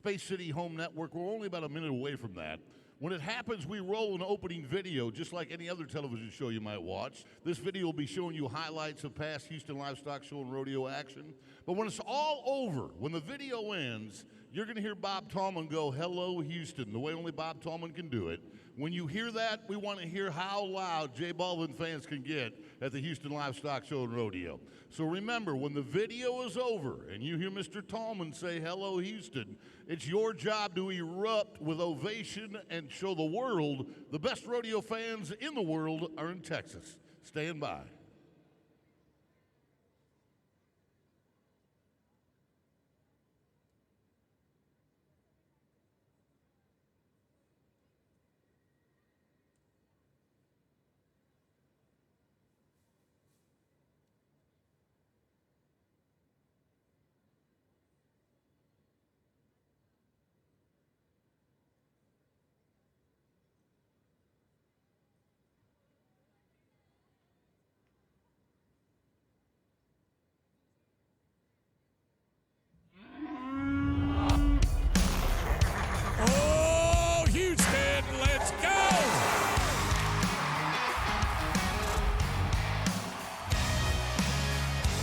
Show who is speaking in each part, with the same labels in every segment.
Speaker 1: Space City Home Network. We're only about a minute away from that. When it happens, we roll an opening video, just like any other television show you might watch. This video will be showing you highlights of past Houston Livestock Show and rodeo action. But when it's all over, when the video ends, you're going to hear Bob Tallman go, "Hello, Houston," the way only Bob Tallman can do it. When you hear that, we want to hear how loud J Balvin fans can get at the Houston Livestock Show and Rodeo. So remember, when the video is over and you hear Mr. Tallman say, "Hello, Houston," it's your job to erupt with ovation and show the world the best rodeo fans in the world are in Texas. Stand by.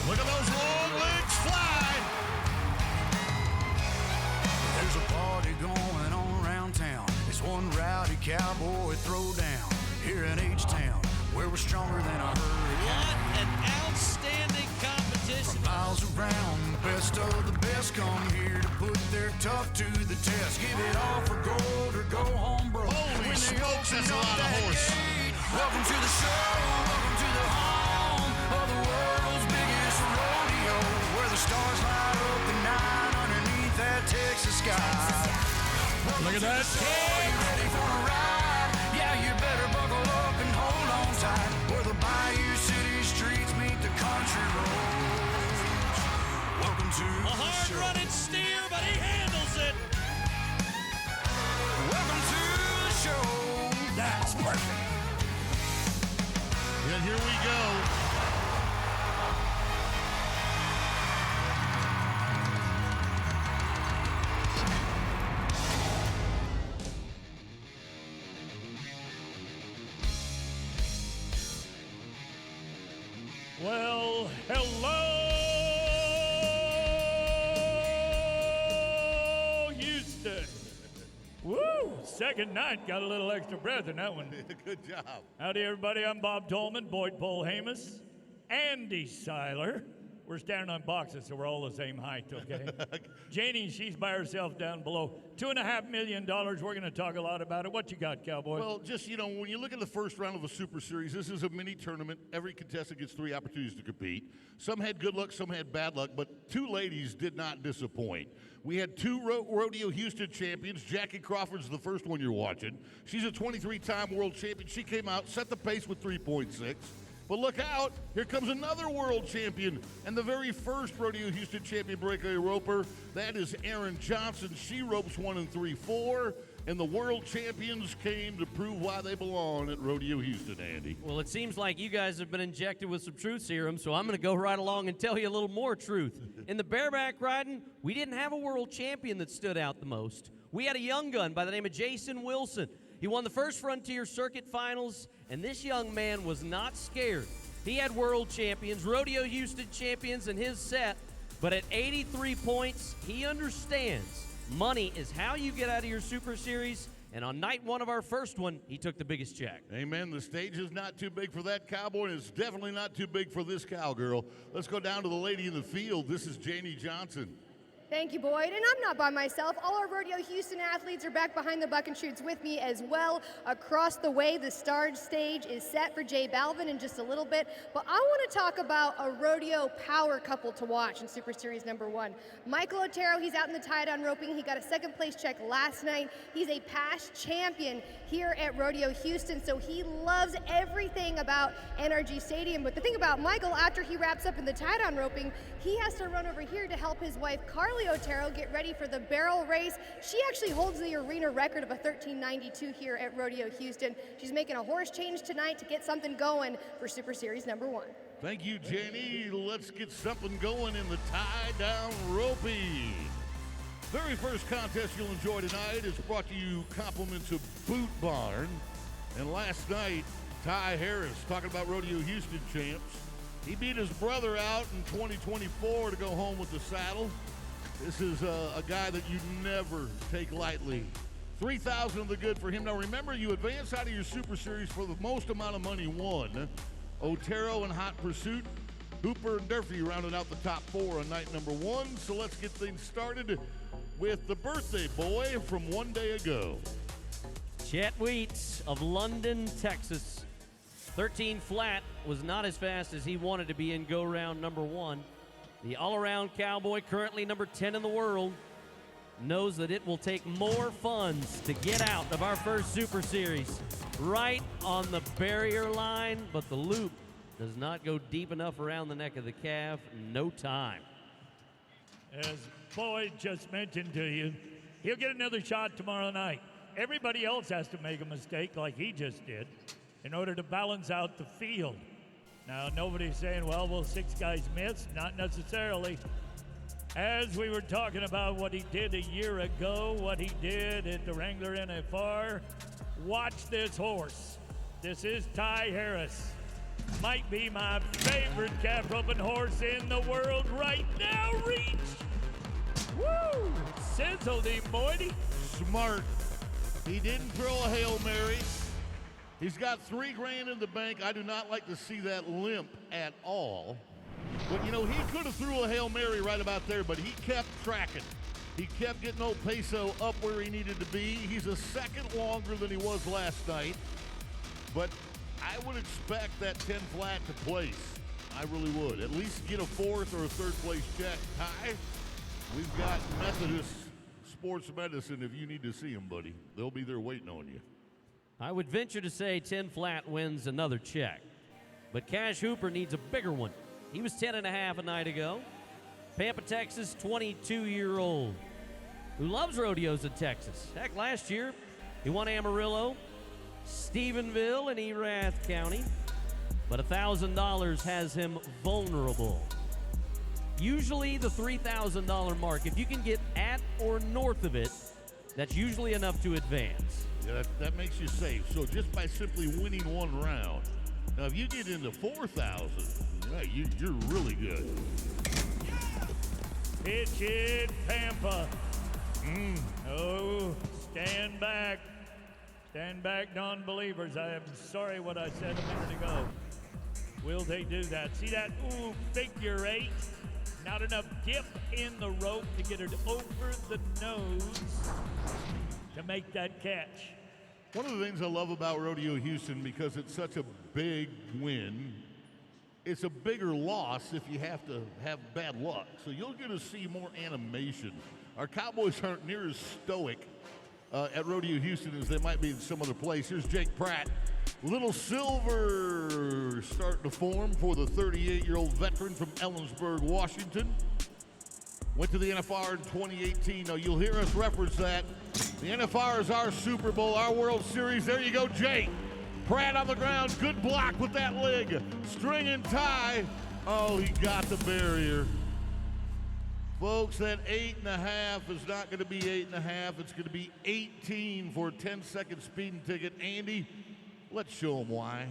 Speaker 1: Look at those long legs fly.
Speaker 2: There's a party going on around town. It's one rowdy cowboy throwdown here in H-Town, where we're stronger than a hurricane.
Speaker 3: What an outstanding competition.
Speaker 2: From miles around, the best of the best come here to put their tough to the test. Give it all for gold or go home broke.
Speaker 1: Holy smokes, that's a lot of horse.
Speaker 2: Welcome to the show, welcome to the home of the world's biggest rodeo, where the stars light up the night underneath that Texas sky.
Speaker 1: Look at that.
Speaker 2: Are you ready for a ride? Yeah, you better buckle up and hold on tight, where the Bayou City streets meet the country roads. Welcome to
Speaker 3: A
Speaker 2: the show.
Speaker 3: hard-running steer, but he handles it.
Speaker 2: Welcome to the show. That's perfect.
Speaker 1: And here we go.
Speaker 4: Well, hello, Houston. Woo! Second night, got a little extra breath in that one.
Speaker 1: Good job.
Speaker 4: Howdy, everybody. I'm Bob Tolman, Boyd Paul Hamus, Andy Seiler. We're standing on boxes, so we're all the same height, okay? Janie, she's by herself down below. $2.5 million. We're going to talk a lot about it. What you got, Cowboy?
Speaker 1: Well, just, you know, when you look at the first round of a Super Series, this is a mini tournament. Every contestant gets 3 opportunities to compete. Some had good luck, some had bad luck, but 2 ladies did not disappoint. We had 2 Rodeo Houston champions. Jackie Crawford's the first one you're watching. She's a 23-time world champion. She came out, set the pace with 3.6. But look out, here comes another world champion and the very first Rodeo Houston champion breakaway roper. That is Erin Johnson. She ropes 1 3/4, and the world champions came to prove why they belong at Rodeo Houston, Andy.
Speaker 3: Well, it seems like you guys have been injected with some truth serum, so I'm going to go right along and tell you a little more truth. In the bareback riding, we didn't have a world champion that stood out the most. We had a young gun by the name of Jason Wilson. He won the first Frontier Circuit Finals, and this young man was not scared. He had world champions, Rodeo Houston champions in his set, but at 83 points, he understands money is how you get out of your Super Series, and on night 1 of our first one, he took the biggest check.
Speaker 1: Amen. The stage is not too big for that cowboy, and it's definitely not too big for this cowgirl. Let's go down to the lady in the field. This is Janie Johnson.
Speaker 5: Thank you, Boyd. And I'm not by myself. All our Rodeo Houston athletes are back behind the buck and shoots with me as well. Across the way, the star stage is set for J Balvin in just a little bit. But I want to talk about a rodeo power couple to watch in Super Series number 1. Michael Otero, he's out in the tie-down roping. He got a second place check last night. He's a past champion here at Rodeo Houston, so he loves everything about NRG Stadium. But the thing about Michael, after he wraps up in the tie-down roping, he has to run over here to help his wife, Carly Otero, get ready for the barrel race. She actually holds the arena record of a 13:92 here at Rodeo Houston. She's making a horse change tonight to get something going for Super Series number 1.
Speaker 1: Thank you, Janie. Let's get something going in the tie-down roping. Very first contest you'll enjoy tonight is brought to you compliments of Boot Barn. And last night, Ty Harris, talking about Rodeo Houston champs, he beat his brother out in 2024 to go home with the saddle. This is a guy that you never take lightly. 3,000 of the good for him. Now remember, you advance out of your Super Series for the most amount of money won. Otero and Hot Pursuit, Hooper and Durfee rounded out the top 4 on night number 1. So let's get things started with the birthday boy from one day ago.
Speaker 3: Chet Wheats of London, Texas. 13 flat was not as fast as he wanted to be in go round number 1. The all-around Cowboy, currently number 10 in the world, knows that it will take more funds to get out of our first Super Series. Right on the barrier line, but the loop does not go deep enough around the neck of the calf. No time.
Speaker 4: As Boyd just mentioned to you, he'll get another shot tomorrow night. Everybody else has to make a mistake like he just did in order to balance out the field. Now, nobody's saying, well, will 6 guys miss? Not necessarily. As we were talking about what he did a year ago, what he did at the Wrangler NFR, watch this horse. This is Ty Harris. Might be my favorite calf roping horse in the world right now. Reach! Woo! Sizzled him, Boydie.
Speaker 1: Smart. He didn't throw a Hail Mary. He's got $3 grand in the bank. I do not like to see that limp at all. But, you know, he could have threw a Hail Mary right about there, but he kept tracking. He kept getting old Peso up where he needed to be. He's a second longer than he was last night. But I would expect that 10 flat to place. I really would. At least get a 4th or a 3rd place check. Ty, we've got Methodist Sports Medicine if you need to see them, buddy. They'll be there waiting on you.
Speaker 3: I would venture to say 10 flat wins another check. But Cash Hooper needs a bigger one. He was 10.5 a night ago. Pampa, Texas, 22-year-old who loves rodeos in Texas. Heck, last year he won Amarillo, Stephenville, and Erath County. But $1,000 has him vulnerable. Usually the $3,000 mark, if you can get at or north of it, that's usually enough to advance.
Speaker 1: Yeah, that makes you safe. So just by simply winning one round. Now, if you get into 4,000, yeah, you're really good.
Speaker 4: Pitch it, Pampa. Oh, stand back. Stand back, non-believers. I am sorry what I said a minute ago. Will they do that? See that? Ooh, figure 8. Not enough dip in the rope to get it over the nose to make that catch.
Speaker 1: One of the things I love about Rodeo Houston, because it's such a big win, it's a bigger loss if you have to have bad luck. So you'll get to see more animation. Our Cowboys aren't near as stoic at Rodeo Houston as they might be in some other place. Here's Jake Pratt. Little silver starting to form for the 38-year-old veteran from Ellensburg, Washington. Went to the NFR in 2018. Now, you'll hear us reference that. The NFR is our Super Bowl, our World Series. There you go, Jake. Pratt on the ground. Good block with that leg. String and tie. Oh, he got the barrier. Folks, that 8.5 is not going to be 8.5. It's going to be 18 for a 10-second speeding ticket. Andy, let's show them why.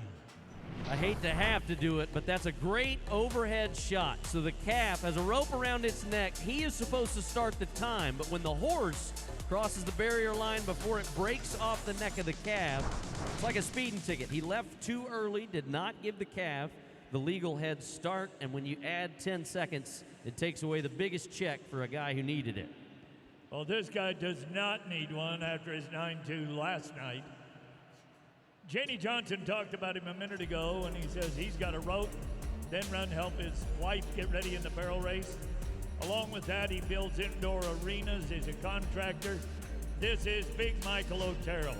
Speaker 3: I hate to have to do it, but that's a great overhead shot. So the calf has a rope around its neck. He is supposed to start the time, but when the horse crosses the barrier line before it breaks off the neck of the calf, it's like a speeding ticket. He left too early, did not give the calf the legal head start, and when you add 10 seconds, it takes away the biggest check for a guy who needed it.
Speaker 4: Well, this guy does not need one after his 9-2 last night. Janie Johnson talked about him a minute ago, and he says he's got a rope, then run help his wife get ready in the barrel race. Along with that, he builds indoor arenas. He's a contractor. This is Big Michael Otero.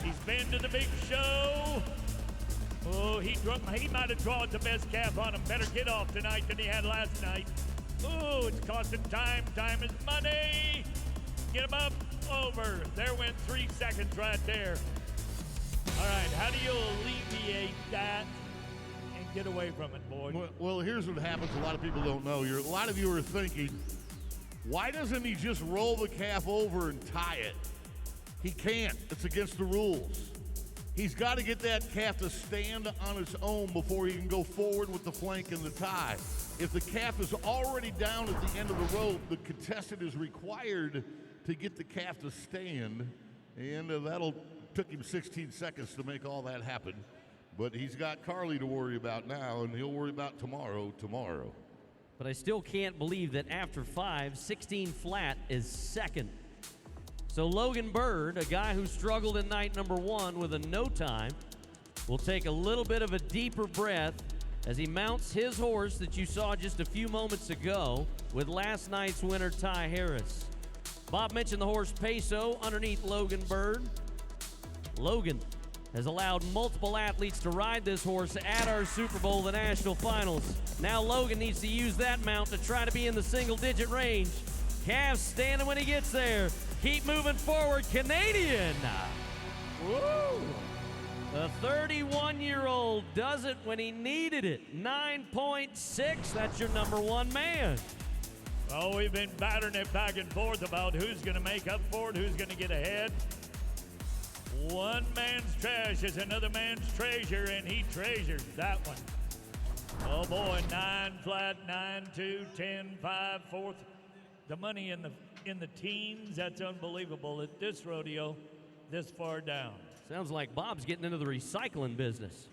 Speaker 4: He's been to the big show. Oh, he might have drawn the best calf on him. Better get off tonight than he had last night. Oh, it's costing time. Time is money. Get him up, over. There went 3 seconds right there. All right, how do you alleviate that and get away from it, boy?
Speaker 1: Well, here's what happens. A lot of people don't know. A lot of you are thinking, Why doesn't he just roll the calf over and tie it? He can't. It's against the rules. He's got to get that calf to stand on its own before he can go forward with the flank and the tie. If the calf is already down at the end of the rope, the contestant is required to get the calf to stand, and that'll took him 16 seconds to make all that happen. But he's got Carly to worry about now, and he'll worry about tomorrow.
Speaker 3: But I still can't believe that after 5, 16 flat is second. So Logan Bird, a guy who struggled in night number 1 with a no time, will take a little bit of a deeper breath as he mounts his horse that you saw just a few moments ago with last night's winner, Ty Harris. Bob mentioned the horse Peso underneath Logan Bird. Logan has allowed multiple athletes to ride this horse at our Super Bowl, the national finals. Now Logan needs to use that mount to try to be in the single-digit range. Calves standing when he gets there. Keep moving forward, Canadian. Woo! The 31-year-old does it when he needed it. 9.6, that's your number 1 man.
Speaker 4: Oh, we've been battering it back and forth about who's going to make up for it, who's going to get ahead. One man's trash is another man's treasure, and he treasures that one. Oh boy, 9 flat, 9-2, 10-5, fourth. The money in the teens, that's unbelievable at this rodeo, this far down.
Speaker 3: Sounds like Bob's getting into the recycling business.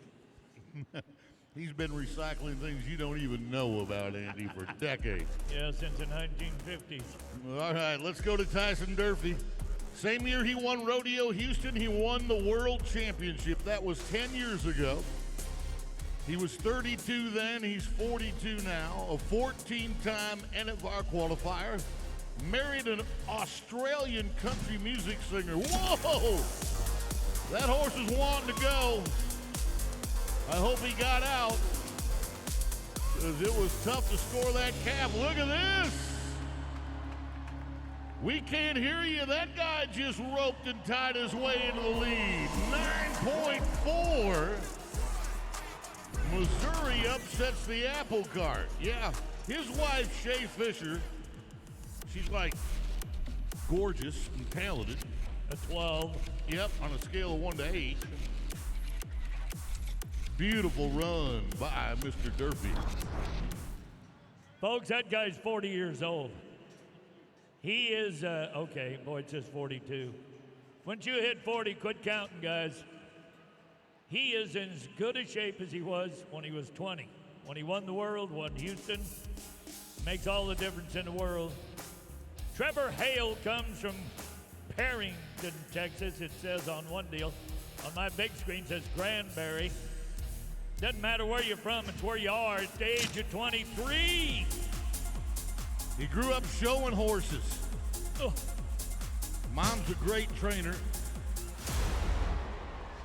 Speaker 1: He's been recycling things you don't even know about, Andy, for decades.
Speaker 4: Yeah, since the 1950s.
Speaker 1: All right, let's go to Tyson Durfee. Same year he won Rodeo Houston, he won the World Championship. That was 10 years ago. He was 32 then, he's 42 now, a 14-time NFR qualifier. Married an Australian country music singer. Whoa! That horse is wanting to go. I hope he got out, because it was tough to score that calf. Look at this. We can't hear you. That guy just roped and tied his way into the lead. 9.4. Missouri upsets the apple cart. Yeah, his wife, Shay Fisher, she's like gorgeous and talented.
Speaker 4: A 12.
Speaker 1: Yep, on a scale of 1 to 8. Beautiful run by Mr. Durfee.
Speaker 4: Folks, that guy's 40 years old. He is, okay, boy, it says 42. Once you hit 40, quit counting, guys. He is in as good a shape as he was when he was 20. When he won the world, won Houston, makes all the difference in the world. Trevor Hale comes from Perrington, Texas. It says on one deal. On my big screen it says Granbury. Doesn't matter where you're from, it's where you are at the age of 23.
Speaker 1: He grew up showing horses.
Speaker 4: Oh.
Speaker 1: Mom's a great trainer,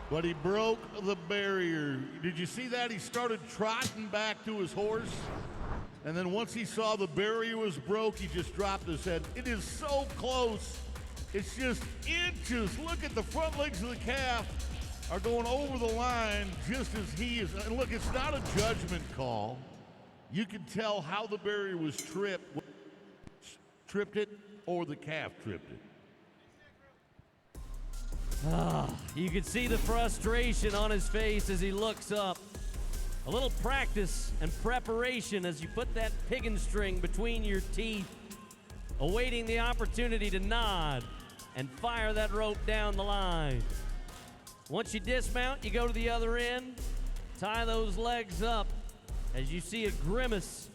Speaker 1: but he broke the barrier. Did you see that? He started trotting back to his horse, and then once he saw the barrier was broke, he just dropped his head. It is so close. It's just inches. Look at the front legs of the calf are going over the line just as he is. And look, it's not a judgment call. You can tell how the barrier was tripped it or the calf tripped it.
Speaker 3: You can see the frustration on his face as he looks up. A little practice and preparation as you put that piggin string between your teeth, awaiting the opportunity to nod and fire that rope down the line. Once you dismount, you go to the other end, tie those legs up as you see a grimace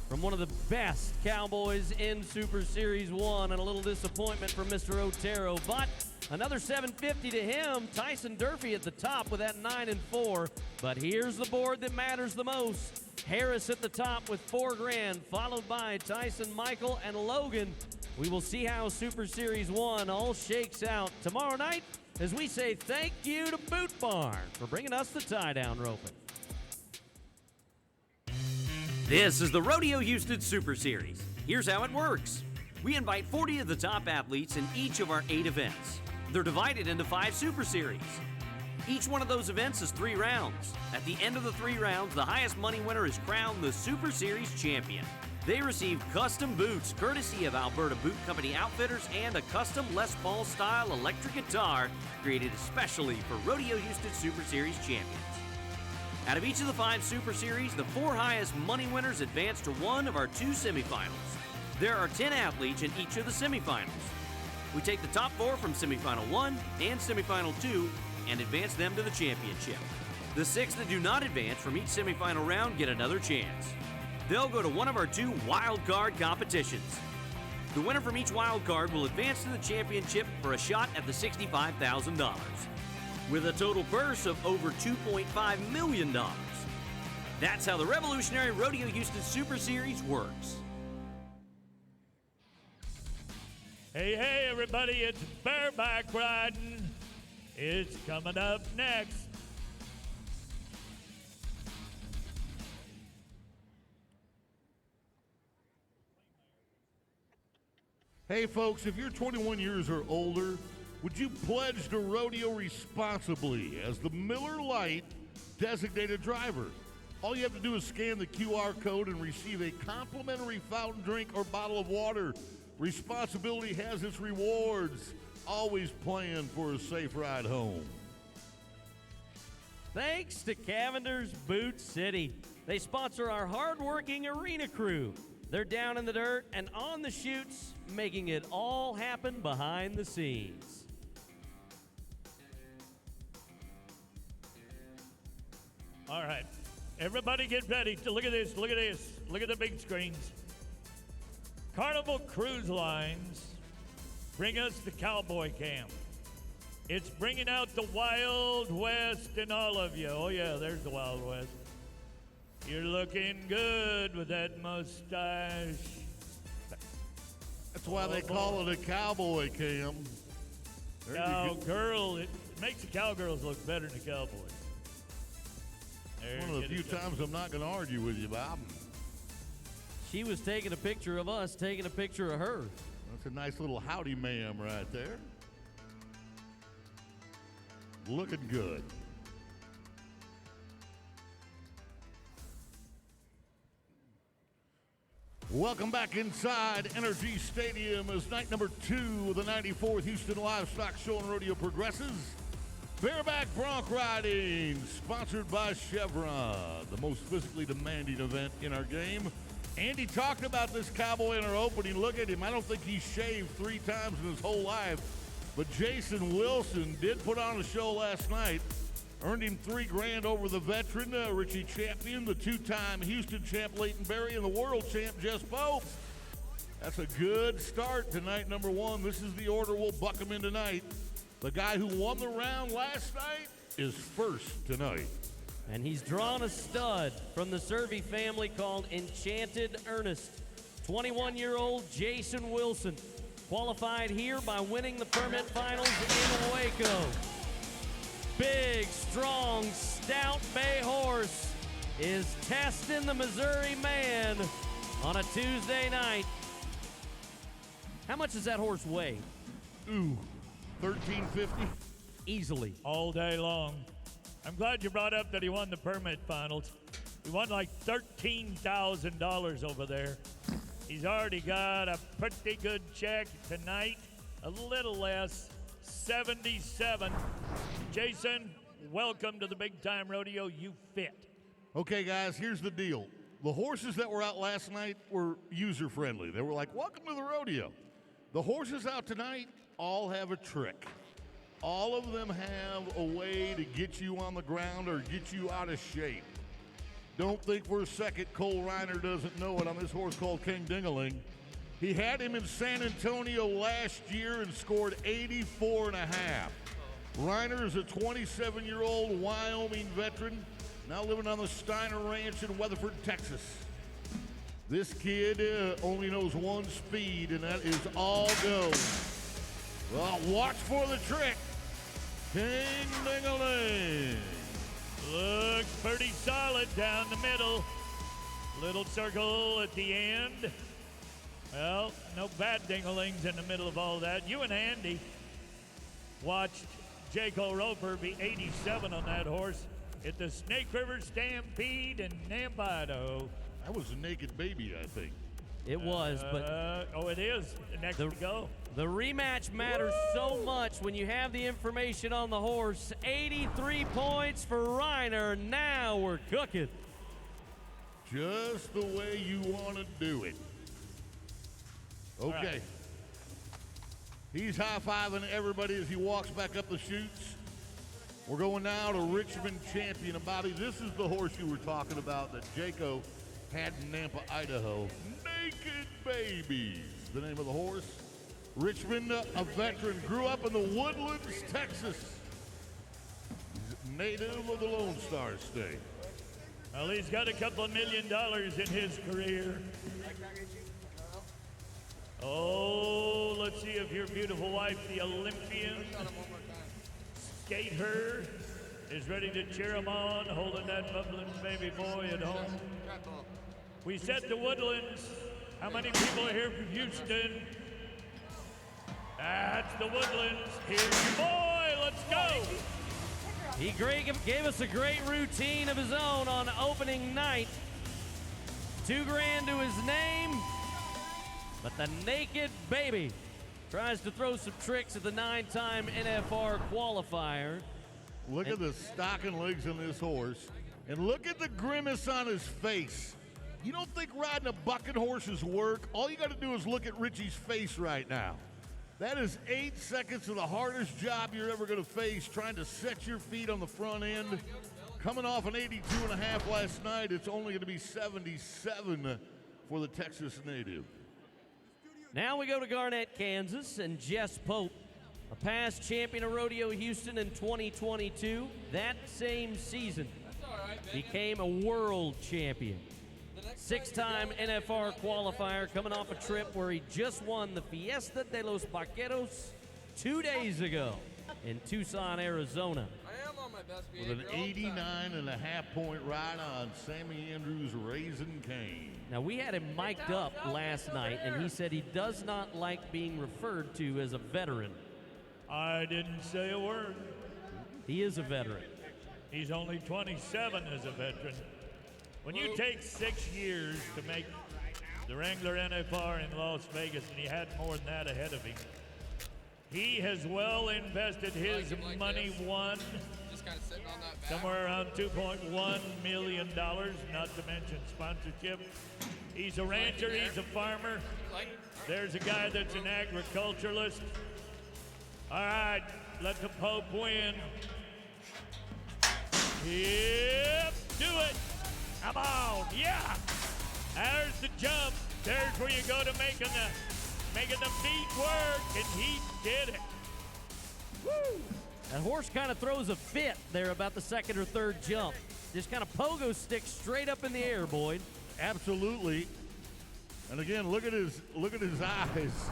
Speaker 3: from one of the best Cowboys in Super Series 1, and a little disappointment for Mr. Otero, but another $750 to him. Tyson Durfee at the top with that 9-4, but here's the board that matters the most. Harris at the top with $4,000, followed by Tyson, Michael, and Logan. We will see how Super Series 1 all shakes out tomorrow night as we say thank you to Boot Barn for bringing us the tie-down roping.
Speaker 6: This is the Rodeo Houston Super Series. Here's how it works. We invite 40 of the top athletes in each of our 8 events. They're divided into 5 Super Series. Each one of those events is 3 rounds. At the end of the 3 rounds, the highest money winner is crowned the Super Series champion. They received custom boots courtesy of Alberta Boot Company Outfitters and a custom Les Paul style electric guitar created especially for Rodeo Houston Super Series champions. Out of each of the 5 Super Series, the 4 highest money winners advance to one of our 2 semifinals. There are 10 athletes in each of the semifinals. We take the top 4 from semifinal 1 and semifinal 2 and advance them to the championship. The 6 that do not advance from each semifinal round get another chance. They'll go to one of our 2 wild card competitions. The winner from each wild card will advance to the championship for a shot at the $65,000, with a total purse of over $2.5 million. That's how the revolutionary Rodeo Houston Super Series works.
Speaker 4: Hey, hey, everybody, it's bareback riding. It's coming up next.
Speaker 1: Hey folks, if you're 21 years or older, would you pledge to rodeo responsibly as the Miller Lite designated driver? All you have to do is scan the QR code and receive a complimentary fountain drink or bottle of water. Responsibility has its rewards. Always plan for a safe ride home.
Speaker 3: Thanks to Cavender's Boot City. They sponsor our hard-working arena crew. They're down in the dirt and on the chutes, making it all happen behind the scenes.
Speaker 4: All right, everybody get ready to look at this, look at this, look at the big screens. Carnival Cruise Lines bring us the Cowboy Camp. It's bringing out the Wild West in all of you. Oh yeah, there's the Wild West. You're looking good with that mustache.
Speaker 1: That's why they call it a cowboy cam.
Speaker 4: Cowgirl, it makes the cowgirls look better than the cowboys.
Speaker 1: One of the few times I'm not going to argue with you, Bob.
Speaker 3: She was taking a picture of us, taking a picture of her.
Speaker 1: That's a nice little howdy ma'am right there. Looking good. Welcome back inside Energy Stadium as night number 2 of the 94th Houston Livestock Show and Rodeo progresses. Bareback bronc riding, sponsored by Chevron, the most physically demanding event in our game. Andy talked about this cowboy in our opening. Look at him. I don't think he's shaved 3 times in his whole life. But Jason Wilson did put on a show last night. Earned him $3,000 over the veteran, Richie Champion, the 2-time Houston champ, Leighton Berry, and the world champ, Jess Pope. That's a good start to night number 1. This is the order we'll buck him in tonight. The guy who won the round last night is first tonight.
Speaker 3: And he's drawn a stud from the Servey family called Enchanted Ernest. 21-year-old Jason Wilson qualified here by winning the permit finals in Waco. Big, strong, stout bay horse is testing the Missouri man on a Tuesday night. How much does that horse weigh?
Speaker 1: Ooh, 1350?
Speaker 3: Easily.
Speaker 4: All day long. I'm glad you brought up that he won the permit finals. He won like $13,000 over there. He's already got a pretty good check tonight, a little less, 77. Jason, welcome to the Big Time Rodeo. You fit.
Speaker 1: Okay, guys, here's the deal. The horses that were out last night were user-friendly. They were like, welcome to the rodeo. The horses out tonight all have a trick. All of them have a way to get you on the ground or get you out of shape. Don't think for a second Cole Reiner doesn't know it on this horse called King Dingaling. He had him in San Antonio last year and scored 84.5. Reiner is a 27-year-old Wyoming veteran, now living on the Steiner Ranch in Weatherford, Texas. This kid only knows one speed, and that is all go. Well, watch for the trick. King Dingaling.
Speaker 4: Looks pretty solid down the middle. Little circle at the end. Well, no bad dinglings in the middle of all that. You and Andy watched Jaco Roper be 87 on that horse at the Snake River Stampede in Nampa, Idaho.
Speaker 1: That was a naked baby, I think.
Speaker 3: It was, but
Speaker 4: oh, it is. Next to go.
Speaker 3: the rematch matters so much when you have the information on the horse. 83 points for Reiner. Now we're cooking.
Speaker 1: Just the way you want to do it. Okay.
Speaker 4: Right.
Speaker 1: He's high-fiving everybody as he walks back up the chutes. We're going now to Richmond Champion. And Bobby, this is the horse you were talking about that Jaco had in Nampa, Idaho. Naked Babies, the name of the horse. Richmond, a veteran, grew up in the Woodlands, Texas. He's native of the Lone Star State.
Speaker 4: Well, he's got a couple of $1 million in his career. Oh, let's see if your beautiful wife, the Olympian skater, is ready to cheer him on, holding that bubbling baby boy at home. We said the Woodlands. How many people are here from Houston? That's the Woodlands. Here's your boy. Let's go.
Speaker 3: He gave us a great routine of his own on opening night. $2 grand to his name, but the Naked Baby tries to throw some tricks at the 9-time NFR qualifier.
Speaker 1: Look at the stocking legs on this horse, and look at the grimace on his face. You don't think riding a bucking horse is work? All you got to do is look at Richie's face right now. That is 8 seconds of the hardest job you're ever going to face, trying to set your feet on the front end. Coming off an 82.5 last night, it's only going to be 77 for the Texas native.
Speaker 3: Now we go to Garnett, Kansas, and Jess Pope, a past champion of Rodeo Houston in 2022. That same season, became a world champion. 6-time NFR qualifier, coming off a trip where he just won the Fiesta de los Vaqueros 2 days ago in Tucson, Arizona.
Speaker 7: I am on my best
Speaker 1: With
Speaker 7: behavior.
Speaker 1: an 89.5-point ride on Sammy Andrews' Raising Cane.
Speaker 3: Now, we had him mic'd up last night, and he said he does not like being referred to as a veteran.
Speaker 4: I didn't say a word.
Speaker 3: He is a veteran.
Speaker 4: He's only 27 as a veteran. When you take 6 years to make the Wrangler NFR in Las Vegas, and he had more than that ahead of him, he has well invested his money, won
Speaker 7: Just kind of sitting on that back.
Speaker 4: somewhere around $2.1 million, not to mention sponsorship. He's a rancher, he's a farmer. There's a guy that's an agriculturalist. All right, let the Pope win. Yep, do it. Come on, yeah. There's the jump. There's where you go to making the feet work, and he did it. Woo!
Speaker 3: That horse kind of throws a fit there about the second or third jump. Just kind of pogo stick straight up in the air, Boyd.
Speaker 1: Absolutely. And again, look at his eyes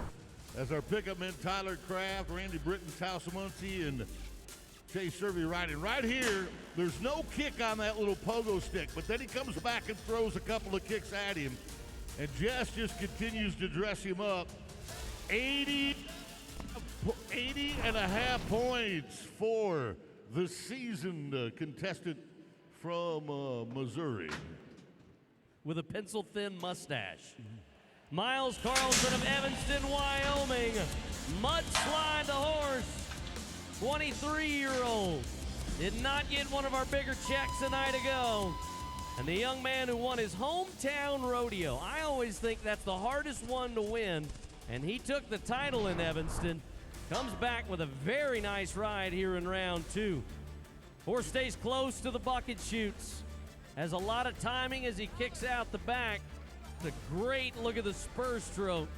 Speaker 1: as our pickup men Tyler Kraft, Randy Britton, Taos Muncie, and Chase Servey riding. Right here, there's no kick on that little pogo stick, but then he comes back and throws a couple of kicks at him. And Jess just continues to dress him up. 80 and a half points for the seasoned contestant from Missouri.
Speaker 3: With a pencil-thin mustache. Miles Carlson of Evanston, Wyoming. Mudslide the horse. 23-year-old. Did not get one of our bigger checks a night ago. And the young man who won his hometown rodeo. I always think that's the hardest one to win. And he took the title in Evanston. Comes back with a very nice ride here in round 2. Horse stays close to the bucket chutes. Has a lot of timing as he kicks out the back. It's a great look at the spur stroke.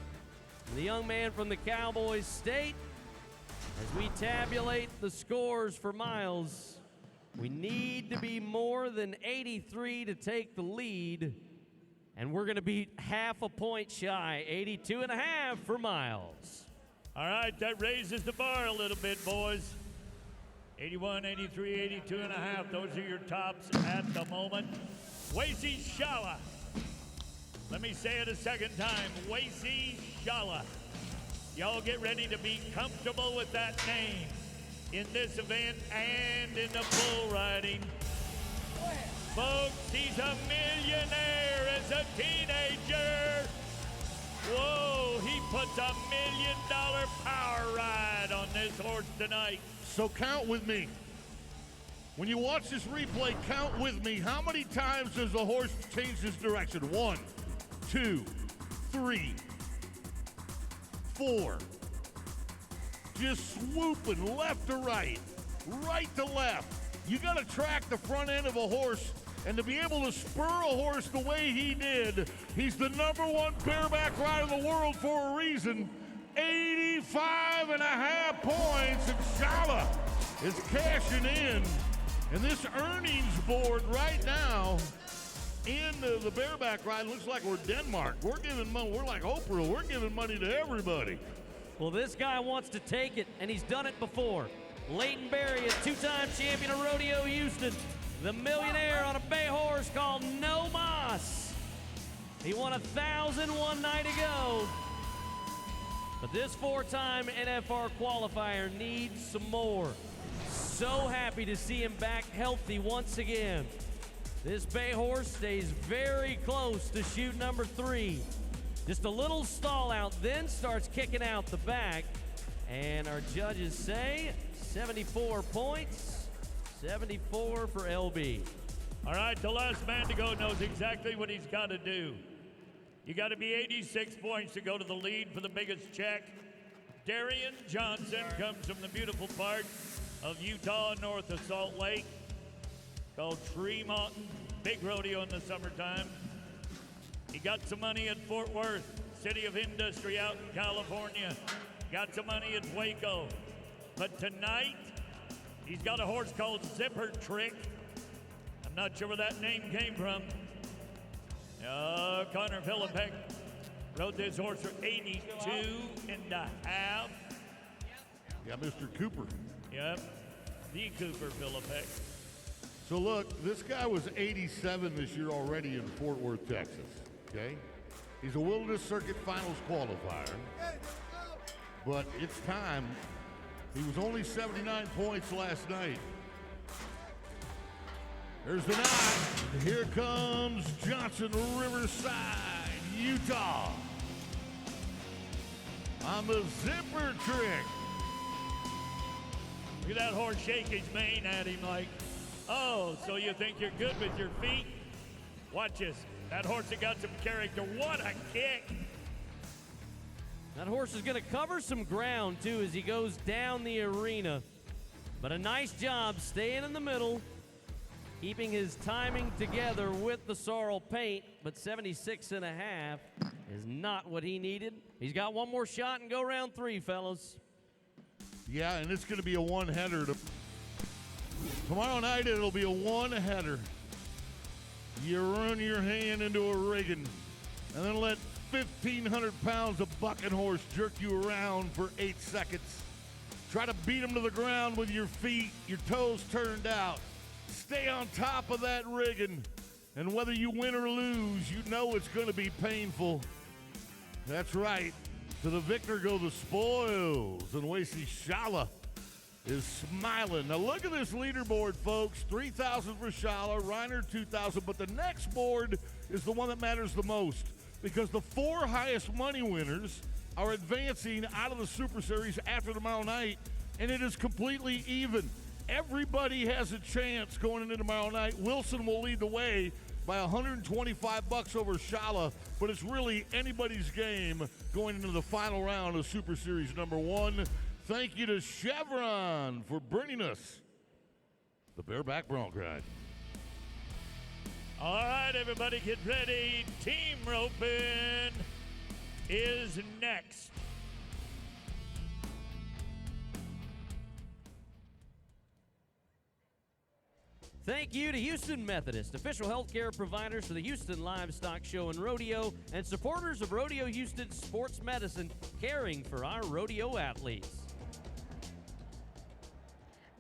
Speaker 3: And the young man from the Cowboy State. As we tabulate the scores for Miles, we need to be more than 83 to take the lead. And we're going to be half a point shy, 82.5 for Miles.
Speaker 4: All right, that raises the bar a little bit, boys. 81, 83, 82 and a half. Those are your tops at the moment. Wacy Shala. Let me say it a second time. Wacy Shala. Y'all get ready to be comfortable with that name in this event and in the bull riding. Folks, he's a millionaire as a teenager. Whoa, he puts $1 million power ride on this horse tonight.
Speaker 1: So count with me. When you watch this replay, count with me. How many times does the horse change his direction? 1, 2, 3, 4. Just swooping left to right, right to left. You got to track the front end of a horse, and to be able to spur a horse the way he did, he's the #1 bareback rider in the world for a reason. 85.5 points, and Shala is cashing in. And this earnings board right now in the bareback ride looks like we're Denmark. We're giving money. We're like Oprah. We're giving money to everybody.
Speaker 3: Well, this guy wants to take it, and he's done it before. Leighton Berry is two-time champion of Rodeo Houston, the millionaire on a bay horse called No Mas. He won 1,000 one night ago. But this four-time NFR qualifier needs some more. So happy to see him back healthy once again. This bay horse stays very close to chute number 3. Just a little stall out, then starts kicking out the back. And our judges say 74 points, 74 for LB.
Speaker 4: All right, the last man to go knows exactly what he's got to do. You got to be 86 points to go to the lead for the biggest check. Darian Johnson comes from the beautiful part of Utah, north of Salt Lake, called Tree Mountain. Big rodeo in the summertime. He got some money at Fort Worth, city of industry out in California. Got some money at Waco. But tonight, he's got a horse called Zipper Trick. I'm not sure where that name came from. Connor Philippek rode this horse for 82.5.
Speaker 1: Yeah, Mr. Cooper.
Speaker 4: Yep, the Cooper Philippek.
Speaker 1: So look, this guy was 87 this year already in Fort Worth, Texas, okay? He's a Wilderness Circuit Finals qualifier, but it's time. He was only 79 points last night. There's the 9. Here comes Johnson, Riverside, Utah. On the Zipper Trick.
Speaker 4: Look at that horse shake his mane at him like, oh, so you think you're good with your feet? Watch this. That horse has got some character. What a kick.
Speaker 3: That horse is going to cover some ground, too, as he goes down the arena. But a nice job staying in the middle, keeping his timing together with the sorrel paint. But 76.5 is not what he needed. He's got one more shot and go round 3, fellas.
Speaker 1: Yeah, and it's going to be a one-header. Tomorrow night, it'll be a one-header. You run your hand into a rigging, and then let 1,500 pounds of bucking horse jerk you around for 8 seconds. Try to beat him to the ground with your feet, your toes turned out. Stay on top of that rigging, and whether you win or lose, you know it's going to be painful. That's right. To the victor go the spoils, and Wasey Shala is smiling. Now look at this leaderboard, folks. 3,000 for Shala, Reiner 2,000, but the next board is the one that matters the most because the 4 highest money winners are advancing out of the Super Series after tomorrow night, and it is completely even. Everybody has a chance going into tomorrow night. Wilson will lead the way by $125 over Shala, but it's really anybody's game going into the final round of Super Series number 1. Thank you to Chevron for bringing us the bareback bronc ride.
Speaker 4: All right, everybody get ready. Team roping is next.
Speaker 3: Thank you to Houston Methodist, official healthcare providers for the Houston Livestock Show and Rodeo, and supporters of Rodeo Houston Sports Medicine, caring for our rodeo athletes.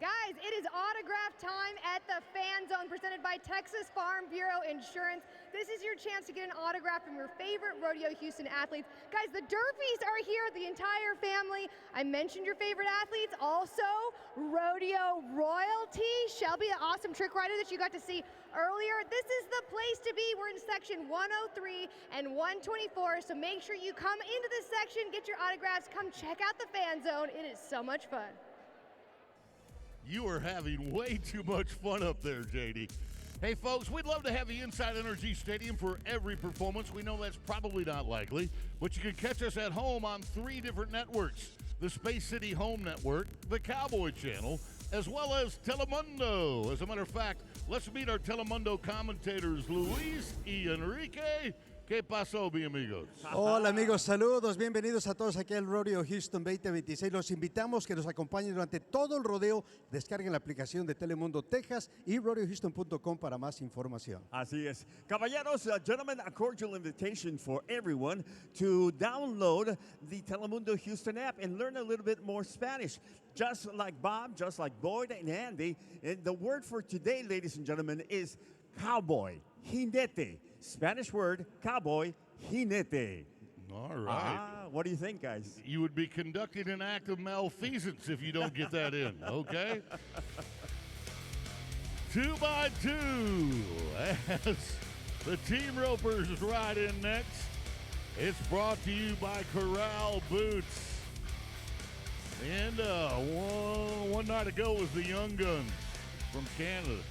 Speaker 5: Guys, it is autograph time at the Fan Zone presented by Texas Farm Bureau Insurance. This is your chance to get an autograph from your favorite Rodeo Houston athletes. Guys, the Durfees are here, the entire family. I mentioned your favorite athletes. Also, Rodeo royalty. Shelby, the awesome trick rider that you got to see earlier. This is the place to be. We're in section 103 and 124, so make sure you come into this section, get your autographs, come check out the Fan Zone. It is so much fun.
Speaker 1: You are having way too much fun up there, JD. Hey, folks, we'd love to have you inside NRG Stadium for every performance. We know that's probably not likely, but you can catch us at home on 3 different networks: the Space City Home Network, the Cowboy Channel, as well as Telemundo. As a matter of fact, let's meet our Telemundo commentators, Luis y Enrique. ¿Qué pasó, mi amigos?
Speaker 8: Hola amigos, saludos, bienvenidos a todos aquí al Rodeo Houston 2026. Los invitamos que nos acompañen durante todo el rodeo. Descarguen la aplicación de Telemundo Texas y rodeohouston.com para más información.
Speaker 9: Así es. Caballeros, gentlemen, a cordial invitation for everyone to download the Telemundo Houston app and learn a little bit more Spanish. Just like Bob, just like Boyd and Andy. And the word for today, ladies and gentlemen, is cowboy, jinete. Spanish word, cowboy, jinete.
Speaker 1: All right.
Speaker 9: What do you think, guys?
Speaker 1: You would be conducting an act of malfeasance if you don't get that in, okay? 2 by 2 as the team ropers ride in next. It's brought to you by Corral Boots. And one night ago was the Young Guns from Canada.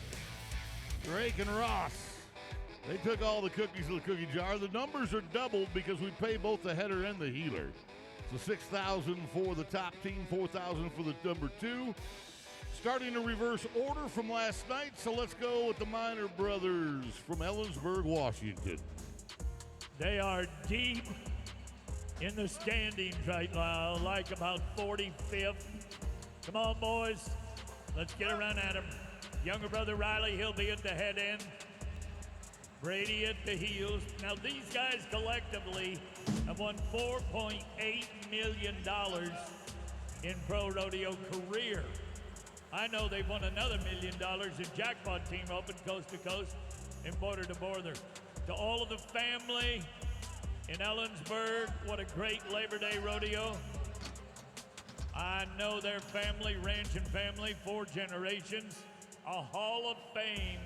Speaker 1: Drake and Ross. They took all the cookies to the cookie jar. The numbers are doubled because we pay both the header and the heeler. So $6,000 for the top team, $4,000 for the number 2. Starting a reverse order from last night, so let's go with the Minor Brothers from Ellensburg, Washington.
Speaker 4: They are deep in the standings right now, like about 45th. Come on, boys. Let's get around at him. Younger brother Riley, he'll be at the head end. Brady at the heels. Now these guys collectively have won $4.8 million in pro rodeo career. I know they've won another $1 million in jackpot team open coast to coast and border to border. To all of the family in Ellensburg, what a great Labor Day rodeo. I know their family, ranch and family, 4 generations, a Hall of Fame.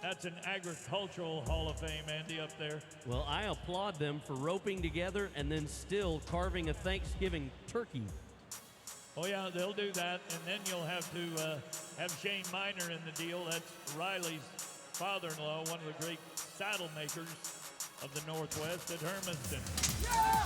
Speaker 4: That's an agricultural Hall of Fame, Andy, up there.
Speaker 3: Well, I applaud them for roping together and then still carving a Thanksgiving turkey.
Speaker 4: Oh, yeah, they'll do that, and then you'll have to have Shane Miner in the deal. That's Riley's father-in-law, one of the great saddle makers of the Northwest at Hermiston.
Speaker 3: Yeah!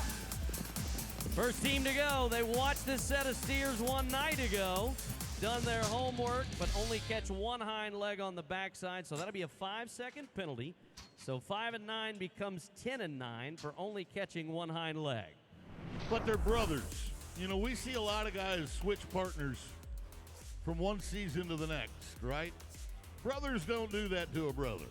Speaker 3: First team to go. They watched this set of steers one night ago. Done their homework, but only catch one hind leg on the backside, so that'll be a 5-second penalty. So 5 and 9 becomes 10 and 9 for only catching one hind leg.
Speaker 1: But they're brothers. You know, we see a lot of guys switch partners from one season to the next, right? Brothers don't do that to a brother.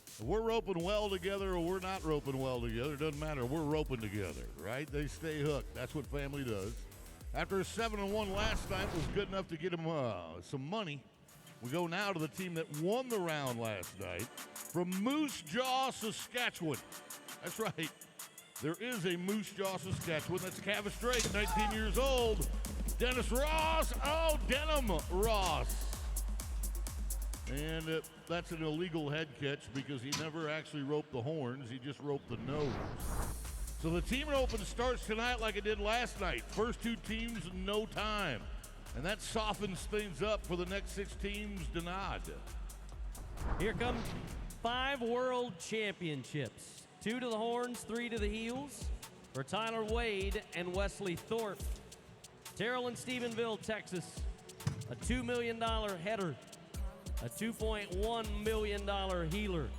Speaker 1: If we're roping well together or we're not roping well together, it doesn't matter. We're roping together, right? They stay hooked. That's what family does. After a 7-1 last night was good enough to get them some money. We go now to the team that won the round last night from Moose Jaw, Saskatchewan. That's right. There is a Moose Jaw, Saskatchewan. That's Cavis Drake, 19 years old. Dennis Ross. Oh, Denham Ross. And that's an illegal head catch because he never actually roped the horns. He just roped the nose. So the team open starts tonight like it did last night. First 2 teams, no time. And that softens things up for the next 6 teams denied.
Speaker 3: Here come 5 world championships. 2 to the horns, 3 to the heels for Tyler Wade and Wesley Thorpe. Terrell in Stephenville, Texas. A $2 million header. A $2.1 million heeler.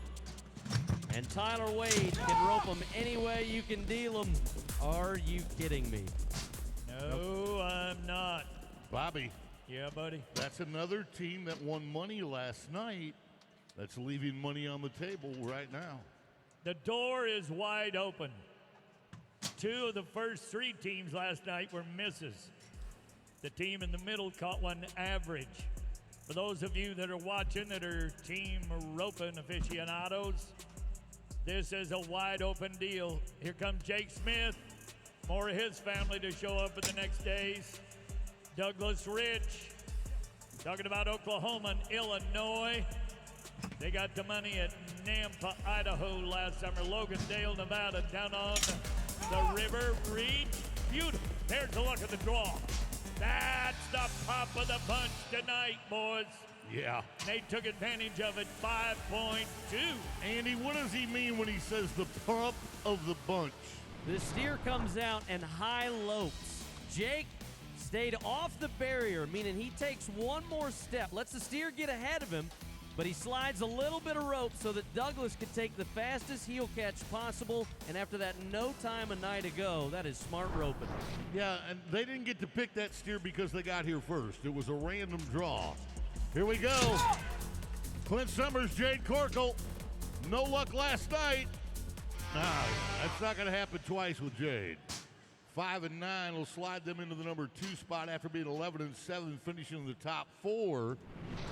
Speaker 3: And Tyler Wade can rope them any way you can deal them. Are you kidding me?
Speaker 4: No, I'm not.
Speaker 1: Bobby.
Speaker 4: Yeah, buddy.
Speaker 1: That's another team that won money last night that's leaving money on the table right now.
Speaker 4: The door is wide open. 2 of the first 3 teams last night were misses. The team in the middle caught one average. For those of you that are watching that are team roping aficionados, this is a wide open deal. Here comes Jake Smith. More of his family to show up in the next days. Douglas Rich, talking about Oklahoma and Illinois. They got the money at Nampa, Idaho last summer. Logandale, Nevada, down on the river. Reach, beautiful. There's a look at the draw. That's the pop of the bunch tonight, boys.
Speaker 1: Yeah.
Speaker 4: They took advantage of it, 5.2.
Speaker 1: Andy, what does he mean when he says the pump of the bunch?
Speaker 3: The steer comes out and high lopes. Jake stayed off the barrier, meaning he takes one more step, lets the steer get ahead of him, but he slides a little bit of rope so that Douglas could take the fastest heel catch possible, and after that, no time a night ago. That is smart roping.
Speaker 1: Yeah, and they didn't get to pick that steer because they got here first. It was a random draw. Here we go. Clint Summers, Jade Corkle. No luck last night. Nah, that's not going to happen twice with Jade. 5 and 9 will slide them into the number 2 spot after being 11 and 7, finishing in the top 4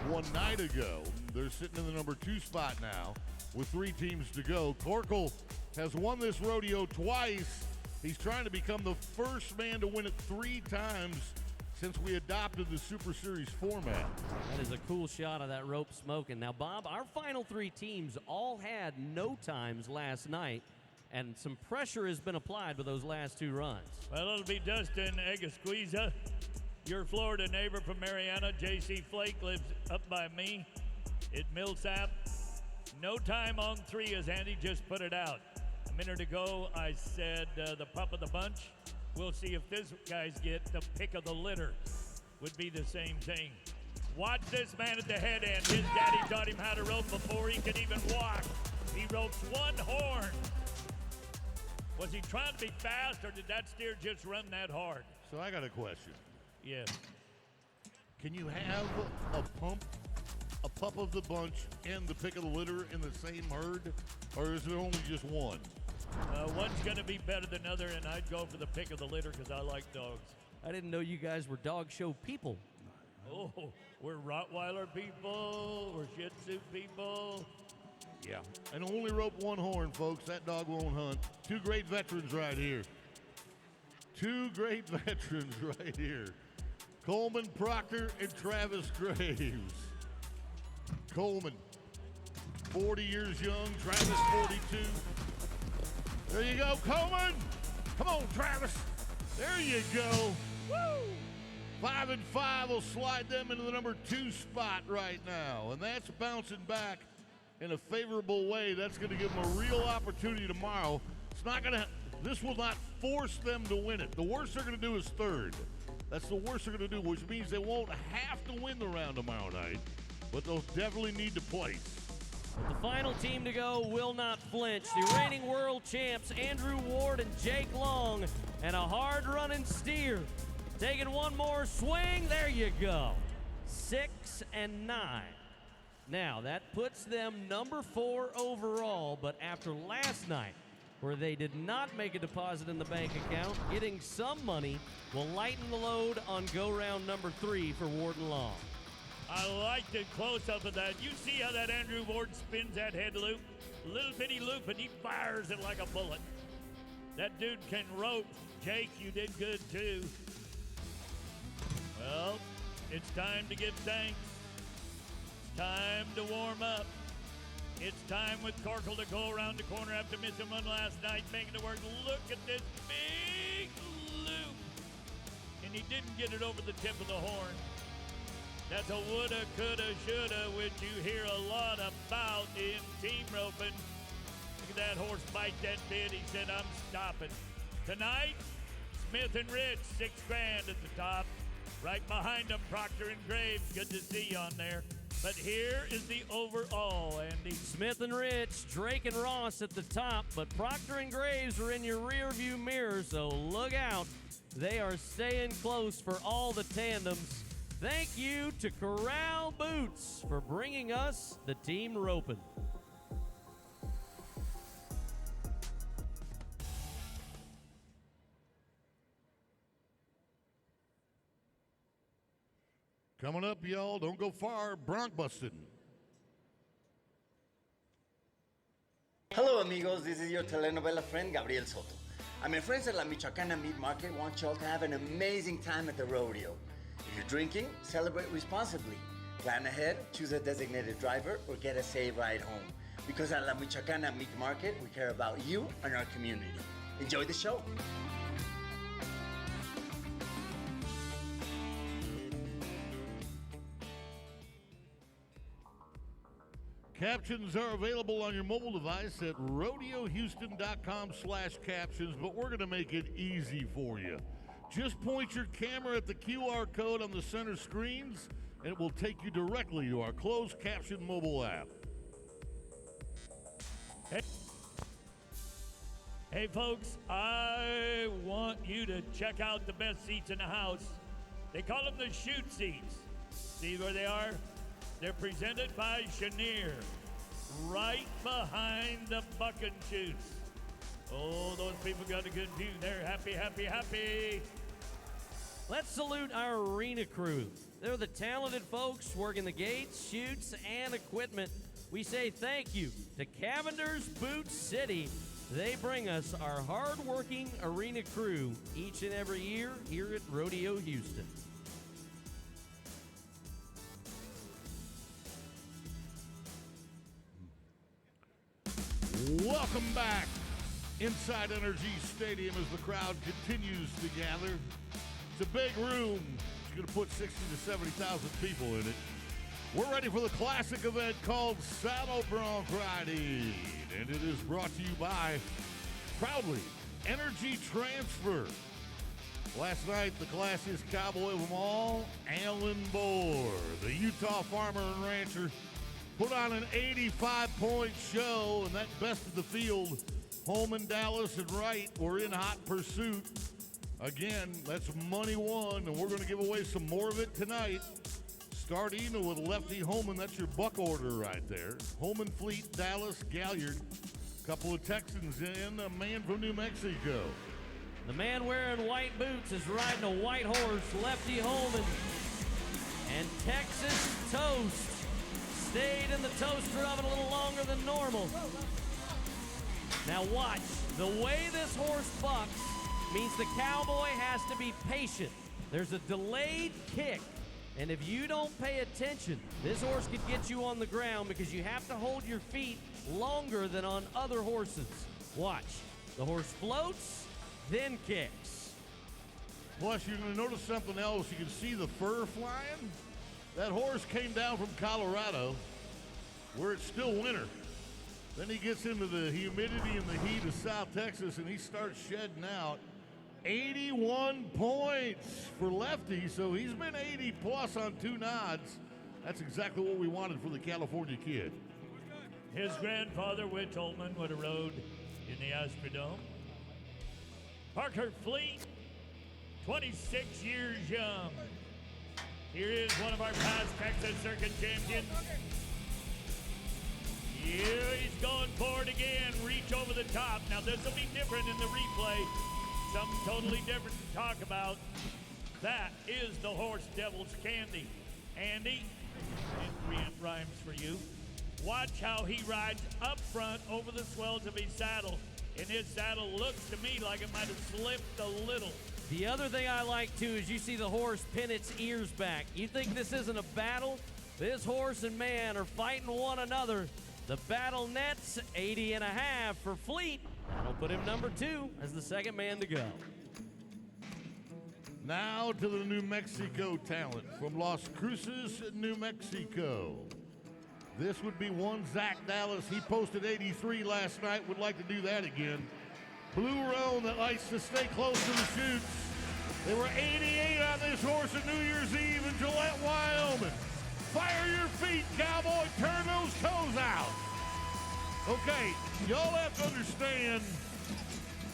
Speaker 1: one night ago. They're sitting in the number 2 spot now with 3 teams to go. Corkle has won this rodeo twice. He's trying to become the first man to win it 3 times since we adopted the Super Series format.
Speaker 3: That is a cool shot of that rope smoking. Now, Bob, our final 3 teams all had no times last night, and some pressure has been applied with those last 2 runs.
Speaker 4: Well, it'll be Dustin Egasquiza, your Florida neighbor from Mariana. J.C. Flake lives up by me at Millsap. No time on 3 as Andy just put it out. A minute ago, I said the pup of the bunch. We'll see if this guys get the pick of the litter. Would be the same thing. Watch this man at the head end. His daddy taught him how to rope before he could even walk. He ropes 1 horn. Was he trying to be fast, or did that steer just run that hard?
Speaker 1: So I got a question.
Speaker 4: Yes.
Speaker 1: Can you have a pup of the bunch, and the pick of the litter in the same herd, or is there only just one?
Speaker 4: One's going to be better than other, and I'd go for the pick of the litter because I like dogs.
Speaker 3: I didn't know you guys were dog show people.
Speaker 4: Oh, we're Rottweiler people. We're Shih Tzu people.
Speaker 1: Yeah. And only rope 1 horn, folks. That dog won't hunt. 2 great veterans right here. 2 great veterans right here. Coleman Proctor and Travis Graves. Coleman, 40 years young. Travis, 42. There you go, Coleman. Come on, Travis. There you go. Woo! 5 and 5 will slide them into the number 2 spot right now. And that's bouncing back in a favorable way. That's going to give them a real opportunity tomorrow. It's not going to, this will not force them to win it. The worst they're going to do is 3rd. That's the worst they're going to do, which means they won't have to win the round tomorrow night, but they'll definitely need to place.
Speaker 3: But the final team to go will not flinch. The reigning world champs, Andrew Ward and Jake Long, and a hard-running steer. Taking one more swing, there you go. 6 and 9. Now, that puts them number 4 overall, but after last night, where they did not make a deposit in the bank account, getting some money will lighten the load on go-round number 3 for Ward and Long.
Speaker 4: I like the close-up of that. You see how that Andrew Ward spins that head loop? Little bitty loop, and he fires it like a bullet. That dude can rope. Jake, you did good, too. Well, it's time to give thanks. It's time to warm up. It's time with Corkle to go around the corner after missing one last night, making it work. Look at this big loop. And he didn't get it over the tip of the horn. That's a woulda, coulda, shoulda, which you hear a lot about in team roping. Look at that horse bite that bit. He said, I'm stopping. Tonight, Smith and Rich, $6 grand at the top. Right behind them, Proctor and Graves. Good to see you on there. But here is the overall, Andy.
Speaker 3: Smith and Rich, Drake and Ross at the top, but Proctor and Graves are in your rear view mirror, so look out. They are staying close for all the tandems. Thank you to Corral Boots for bringing us the team roping.
Speaker 1: Coming up, y'all, don't go far, bronc busting.
Speaker 10: Hello amigos, this is your telenovela friend Gabriel Soto. And my friends at La Michoacana Meat Market want y'all to have an amazing time at the rodeo. If you're drinking, celebrate responsibly. Plan ahead, choose a designated driver, or get a safe ride home. Because at La Michoacana Meat Market, we care about you and our community. Enjoy the show.
Speaker 1: Captions are available on your mobile device at rodeohouston.com/captions, but we're going to make it easy for you. Just point your camera at the QR code on the center screens, and it will take you directly to our closed caption mobile app.
Speaker 4: Hey folks, I want you to check out the best seats in the house. They call them the shoot seats. See where they are? They're presented by Chenier, right behind the buck and shoots. Oh, those people got a good view. They're happy, happy, happy.
Speaker 3: Let's salute our arena crew. They're the talented folks working the gates, chutes, and equipment. We say thank you to Cavender's Boot City. They bring us our hard-working arena crew each and every year here at Rodeo Houston.
Speaker 1: Welcome back inside Energy Stadium as the crowd continues to gather. It's a big room. It's going to put 60 to 70,000 people in it. We're ready for the classic event called Saddle Bronc Riding, and it is brought to you by, proudly, Energy Transfer. Last night, the classiest cowboy of them all, Alan Bohr, the Utah farmer and rancher, put on an 85-point show, and that best of the field, Holman, Dallas, and Wright were in hot pursuit. Again, that's money won, and we're going to give away some more of it tonight. Starting with Lefty Holman, that's your buck order right there. Holman, Fleet, Dallas, Galliard, a couple of Texans in, a man from New Mexico.
Speaker 3: The man wearing white boots is riding a white horse, Lefty Holman. And Texas Toast stayed in the toaster oven a little longer than normal. Now watch, the way this horse bucks means the cowboy has to be patient. There's a delayed kick, and if you don't pay attention, this horse could get you on the ground because you have to hold your feet longer than on other horses. Watch, the horse floats, then kicks.
Speaker 1: Plus, you're going to notice something else. You can see the fur flying. That horse came down from Colorado, where it's still winter. Then he gets into the humidity and the heat of South Texas, and he starts shedding out. 81 points for Lefty, so he's been 80 plus on 2 nods. That's exactly what we wanted for the California kid.
Speaker 4: His grandfather, Whit Holman, would have rode in the Astrodome. Parker Fleet, 26 years young. Here is one of our past Texas Circuit champions. Here he's going for it again, reach over the top. Now this will be different in the replay. Something totally different to talk about. That is the horse Devil's Candy. Andy, it rhymes for you. Watch how he rides up front over the swells of his saddle. And his saddle looks to me like it might have slipped a little.
Speaker 3: The other thing I like too is you see the horse pin its ears back. You think this isn't a battle? This horse and man are fighting one another. The battle nets 80.5 for Fleet. That'll put him number 2 as the second man to go.
Speaker 1: Now to the New Mexico talent from Las Cruces, New Mexico. This would be one Zach Dallas. He posted 83 last night, would like to do that again. Blue Roan that likes to stay close to the chutes. They were 88 on this horse at New Year's Eve in Gillette, Wyoming. Fire your feet, cowboy. Turn those toes out. Okay, y'all have to understand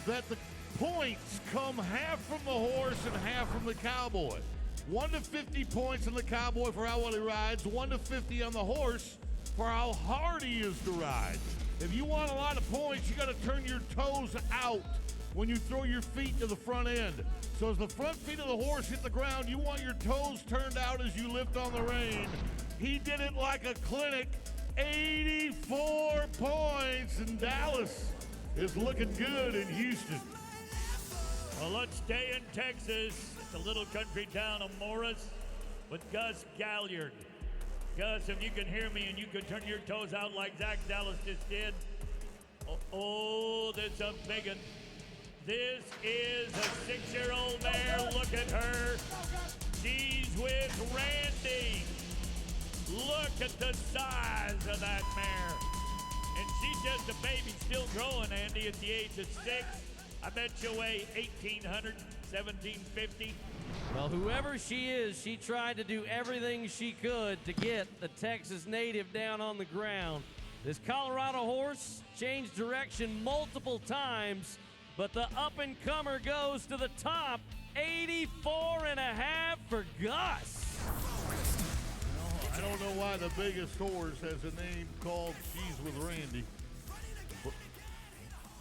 Speaker 1: that the points come half from the horse and half from the cowboy. 1 to 50 points on the cowboy for how well he rides, 1 to 50 on the horse for how hard he is to ride. If you want a lot of points, you got to turn your toes out. when you throw your feet to the front end. So as the front feet of the horse hit the ground, you want your toes turned out as you lift on the rein. He did it like a clinic. 84 points, and Dallas is looking good in Houston.
Speaker 4: Well, let's stay in Texas. It's a little country town of Morris with Gus Galliard. Gus, if you can hear me and you can turn your toes out like Zach Dallas just did. Oh, that's a big one. This is a 6-year-old mare. Look at her. She's with Randy. Look at the size of that mare. And she's just a baby, still growing, Andy, at the age of 6. I bet she'll weigh 1,800, 1,750.
Speaker 3: Well, whoever she is, she tried to do everything she could to get the Texas native down on the ground. This Colorado horse changed direction multiple times, but the up-and-comer goes to the top. 84 and a half for Gus.
Speaker 1: I don't know why the biggest horse has a name called She's with Randy.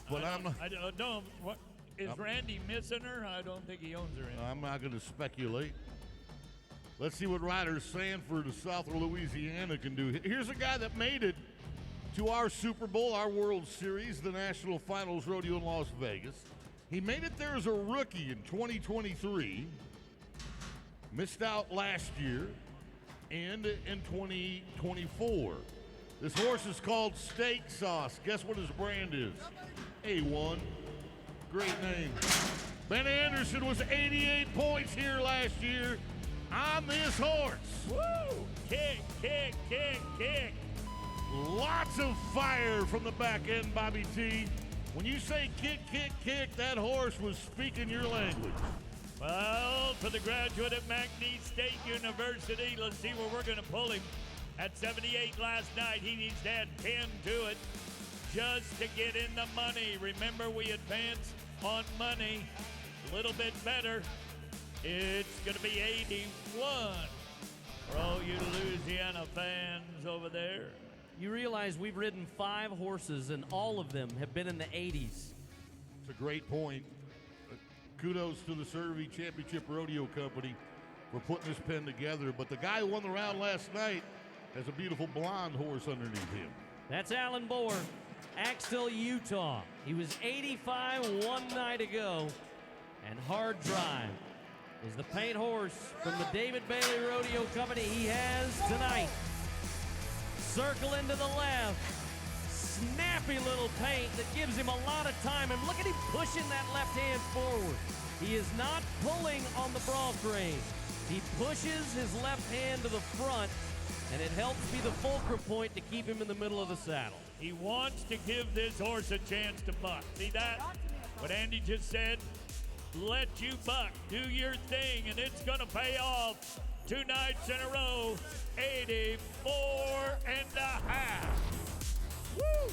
Speaker 1: But
Speaker 4: I don't know. What, is Randy missing her? I don't think he owns her.
Speaker 1: I'm not going to speculate. Let's see what rider Sanford of South Louisiana can do. Here's a guy that made it to our Super Bowl, our World Series, the National Finals Rodeo in Las Vegas. He made it there as a rookie in 2023. Missed out last year and in 2024. This horse is called Steak Sauce. Guess what his brand is? A1. Great name. Ben Anderson was 88 points here last year on this horse.
Speaker 4: Woo! Kick, kick, kick, kick.
Speaker 1: Lots of fire from the back end, Bobby T. When you say kick, kick, kick, that horse was speaking your language.
Speaker 4: Well, for the graduate at McNeese State University, let's see where we're going to pull him. At 78 last night, he needs to add 10 to it just to get in the money. Remember, we advance on money a little bit better. It's going to be 81 for all you Louisiana fans over there.
Speaker 3: You realize we've ridden 5 horses, and all of them have been in the 80s.
Speaker 1: It's a great point. Kudos to the Survey Championship Rodeo Company for putting this pen together. But the guy who won the round last night has a beautiful blonde horse underneath him.
Speaker 3: That's Alan Bohr, Axtell, Utah. He was 85 one night ago, and Hard Drive is the paint horse from the David Bailey Rodeo Company he has tonight. Circle into the left. Snappy little paint that gives him a lot of time, and look at him pushing that left hand forward. He is not pulling on the bronc rein. He pushes his left hand to the front, and it helps be the fulcrum point to keep him in the middle of the saddle.
Speaker 4: He wants to give this horse a chance to buck. See that? What Andy just said? Let you buck. Do your thing, and it's going to pay off. 2 nights in a row, 84 and a half. Woo!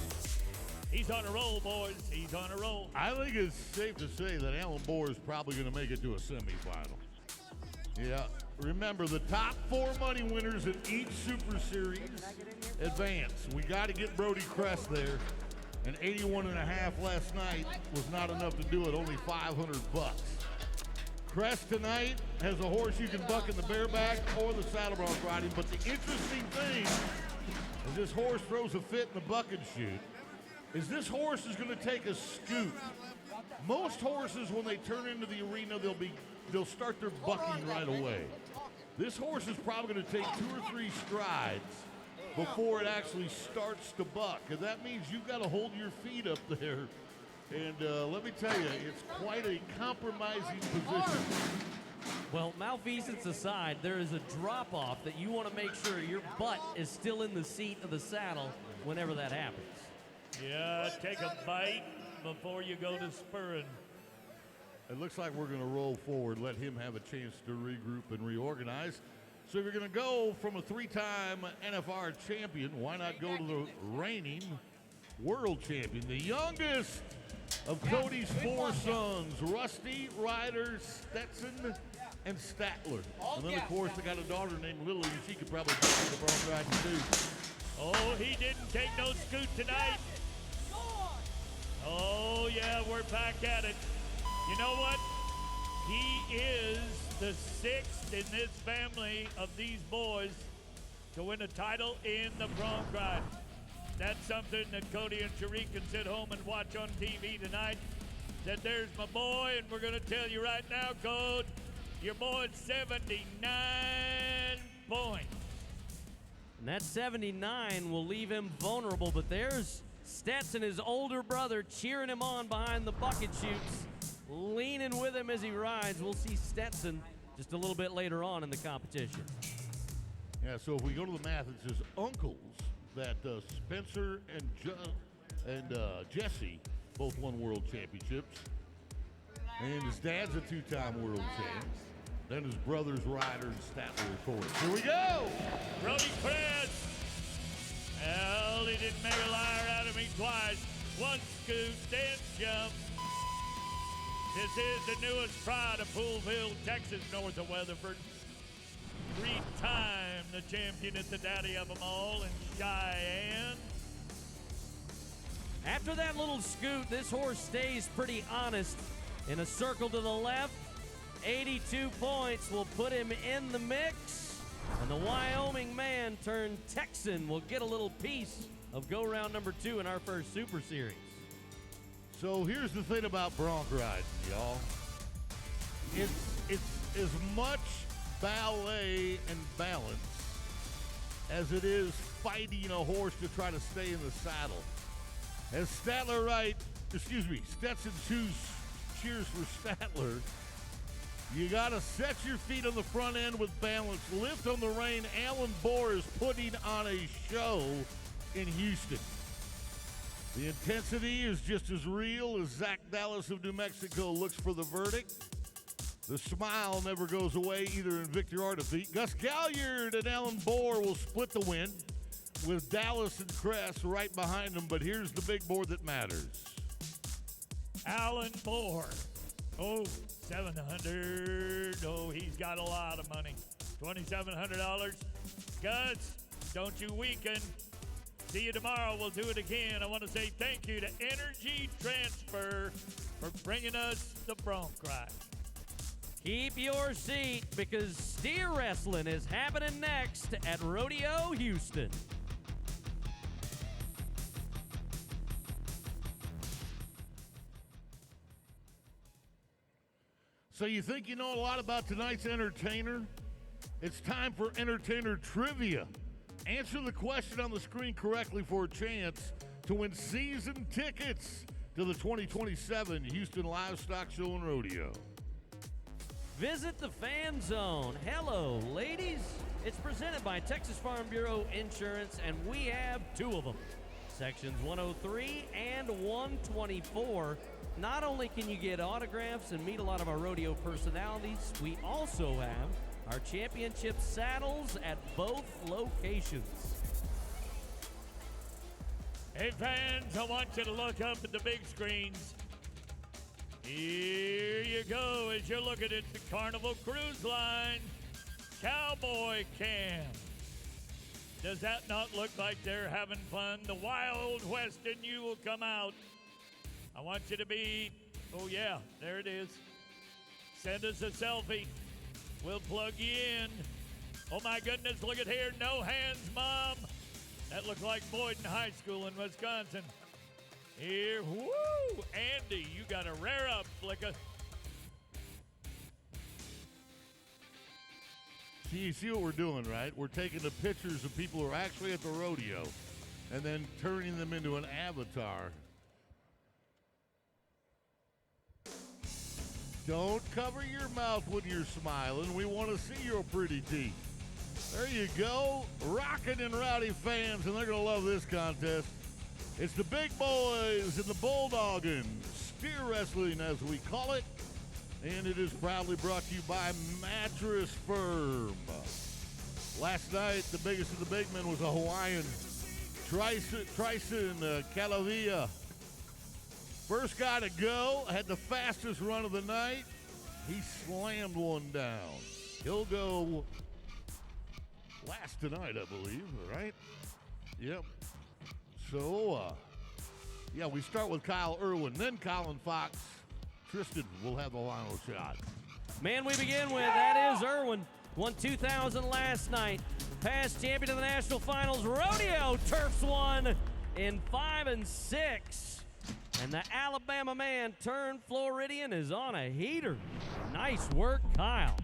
Speaker 4: He's on a roll, boys. He's on a roll.
Speaker 1: I think it's safe to say that Alan Bohr is probably going to make it to a semifinal. Yeah, remember the top 4 money winners in each Super Series advance. We got to get Brody Crest there, and 81 and a half last night was not enough to do it. Only $500. Crest tonight has a horse you can buck in the bareback or the saddle bronc riding. But the interesting thing is this horse throws a fit in the buck and shoot. Is this horse is going to take a scoot. Most horses, when they turn into the arena, they'll start their bucking right away. This horse is probably going to take 2 or 3 strides before it actually starts to buck. And that means you've got to hold your feet up there. And let me tell you, it's quite a compromising position.
Speaker 3: Well, malfeasance aside, there is a drop-off that you want to make sure your butt is still in the seat of the saddle whenever that happens.
Speaker 4: Yeah, take a bite before you go to spurring.
Speaker 1: It looks like we're going to roll forward, let him have a chance to regroup and reorganize. So if you're going to go from a 3-time NFR champion, why not go to the reigning world champion, the youngest of Cody's 4 sons, Rusty, Ryder, Stetson, and Statler. And then, of course, they got a daughter named Lily, and she could probably take the bronc riding too.
Speaker 4: Oh, he didn't take no scoot tonight. Oh, yeah, we're back at it. You know what? He is the sixth in this family of these boys to win a title in the bronc ride. That's something that Cody and Sheree can sit home and watch on TV tonight. Said, there's my boy, and we're going to tell you right now, Code, your boy's 79 points.
Speaker 3: And that 79 will leave him vulnerable, but there's Stetson, his older brother, cheering him on behind the bucket chutes, leaning with him as he rides. We'll see Stetson just a little bit later on in the competition.
Speaker 1: Yeah, so if we go to the math, it's his uncles that Spencer and Jesse both won world championships. And his dad's a two-time world champ. Then his brother's Ryder and Statler, of course. Here we go!
Speaker 4: Brody Chris. Well, he didn't make a liar out of me twice. One scoot, then jump. This is the newest pride of Poolville, Texas, north of Weatherford. 3-time the champion at the daddy of them all in Cheyenne.
Speaker 3: After that little scoot, this horse stays pretty honest. In a circle to the left, 82 points will put him in the mix. And the Wyoming man turned Texan will get a little piece of go round number 2 in our first Super Series.
Speaker 1: So here's the thing about bronc riding, y'all. It's as much ballet and balance as it is fighting a horse to try to stay in the saddle. As Stetson cheers for Statler, you gotta set your feet on the front end with balance, lift on the rein. Alan Bohr is putting on a show in Houston. The intensity is just as real as Zach Dallas of New Mexico looks for the verdict. The smile never goes away, either in victory or defeat. Gus Galliard and Alan Bohr will split the win with Dallas and Kress right behind them, but here's the big board that matters.
Speaker 4: Alan Bohr. Oh, $700. Oh, he's got a lot of money. $2,700. Gus, don't you weaken. See you tomorrow. We'll do it again. I want to say thank you to Energy Transfer for bringing us the bronc ride.
Speaker 3: Keep your seat because steer wrestling is happening next at Rodeo Houston.
Speaker 1: So you think you know a lot about tonight's entertainer? It's time for entertainer trivia. Answer the question on the screen correctly for a chance to win season tickets to the 2027 Houston Livestock Show and Rodeo.
Speaker 3: Visit the Fan Zone. Hello, ladies. It's presented by Texas Farm Bureau Insurance, and we have 2 of them. Sections 103 and 124. Not only can you get autographs and meet a lot of our rodeo personalities, we also have our championship saddles at both locations.
Speaker 4: Hey, fans, I want you to look up at the big screens. Here you go as you're looking at the Carnival Cruise Line Cowboy Cam. Does that not look like they're having fun? The Wild West in you will come out. I want you to be, oh yeah, there it is. Send us a selfie. We'll plug you in. Oh my goodness, look at here. No hands, Mom. That looked like Boyden High School in Wisconsin. Here, woo! Andy, you got to rear up, Flicka.
Speaker 1: You see what we're doing, right? We're taking the pictures of people who are actually at the rodeo and then turning them into an avatar. Don't cover your mouth when you're smiling. We want to see your pretty teeth. There you go. Rockin' and Rowdy fans, and they're going to love this contest. It's the big boys and the bulldogging, steer wrestling as we call it. And it is proudly brought to you by Mattress Firm. Last night, the biggest of the big men was a Hawaiian, Tryson Calavia. First guy to go, had the fastest run of the night. He slammed one down. He'll go last tonight, I believe, right? Yep. So, Yeah, we start with Kyle Irwin, then Colin Fox. Tristan will have the final shot.
Speaker 3: Man we begin with, that is Irwin. Won 2000 last night. Past champion of the national finals, Rodeo turfs one in 5 and 6. And the Alabama man turned Floridian is on a heater. Nice work, Kyle.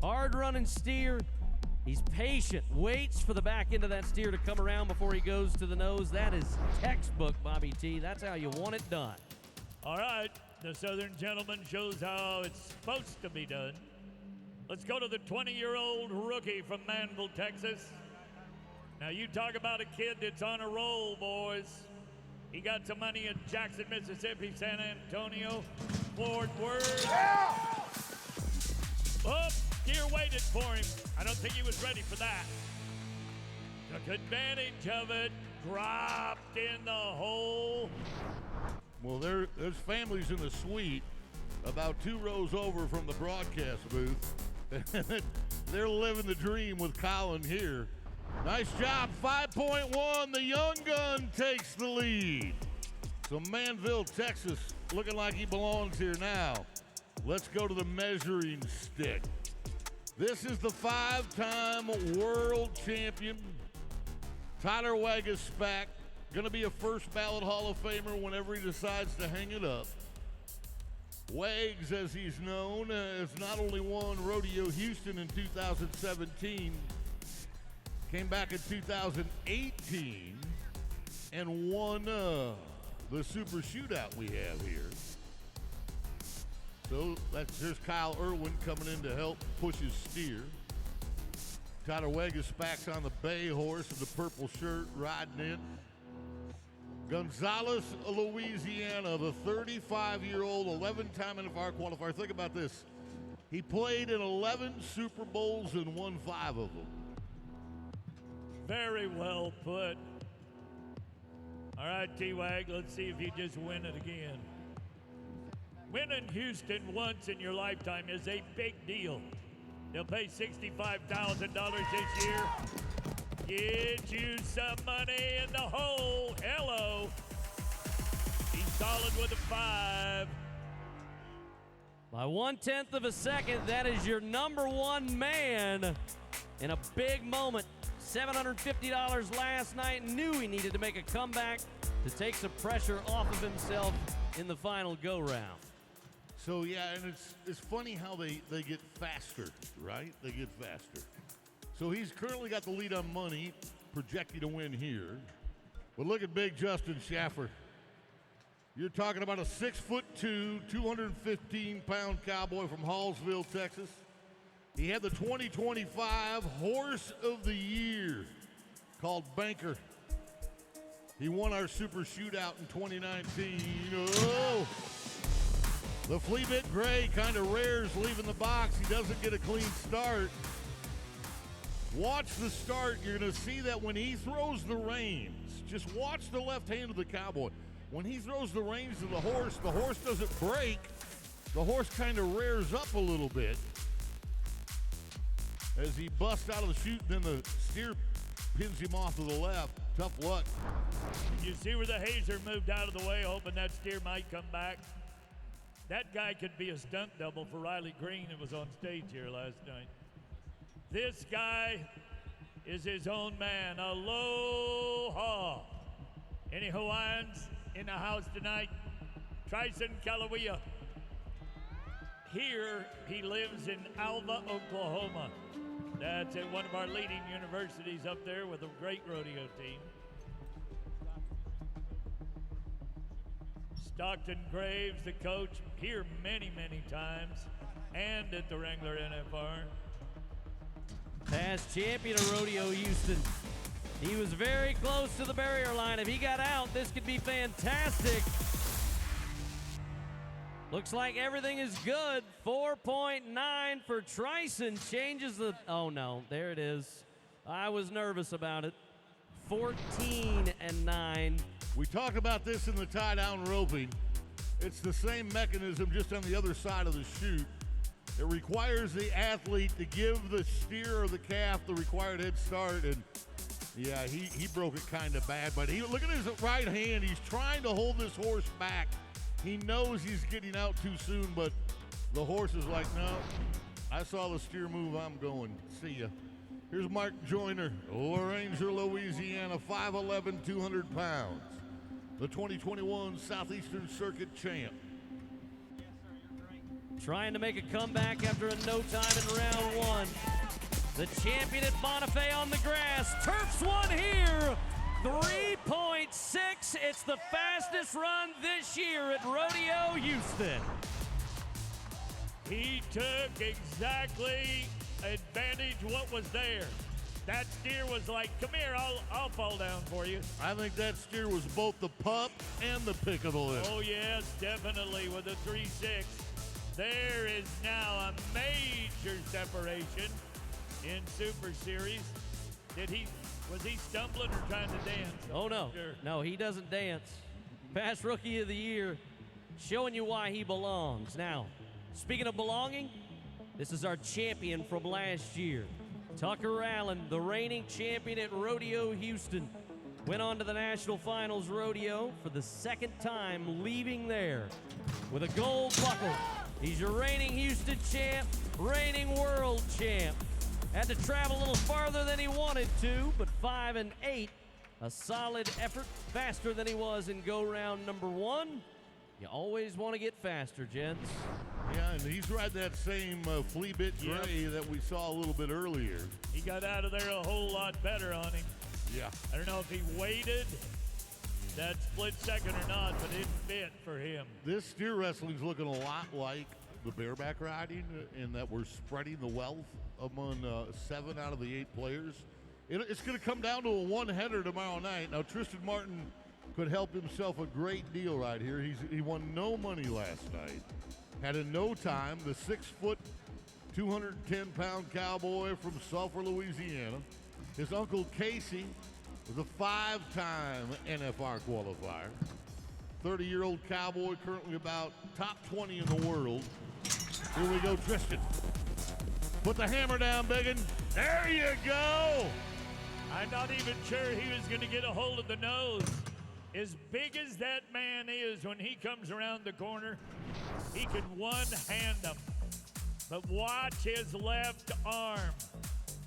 Speaker 3: Hard running steer. He's patient, waits for the back end of that steer to come around before he goes to the nose. That is textbook, Bobby T. That's how you want it done.
Speaker 4: All right, the Southern gentleman shows how it's supposed to be done. Let's go to the 20-year-old rookie from Manville, Texas. Now, you talk about a kid that's on a roll, boys. He got some money in Jackson, Mississippi, San Antonio, Fort Worth. Yeah! Oh, steer waited for him. I don't think he was ready for that. Took advantage of it, dropped in the hole.
Speaker 1: Well, there's families in the suite about 2 rows over from the broadcast booth. They're living the dream with Colin here. Nice job, 5.1. The young gun takes the lead. So Manville, Texas, looking like he belongs here now. Let's go to the measuring stick. This is the 5-time world champion, Tyler Wagon. Gonna be a first ballot Hall of Famer whenever he decides to hang it up. Wags, as he's known, has not only won Rodeo Houston in 2017, came back in 2018 and won the super shootout we have here. So there's Kyle Irwin coming in to help push his steer. Tyler Wagon on the bay horse in the purple shirt, riding in. Gonzales, Louisiana, the 35-year-old, 11-time NFR qualifier. Think about this. He played in 11 Super Bowls and won 5 of them.
Speaker 4: Very well put. All right, T-Wag, let's see if you just win it again. Winning Houston once in your lifetime is a big deal. They'll pay $65,000 this year. Get you some money in the hole. Hello. He's solid with a 5.
Speaker 3: By 1/10 of a second, that is your number 1 man in a big moment. $750 last night. Knew he needed to make a comeback to take some pressure off of himself in the final go-round.
Speaker 1: So, yeah, and it's funny how they get faster, right? They get faster. So he's currently got the lead on money, projecting to win here. But look at big Justin Schaffer. You're talking about a 6'2", 215-pound cowboy from Hallsville, Texas. He had the 2025 Horse of the Year called Banker. He won our Super Shootout in 2019. Oh! The flea bit gray kind of rears leaving the box. He doesn't get a clean start. Watch the start. You're going to see that when he throws the reins, just watch the left hand of the cowboy. When he throws the reins to the horse doesn't break. The horse kind of rears up a little bit as he busts out of the chute, and then the steer pins him off to the left. Tough luck.
Speaker 4: You see where the hazer moved out of the way, hoping that steer might come back. That guy could be a stunt double for Riley Green that was on stage here last night. This guy is his own man. Aloha. Any Hawaiians in the house tonight? Tryson Kalawea. Here, he lives in Alva, Oklahoma. That's at one of our leading universities up there with a great rodeo team. Stockton Graves, the coach, here many, many times, and at the Wrangler NFR.
Speaker 3: Past champion of Rodeo Houston. He was very close to the barrier line. If he got out, this could be fantastic. Looks like everything is good. 4.9 for Tryson. Changes the, oh no, there it is. I was nervous about it. 14-9.
Speaker 1: We talked about this in the tie-down roping. It's the same mechanism, just on the other side of the chute. It requires the athlete to give the steer or the calf the required head start, and Yeah, he broke it kind of bad, but look at his right hand. He's trying to hold this horse back. He knows he's getting out too soon, but the horse is like, no, I saw the steer move. I'm going. See ya. Here's Mark Joyner, Ranger, Louisiana, 5'11", 200 pounds. The 2021 Southeastern Circuit champ.
Speaker 3: Trying to make a comeback after a no time in round one. The champion at Bonifay on the grass. Turfs one here. 3.6. It's the fastest run this year at Rodeo Houston.
Speaker 4: He took exactly advantage what was there. That steer was like, come here, I'll fall down for you.
Speaker 1: I think that steer was both the pup and the pick of the litter.
Speaker 4: Oh yes, definitely with a 3-6. There is now a major separation in Super Series. Was he stumbling or trying to dance?
Speaker 3: Oh no,
Speaker 4: Sure.
Speaker 3: no, he doesn't dance. Past Rookie of the Year, showing you why he belongs. Now, speaking of belonging, this is our champion from last year. Tucker Allen, the reigning champion at Rodeo Houston, went on to the National Finals Rodeo for the second time, leaving there with a gold buckle. He's your reigning Houston champ, reigning world champ. Had to travel a little farther than he wanted to, but 5 and 8, a solid effort, faster than he was in go-round number 1. You always want to get faster, gents.
Speaker 1: Yeah, and he's riding that same flea bit gray that we saw a little bit earlier.
Speaker 4: He got out of there a whole lot better on him.
Speaker 1: Yeah.
Speaker 4: I don't know if he waited that split second or not, but it fit for him.
Speaker 1: This steer wrestling's looking a lot like the bareback riding in that we're spreading the wealth among 7 out of the 8 players. It's going to come down to a one-header tomorrow night. Now, Tristan Martin could help himself a great deal right here. He won no money last night. Had in no time the 6-foot, 210-pound Cowboy from Sulphur, Louisiana. His uncle Casey was a 5-time NFR qualifier. 30-year-old Cowboy, currently about top 20 in the world. Here we go, Tristan. Put the hammer down, Biggin. There you go.
Speaker 4: I'm not even sure he was going to get a hold of the nose. As big as that man is, when he comes around the corner, he can one-hand him. But watch his left arm.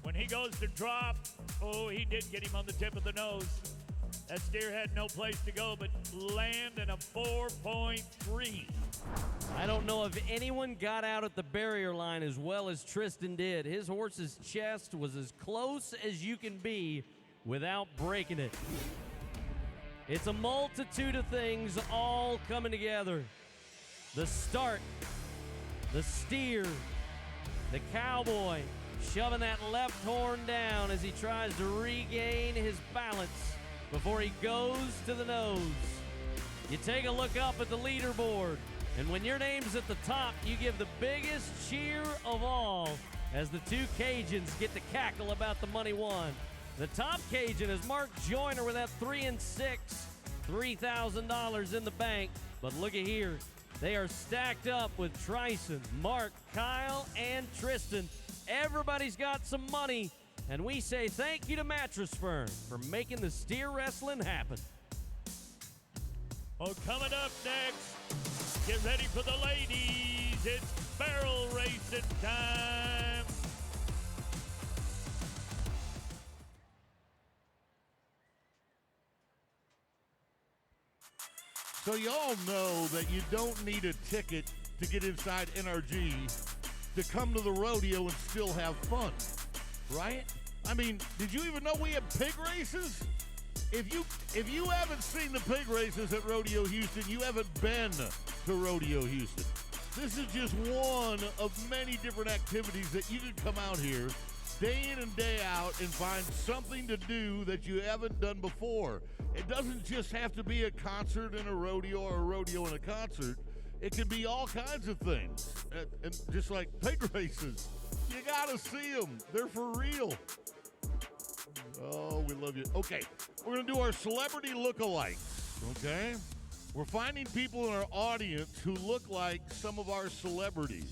Speaker 4: When he goes to drop, oh, he did get him on the tip of the nose. That steer had no place to go but land in a 4.3.
Speaker 3: I don't know if anyone got out at the barrier line as well as Tristan did. His horse's chest was as close as you can be without breaking it. It's a multitude of things all coming together. The start, the steer, the Cowboy shoving that left horn down as he tries to regain his balance before he goes to the nose. You take a look up at the leaderboard, and when your name's at the top, you give the biggest cheer of all as the 2 Cajuns get to cackle about the money won. The top Cajun is Mark Joyner with that 3 and 6, $3,000 in the bank. But look at here, they are stacked up with Tryson, Mark, Kyle, and Tristan. Everybody's got some money, and we say thank you to Mattress Firm for making the steer wrestling happen.
Speaker 4: Well, coming up next, get ready for the ladies. It's barrel racing time.
Speaker 1: So you all know that you don't need a ticket to get inside NRG to come to the rodeo and still have fun, right? I mean, did you even know we have pig races? If you haven't seen the pig races at Rodeo Houston, you haven't been to Rodeo Houston. This is just one of many different activities that you can come out here day in and day out and find something to do that you haven't done before. It doesn't just have to be a concert and a rodeo or a rodeo and a concert. It can be all kinds of things. And just like pig races, you gotta see them. They're for real. Oh, we love you. Okay, we're gonna do our celebrity lookalikes, okay? We're finding people in our audience who look like some of our celebrities.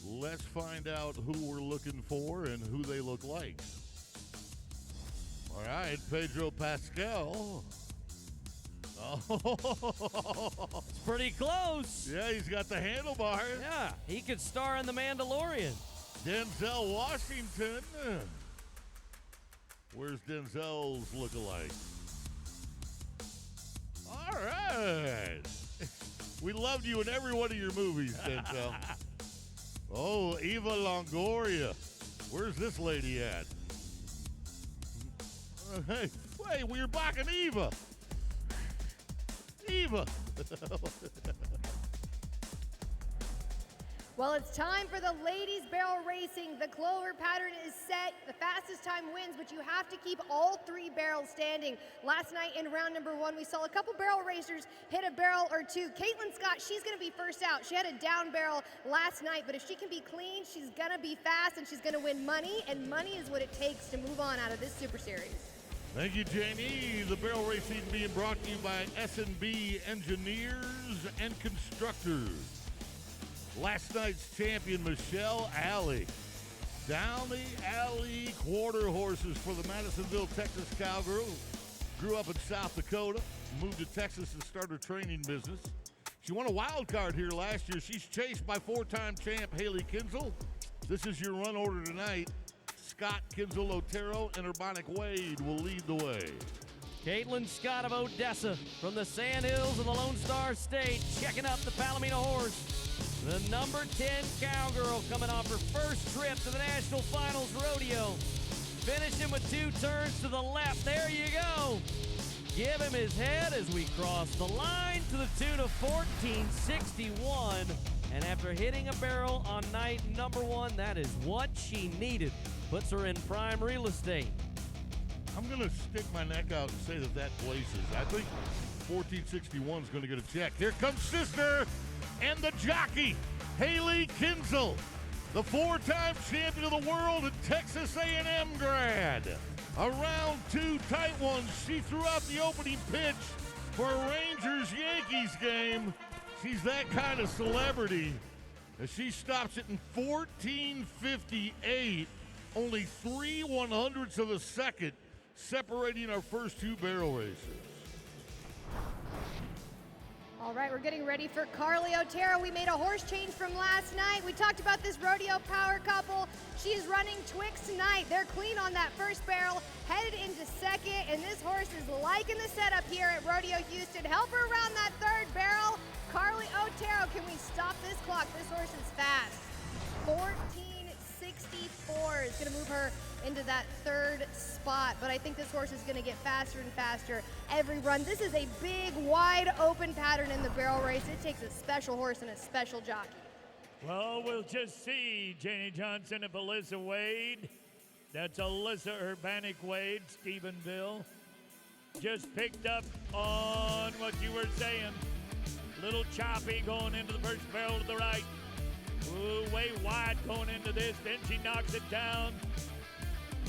Speaker 1: Let's find out who we're looking for and who they look like. All right, Pedro Pascal. Oh,
Speaker 3: It's pretty close.
Speaker 1: yeah, he's got the handlebar.
Speaker 3: Yeah, he could star in The Mandalorian.
Speaker 1: Denzel Washington. Where's Denzel's look-alike? All right. We loved you in every one of your movies, Denzel. Oh, Eva Longoria. Where's this lady at? Hey, wait, we're backing Eva. Eva.
Speaker 5: Well, it's time for the ladies barrel racing. The clover pattern is set. The fastest time wins, but you have to keep all 3 barrels standing. Last night in round number 1, we saw a couple barrel racers hit a barrel or 2. Caitlin Scott, she's going to be first out. She had a down barrel last night, but if she can be clean, she's going to be fast and she's going to win money, and money is what it takes to move on out of this Super Series.
Speaker 1: Thank you, Janie. The barrel racing being brought to you by S&B Engineers and Constructors. Last night's champion, Michelle Alley. Down the alley quarter horses for the Madisonville, Texas Cowgirl. Grew up in South Dakota, moved to Texas and started her training business. She won a wild card here last year. She's chased by 4-time champ Haley Kinsel. This is your run order tonight. Scott, Kinsel, Otero, and Urbanic Wade will lead the way.
Speaker 3: Caitlin Scott of Odessa from the Sand Hills of the Lone Star State checking up the Palomino horse. The number 10 Cowgirl coming off her first trip to the National Finals Rodeo. Finishing with 2 turns to the left. There you go. Give him his head as we cross the line to the tune of 1461. And after hitting a barrel on night number 1, that is what she needed. Puts her in prime real estate.
Speaker 1: I'm going to stick my neck out and say that places. I think 1461 is going to get a check. Here comes sister and the jockey, Haley Kinsel, the 4-time champion of the world and Texas A&M grad. A round 2 tight one. She threw out the opening pitch for a Rangers-Yankees game. She's that kind of celebrity. As she stops it in 14:58, only 3/100ths of a second separating our first 2 barrel racers.
Speaker 5: All right, we're getting ready for Carly Otero. We made a horse change from last night. We talked about this rodeo power couple. She is running Twix tonight. They're clean on that first barrel, headed into second, and this horse is liking the setup here at Rodeo Houston. Help her around that 3rd barrel. Carly Otero, can we stop this clock? This horse is fast. 14:64 is going to move her into that 3rd spot, but I think this horse is going to get faster and faster every run. This is a big, wide open pattern in the barrel race. It takes a special horse and a special jockey.
Speaker 4: Well, we'll just see. Janie Johnson and Alyssa Wade. That's Alyssa Urbanic Wade, Stephenville. Just picked up on what you were saying. Little choppy going into the first barrel to the right. Ooh, way wide going into this. Then she knocks it down.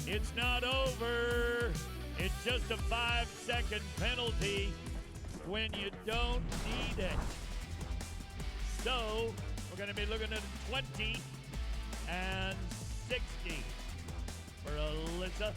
Speaker 4: It's not over. It's just a 5-second penalty when you don't need it. So we're going to be looking at 20 and 60 for Alyssa.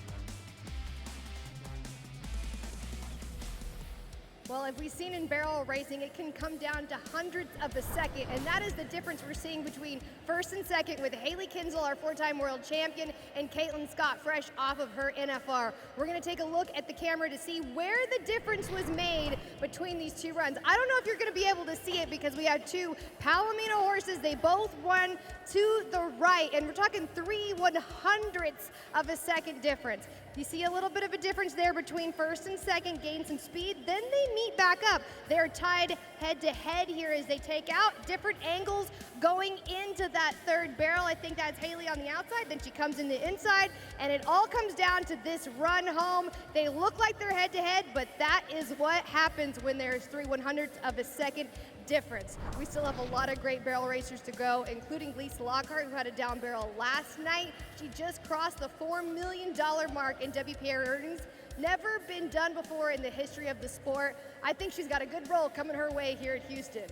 Speaker 5: Well, if we've seen in barrel racing, it can come down to hundredths of a second, and that is the difference we're seeing between first and second with Haley Kinsel, our 4-time world champion, and Caitlin Scott, fresh off of her NFR. We're going to take a look at the camera to see where the difference was made between these 2 runs. I don't know if you're going to be able to see it because we have 2 Palomino horses. They both won to the right, and we're talking 3/100ths of a second difference. You see a little bit of a difference there between first and second, gain some speed, then they meet back up. They're tied head-to-head here as they take out different angles going into that 3rd barrel. I think that's Haley on the outside, then she comes in the inside, and it all comes down to this run home. They look like they're head-to-head, but that is what happens when there's 3/100ths of a second difference. We still have a lot of great barrel racers to go, including Lisa Lockhart, who had a down barrel last night. She just crossed the $4 million mark in WPR earnings. Never been done before in the history of the sport. I think she's got a good roll coming her way here at Houston.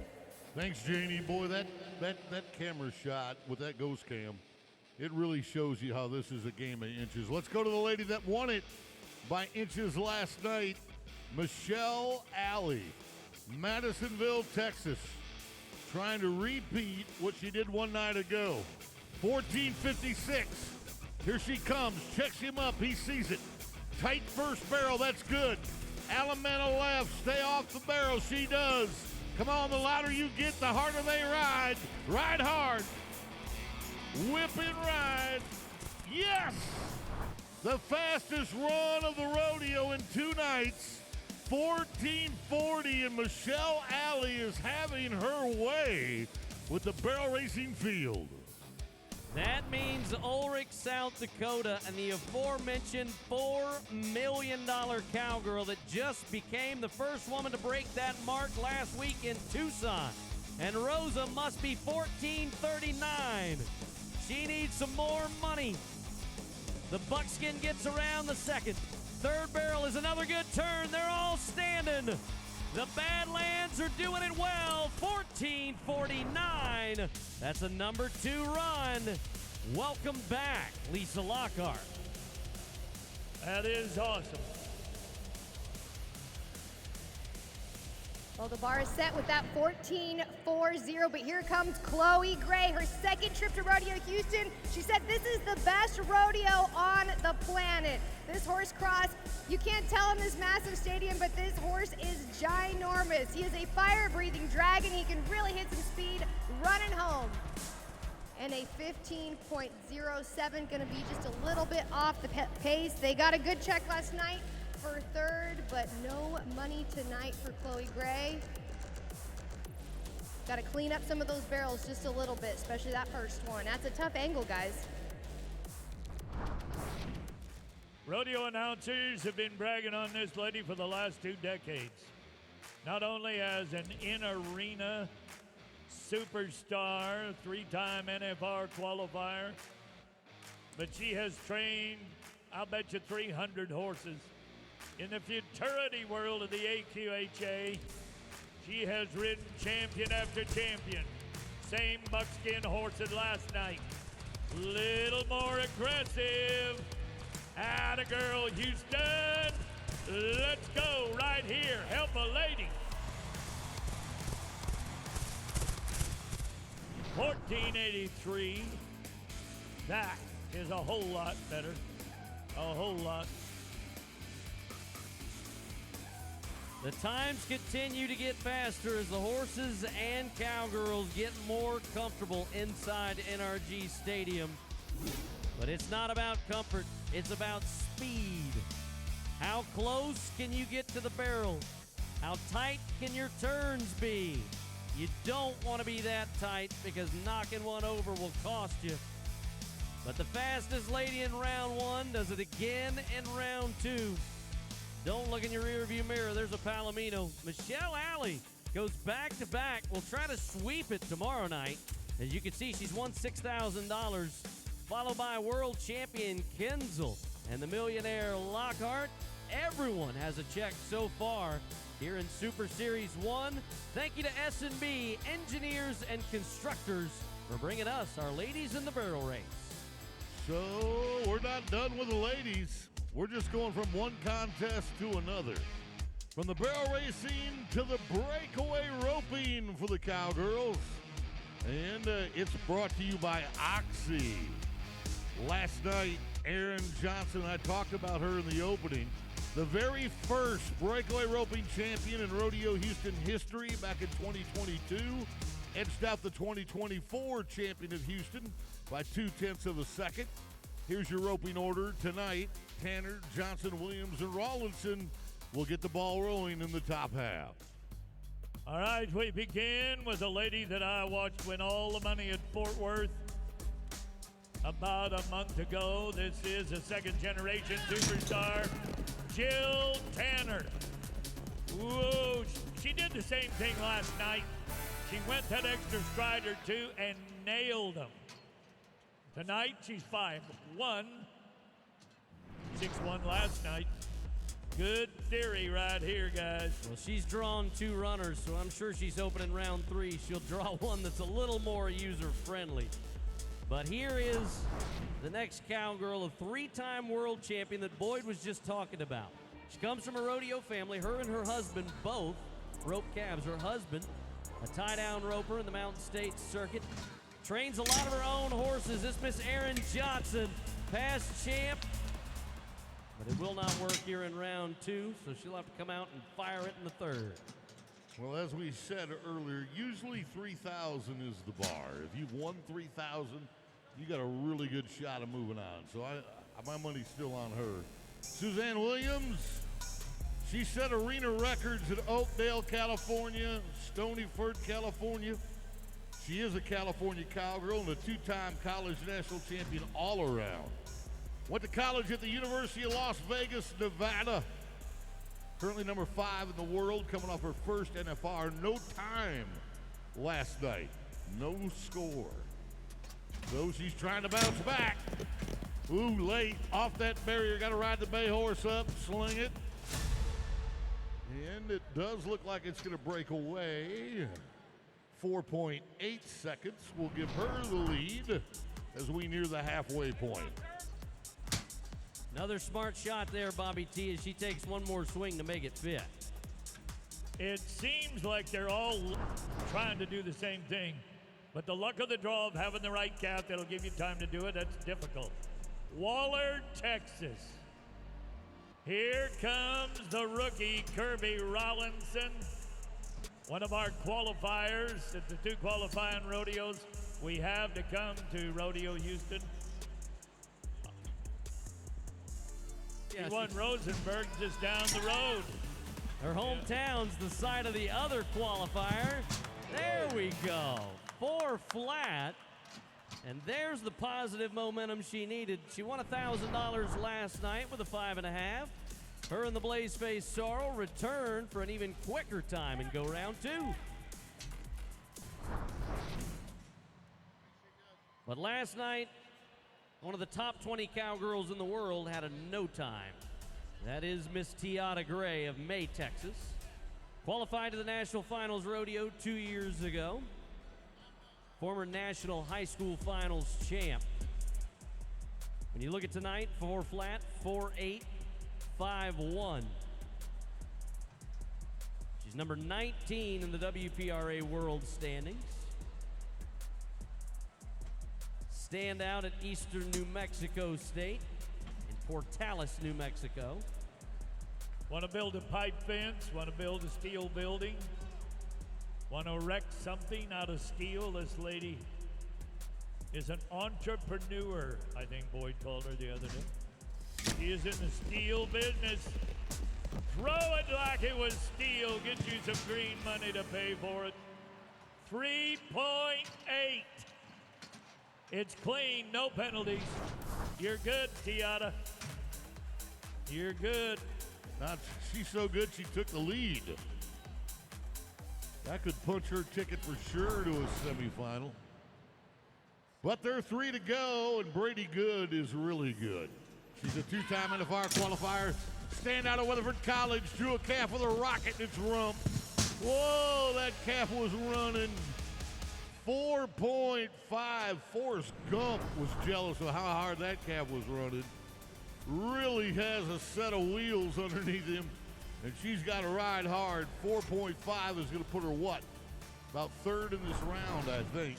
Speaker 1: Thanks, Janie. Boy, that camera shot with that ghost cam, it really shows you how this is a game of inches. Let's go to the lady that won it by inches last night. Michelle Alley, Madisonville, Texas, trying to repeat what she did one night ago. 14:56. Here she comes. Checks him up. He sees it. Tight first barrel. That's good. Alameda left. Stay off the barrel. She does. Come on, the louder you get, the harder they ride. Ride hard. Whip and ride. Yes! The fastest run of the rodeo in 2 nights. 14:40, and Michelle Alley is having her way with the barrel racing field.
Speaker 3: That means Ulrich, South Dakota, and the aforementioned $4 million cowgirl that just became the first woman to break that mark last week in Tucson. And Rosa must be 14:39. She needs some more money. The buckskin gets around the second. Third barrel is another good turn. They're all standing. The Badlands are doing it well. 14:49. That's a number 2 run. Welcome back, Lisa Lockhart.
Speaker 4: That is awesome.
Speaker 5: Well, the bar is set with that 14:40, but here comes Chloe Gray, her second trip to Rodeo Houston. She said this is the best rodeo on the planet. This horse cross, you can't tell in this massive stadium, but this horse is ginormous. He is a fire-breathing dragon. He can really hit some speed running home. And a 15.07, gonna be just a little bit off the pace. They got a good check last night for third, but no money tonight for Chloe Gray. Got to clean up some of those barrels just a little bit, especially that first one. That's a tough angle, guys.
Speaker 4: Rodeo announcers have been bragging on this lady for the last 2 decades. Not only as an in-arena superstar, 3-time NFR qualifier, but she has trained, I'll bet you, 300 horses. In the futurity world of the AQHA, she has ridden champion after champion. Same buckskin horse as last night. Little more aggressive. Atta girl, Houston. Let's go right here. Help a lady. 1483. That is a whole lot better. A whole lot.
Speaker 3: The times continue to get faster as the horses and cowgirls get more comfortable inside NRG Stadium. But it's not about comfort, it's about speed. How close can you get to the barrel? How tight can your turns be? You don't want to be that tight because knocking one over will cost you. But the fastest lady in round 1 does it again in round 2. Don't look in your rearview mirror. There's a Palomino. Michelle Alley goes back-to-back. We'll try to sweep it tomorrow night. As you can see, she's won $6,000, followed by world champion Kinzel and the millionaire Lockhart. Everyone has a check so far here in Super Series 1. Thank you to S&B Engineers and Constructors for bringing us our Ladies in the Barrel Race.
Speaker 1: So we're not done with the ladies. We're just going from one contest to another. From the barrel racing to the breakaway roping for the cowgirls. And it's brought to you by Oxy. Last night, Erin Johnson, I talked about her in the opening. The very first breakaway roping champion in Rodeo Houston history back in 2022. Edged out the 2024 champion of Houston by 0.2 of a second. Here's your roping order tonight. Tanner, Johnson, Williams, and Rawlinson will get the ball rolling in the top half.
Speaker 4: All right, we begin with a lady that I watched win all the money at Fort Worth about a month ago. This is a second-generation superstar, Jill Tanner. Whoa, she did the same thing last night. She went that extra stride or two and nailed them. Tonight, she's 5-1. 6-1 last night. Good theory right here, guys.
Speaker 3: Well, she's drawn 2 runners, so I'm sure she's opening round 3. She'll draw one that's a little more user-friendly. But here is the next cowgirl, a three-time world champion that Boyd was just talking about. She comes from a rodeo family. Her and her husband both rope calves. Her husband, a tie-down roper in the Mountain State Circuit, trains a lot of her own horses. This Miss Erin Johnson, past champ. But it will not work here in round two, so she'll have to come out and fire it in the third.
Speaker 1: Well, as we said earlier, usually 3,000 is the bar. If you've won 3,000, you got a really good shot of moving on. So my money's still on her. Suzanne Williams, she set arena records at Oakdale, California, Stonyford, California. She is a California cowgirl and a two-time college national champion all around. Went to college at the University of Las Vegas, Nevada. Currently number 5 in the world, coming off her first NFR. No time last night. No score. So she's trying to bounce back. Ooh, late off that barrier. Got to ride the bay horse up, sling it. And it does look like it's going to break away. 4.8 seconds will give her the lead as we near the halfway point.
Speaker 3: Another smart shot there, Bobby T, as she takes one more swing to make it fit.
Speaker 4: It seems like they're all trying to do the same thing, but the luck of the draw of having the right calf that'll give you time to do it, that's difficult. Waller, Texas. Here comes the rookie, Kirby Rollinson, one of our qualifiers at the 2 qualifying rodeos we have to come to Rodeo Houston.
Speaker 3: Yeah,
Speaker 4: she won Rosenberg just down the road.
Speaker 3: Her hometown's the site of the other qualifier. There we go. 4 flat. And there's the positive momentum she needed. She won $1,000 last night with a 5.5. Her and the Blazeface Sorrel return for an even quicker time and go round 2. But last night, one of the top 20 cowgirls in the world had a no time. That is Miss Tiata Gray of May, Texas. Qualified to the National Finals Rodeo 2 years ago. Former National High School Finals champ. When you look at tonight, 4 flat, 4-8, 5-1. She's number 19 in the WPRA World Standings. Stand out at Eastern New Mexico State in Portales, New Mexico.
Speaker 4: Want to build a pipe fence, want to build a steel building, want to erect something out of steel. This lady is an entrepreneur, I think Boyd called her the other day. She is in the steel business. Throw it like it was steel. Get you some green money to pay for it. 3.8. It's clean, no penalties. You're good, Tiata. You're good.
Speaker 1: She's so good she took the lead. That could punch her ticket for sure to a semifinal. But there are 3 to go, and Brady Good is really good. She's a 2-time NFR qualifier. Standout at Weatherford College, drew a calf with a rocket in its rump. Whoa, that calf was running 4.5. Forrest Gump was jealous of how hard that calf was running. Really has a set of wheels underneath him, and she's got to ride hard. 4.5 is going to put her what? About 3rd in this round, I think.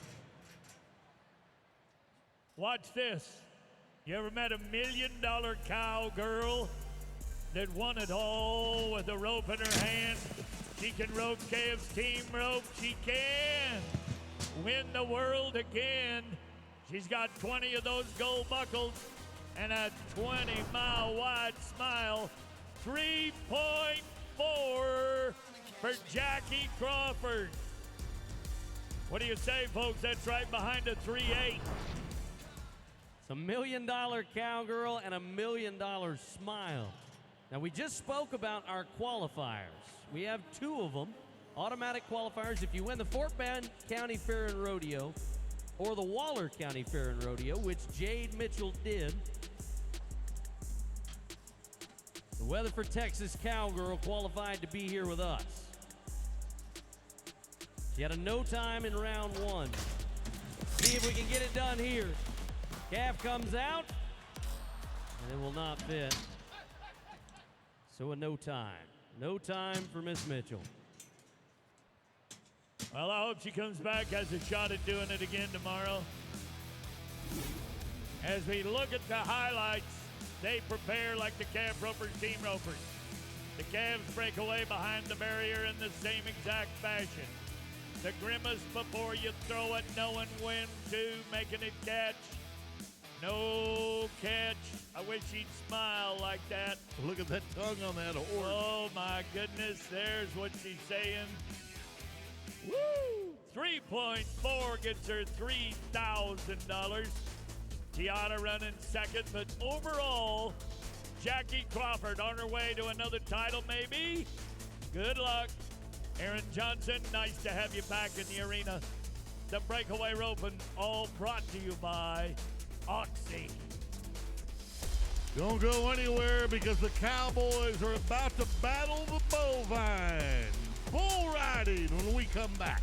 Speaker 4: Watch this. You ever met a $1 million cowgirl that won it all with a rope in her hand? She can rope calves, team rope. She can win the world again. She's got 20 of those gold buckles and a 20-mile-wide smile. 3.4 for Jackie Crawford. What do you say, folks? That's right behind a 3.8.
Speaker 3: It's a $1 million cowgirl and a $1 million smile. Now, we just spoke about our qualifiers. We have 2 of them, automatic qualifiers. If you win the Fort Bend County Fair and Rodeo or the Waller County Fair and Rodeo, which Jade Mitchell did, the Weatherford, Texas cowgirl qualified to be here with us. She had a no time in round 1. See if we can get it done here. Calf comes out, and it will not fit. So a no time. No time for Miss Mitchell.
Speaker 4: Well, I hope she comes back, has a shot at doing it again tomorrow. As we look at the highlights, they prepare like the calf ropers, team ropers. The calves break away behind the barrier in the same exact fashion. The grimace before you throw it, knowing when to, making it catch. No catch. I wish he'd smile like that.
Speaker 1: Look at that tongue on that horse.
Speaker 4: Oh my goodness, there's what she's saying. Woo! 3.4 gets her $3,000. Tiana running second, but overall, Jackie Crawford on her way to another title, maybe. Good luck. Aaron Johnson, nice to have you back in the arena. The Breakaway Roping, all brought to you by Oxy.
Speaker 1: Don't go anywhere because the Cowboys are about to battle the bovine. Bull riding when we come back.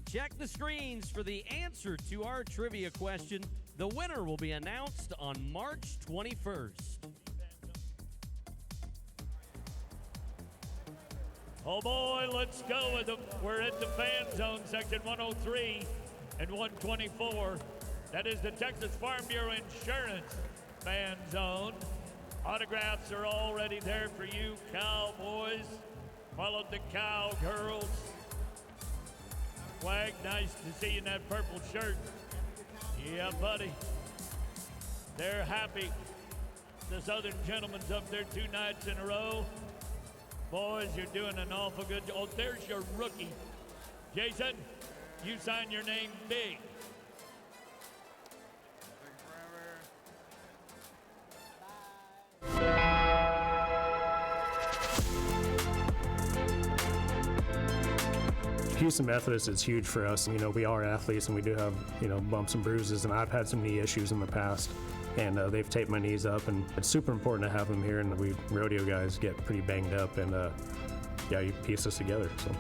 Speaker 3: Check the screens for the answer to our trivia question. The winner will be announced on March 21st.
Speaker 4: Oh boy, let's go with them. We're at the fan zone, section 103 and 124. That is the Texas Farm Bureau Insurance fan zone. Autographs are already there for you, Cowboys. Followed the Cowgirls. Wag, nice to see you in that purple shirt. Yeah, buddy. They're happy. The Southern gentleman's up there 2 nights in a row. Boys, you're doing an awful good job. Oh, there's your rookie. Jason, you sign your name big.
Speaker 11: Houston Methodist is huge for us. You know, we are athletes and we do have, you know, bumps and bruises, and I've had some knee issues in the past, and they've taped my knees up, and it's super important to have them here, and we rodeo guys get pretty banged up, and yeah, you piece us together. So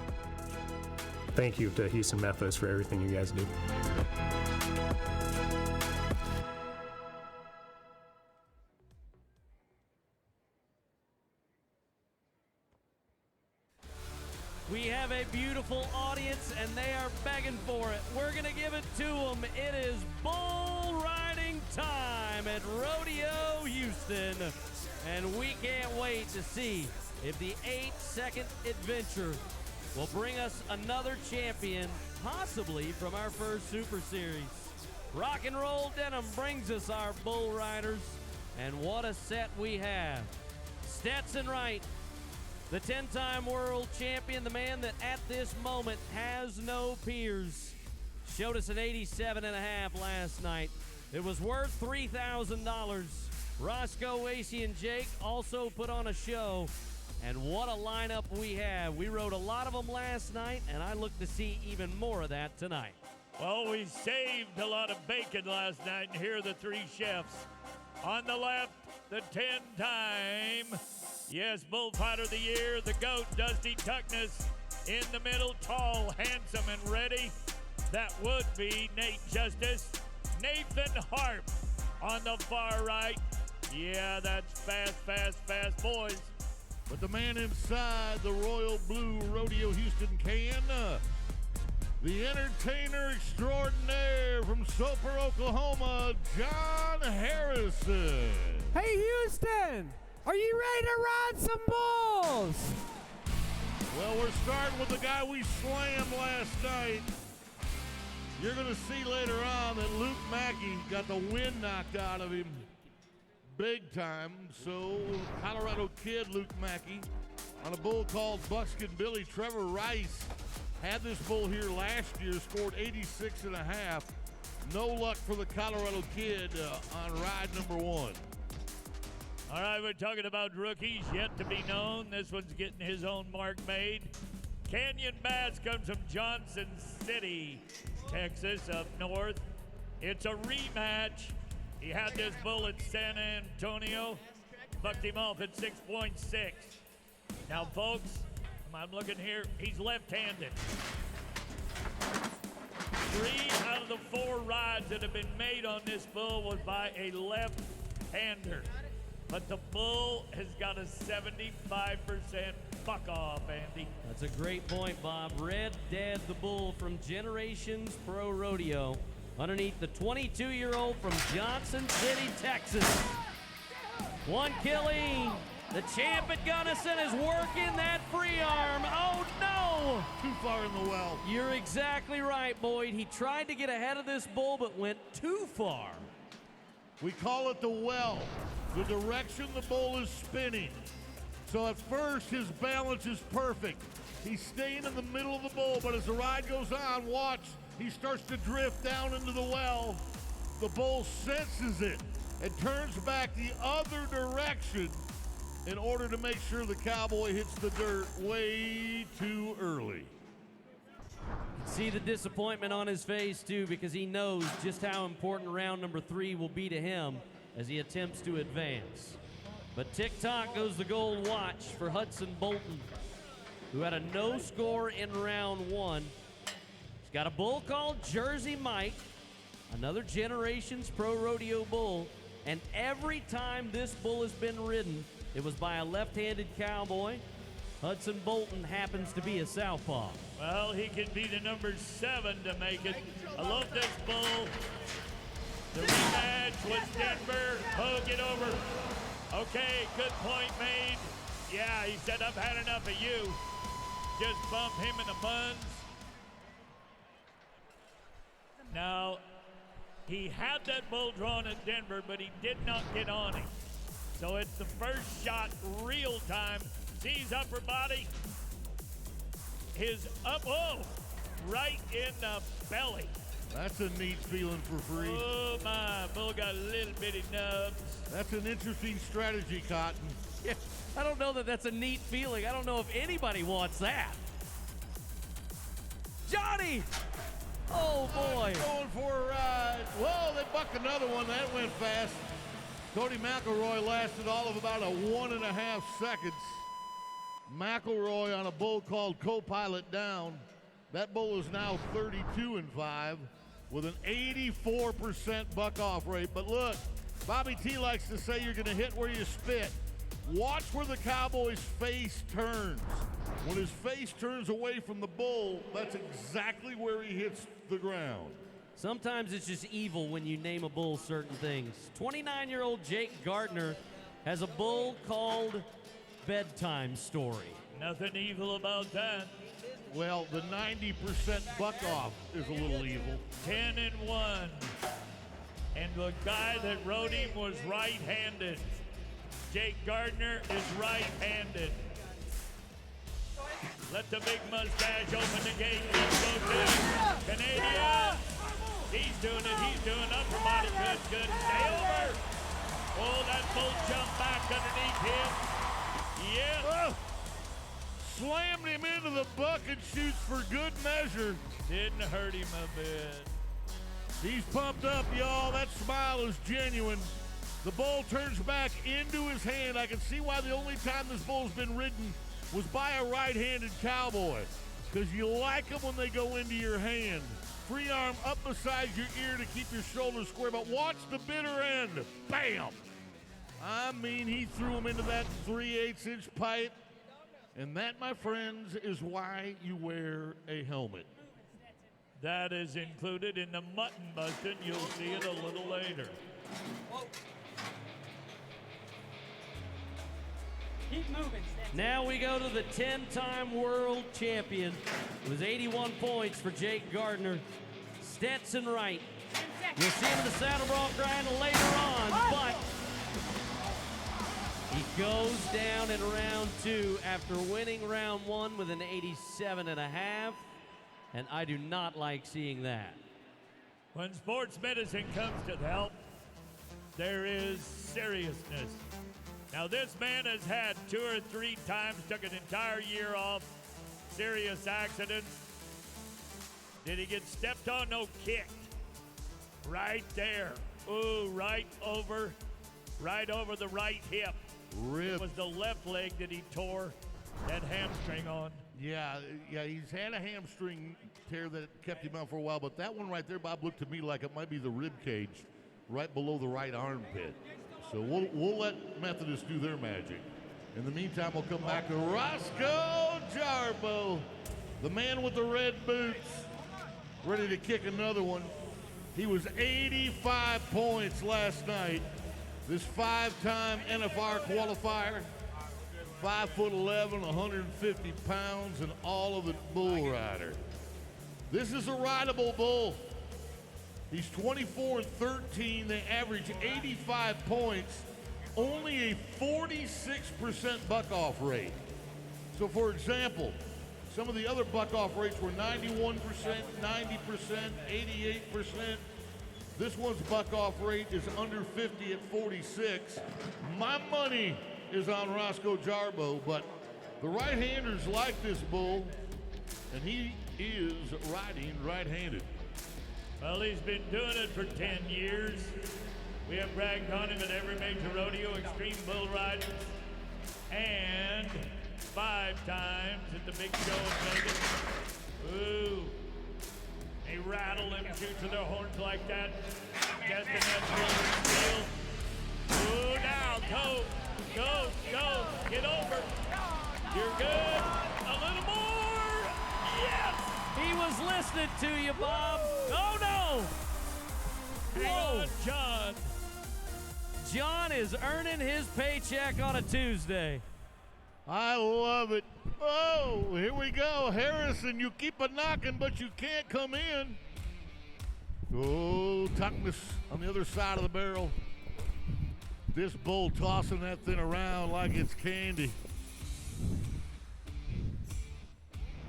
Speaker 11: thank you to Houston Methodist for everything you guys do.
Speaker 3: We have a beautiful audience, and they are begging for it. We're going to give it to them. It is bull riding time at Rodeo Houston, and we can't wait to see if the 8-second adventure will bring us another champion, possibly from our first Super Series. Rock and Roll Denim brings us our bull riders, and what a set we have. Stetson Wright, the 10-time world champion, the man that at this moment has no peers, showed us an 87.5 last night. It was worth $3,000. Roscoe, Acey, and Jake also put on a show, and what a lineup we have. We rode a lot of them last night, and I look to see even more of that tonight.
Speaker 4: Well, we saved a lot of bacon last night, and here are the 3 chefs. On the left, the 10-time, yes, Bullfighter of the Year, the GOAT, Dusty Tuckness. In the middle, tall, handsome, and ready. That would be Nate Justice. Nathan Harp on the far right. Yeah, that's fast, fast, fast, boys.
Speaker 1: But the man inside the royal blue Rodeo Houston can, the entertainer extraordinaire from Soper, Oklahoma, John Harrison.
Speaker 12: Hey, Houston, are you ready to ride some bulls?
Speaker 1: Well, we're starting with the guy we slammed last night. You're going to see later on that Luke Mackey got the wind knocked out of him big time. So, Colorado kid Luke Mackey on a bull called Buckskin Billy. Trevor Rice had this bull here last year, scored 86.5. No luck for the Colorado kid on ride number 1.
Speaker 4: All right, we're talking about rookies yet to be known. This one's getting his own mark made. Canyon Bass comes from Johnson City, Texas, up north. It's a rematch. He had this bull at San Antonio, bucked him off at 6.6. Now, folks, I'm looking here. He's left-handed. 3 out of the 4 rides that have been made on this bull was by a left-hander. But the bull has got a 75% fuck off, Andy.
Speaker 3: That's a great point, Bob. Red Dad the Bull from Generations Pro Rodeo underneath the 22-year-old from Johnson City, Texas. One killing. The champ at Gunnison is working that free arm. Oh, no!
Speaker 1: Too far in the well.
Speaker 3: You're exactly right, Boyd. He tried to get ahead of this bull, but went too far.
Speaker 1: We call it the well, the direction the bull is spinning. So at first, his balance is perfect. He's staying in the middle of the bull, but as the ride goes on, watch, he starts to drift down into the well. The bull senses it and turns back the other direction in order to make sure the Cowboy hits the dirt way too early.
Speaker 3: See the disappointment on his face, too, because he knows just how important round number 3 will be to him as he attempts to advance. But tick-tock goes the gold watch for Hudson Bolton, who had a no score in round 1. He's got a bull called Jersey Mike, another Generations Pro Rodeo bull, and every time this bull has been ridden, it was by a left-handed Cowboy. Hudson Bolton happens to be a southpaw.
Speaker 4: Well, he could be the number 7 to make it. I love this bull. The rematch was Denver. Oh, get over. Okay, good point made. Yeah, he said, I've had enough of you. Just bump him in the buns. Now, he had that bull drawn at Denver, but he did not get on him. So it's the first shot, real time. Sees upper body. His right in the belly.
Speaker 1: That's a neat feeling for free.
Speaker 4: Oh my, bull got a little bitty nubs.
Speaker 1: That's an interesting strategy, Cotton.
Speaker 3: Yeah, I don't know that that's a neat feeling. I don't know if anybody wants that. Johnny! Oh boy.
Speaker 1: Going for a ride. Whoa, they bucked another one. That went fast. Cody McElroy lasted all of about a 1.5 seconds. McElroy on a bull called Co-Pilot Down. That bull is now 32-5 with an 84% buck-off rate. But look, Bobby T likes to say you're going to hit where you spit. Watch where the Cowboy's face turns. When his face turns away from the bull, that's exactly where he hits the ground.
Speaker 3: Sometimes it's just evil when you name a bull certain things. 29-year-old Jake Gardner has a bull called Bedtime Story.
Speaker 4: Nothing evil about that.
Speaker 1: Well, the 90% buck off is a little evil.
Speaker 4: 10-1. And the guy that rode him was right-handed. Jake Gardner is right-handed. Let the big mustache open the gate. Let's go to Canadian. He's doing it. He's doing upper body. Good. Stay over. Oh, that bull jumped back underneath him. Yeah.
Speaker 1: Oh, slammed him into the bucket chutes for good measure.
Speaker 4: Didn't hurt him a bit.
Speaker 1: He's pumped up, y'all. That smile is genuine. The bull turns back into his hand. I can see why the only time this bull's been ridden was by a right-handed Cowboy, because you like them when they go into your hand. Free arm up beside your ear to keep your shoulders square, but watch the bitter end. Bam! I mean, he threw him into that 3/8-inch pipe, and that, my friends, is why you wear a helmet.
Speaker 4: That is included in the mutton busting. You'll see it a little later.
Speaker 12: Keep moving.
Speaker 3: Now we go to the 10-time world champion. It was 81 points for Jake Gardner. Stetson Wright. You'll see him in the saddle bronc grind later on, but he goes down in round 2 after winning round 1 with an 87.5, and I do not like seeing that.
Speaker 4: When sports medicine comes to help, there is seriousness. Now, this man has had 2 or 3 times, took an entire year off, serious accidents. Did he get stepped on? No, kicked. Right there. Ooh, right over the right hip.
Speaker 1: Rib.
Speaker 4: It was the left leg that he tore. That hamstring on.
Speaker 1: Yeah, he's had a hamstring tear that kept him out for a while, but that one right there, Bob, looked to me like it might be the rib cage right below the right armpit. So we'll let Methodists do their magic. In the meantime, we'll come back to Roscoe Jarbo, the man with the red boots, ready to kick another one. He was 85 points last night. This 5-time NFR qualifier, 5'11", 150 pounds, and all of the bull rider. This is a rideable bull. He's 24-13. They average 85 points, only a 46% buck-off rate. So, for example, some of the other buck-off rates were 91%, 90%, 88%. This one's buck-off rate is under 50 at 46. My money is on Roscoe Jarbo, but the right-handers like this bull, and he is riding right-handed.
Speaker 4: Well, he's been doing it for 10 years. We have bragged on him at every major rodeo, extreme bull riding, and 5 times at the big show in Vegas. Ooh. They rattle them, shoot to their horns like that. Testing that steel. Ooh, now, go. Get over. You're good. A little more. Yes.
Speaker 3: He was listening to you, Bob. Oh, no.
Speaker 4: Hang on, John.
Speaker 3: John is earning his paycheck on a Tuesday.
Speaker 1: I love it. Oh, here we go. Harrison, you keep a knocking, but you can't come in. Oh, toughness on the other side of the barrel. This bull tossing that thing around like it's candy.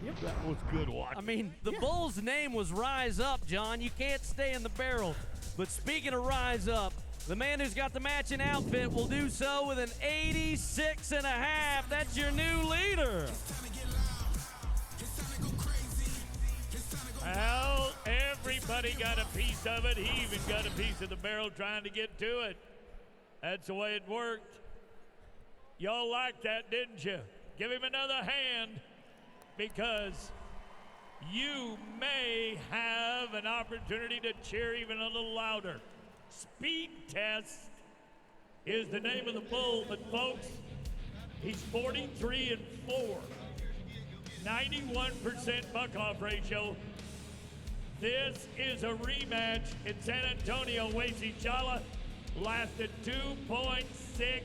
Speaker 3: Yep.
Speaker 1: That was good watch.
Speaker 3: I mean, the bull's name was Rise Up, John. You can't stay in the barrel. But speaking of Rise Up, the man who's got the matching outfit will do so with an 86.5. That's your new leader.
Speaker 4: Well, everybody got a piece of it. He even got a piece of the barrel trying to get to it. That's the way it worked. Y'all liked that, didn't you? Give him another hand, because you may have an opportunity to cheer even a little louder. Speed Test is the name of the bull, but folks, he's 43-4, 91% buck-off ratio. This is a rematch in San Antonio. Wasey Chala lasted 2.6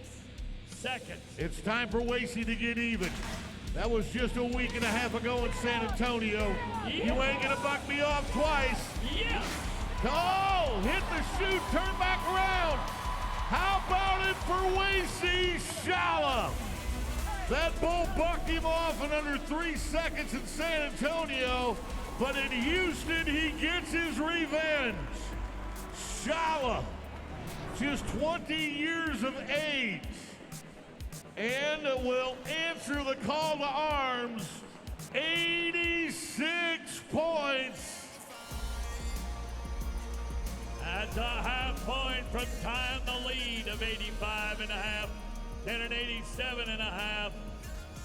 Speaker 4: seconds.
Speaker 1: It's time for Wasey to get even. That was just a week and a half ago in San Antonio.
Speaker 4: Yeah.
Speaker 1: You ain't gonna buck me off twice.
Speaker 4: Yes.
Speaker 1: Oh, hit the chute, turn back around. How about it for Wasey Chala? That bull bucked him off in under 3 seconds in San Antonio, but in Houston, he gets his revenge. Chala, just 20 years of age, and will answer the call to arms. 86 points.
Speaker 4: That's a half point from tying the lead of 85.5, then an 87.5.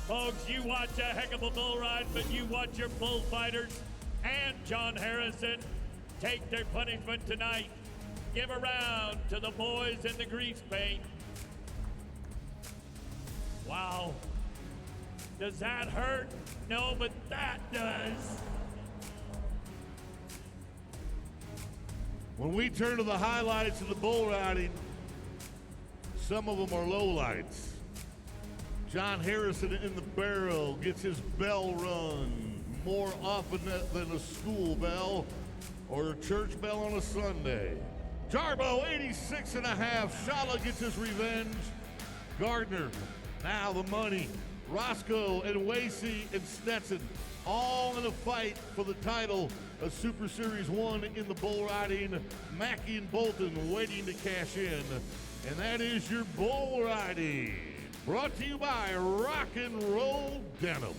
Speaker 4: Folks, you watch a heck of a bull ride, but you watch your bullfighters and John Harrison take their punishment tonight. Give a round to the boys in the grease paint. Wow. Does that hurt? No, but that does.
Speaker 1: When we turn to the highlights of the bull riding, some of them are lowlights. John Harrison in the barrel gets his bell rung more often than a school bell or a church bell on a Sunday. Jarbo, 86.5. Chala gets his revenge. Gardner, now the money. Roscoe and Wasey and Stetson, all in a fight for the title of Super Series 1 in the bull riding. Mackey and Bolton waiting to cash in. And that is your bull riding. Brought to you by Rock and Roll Denim.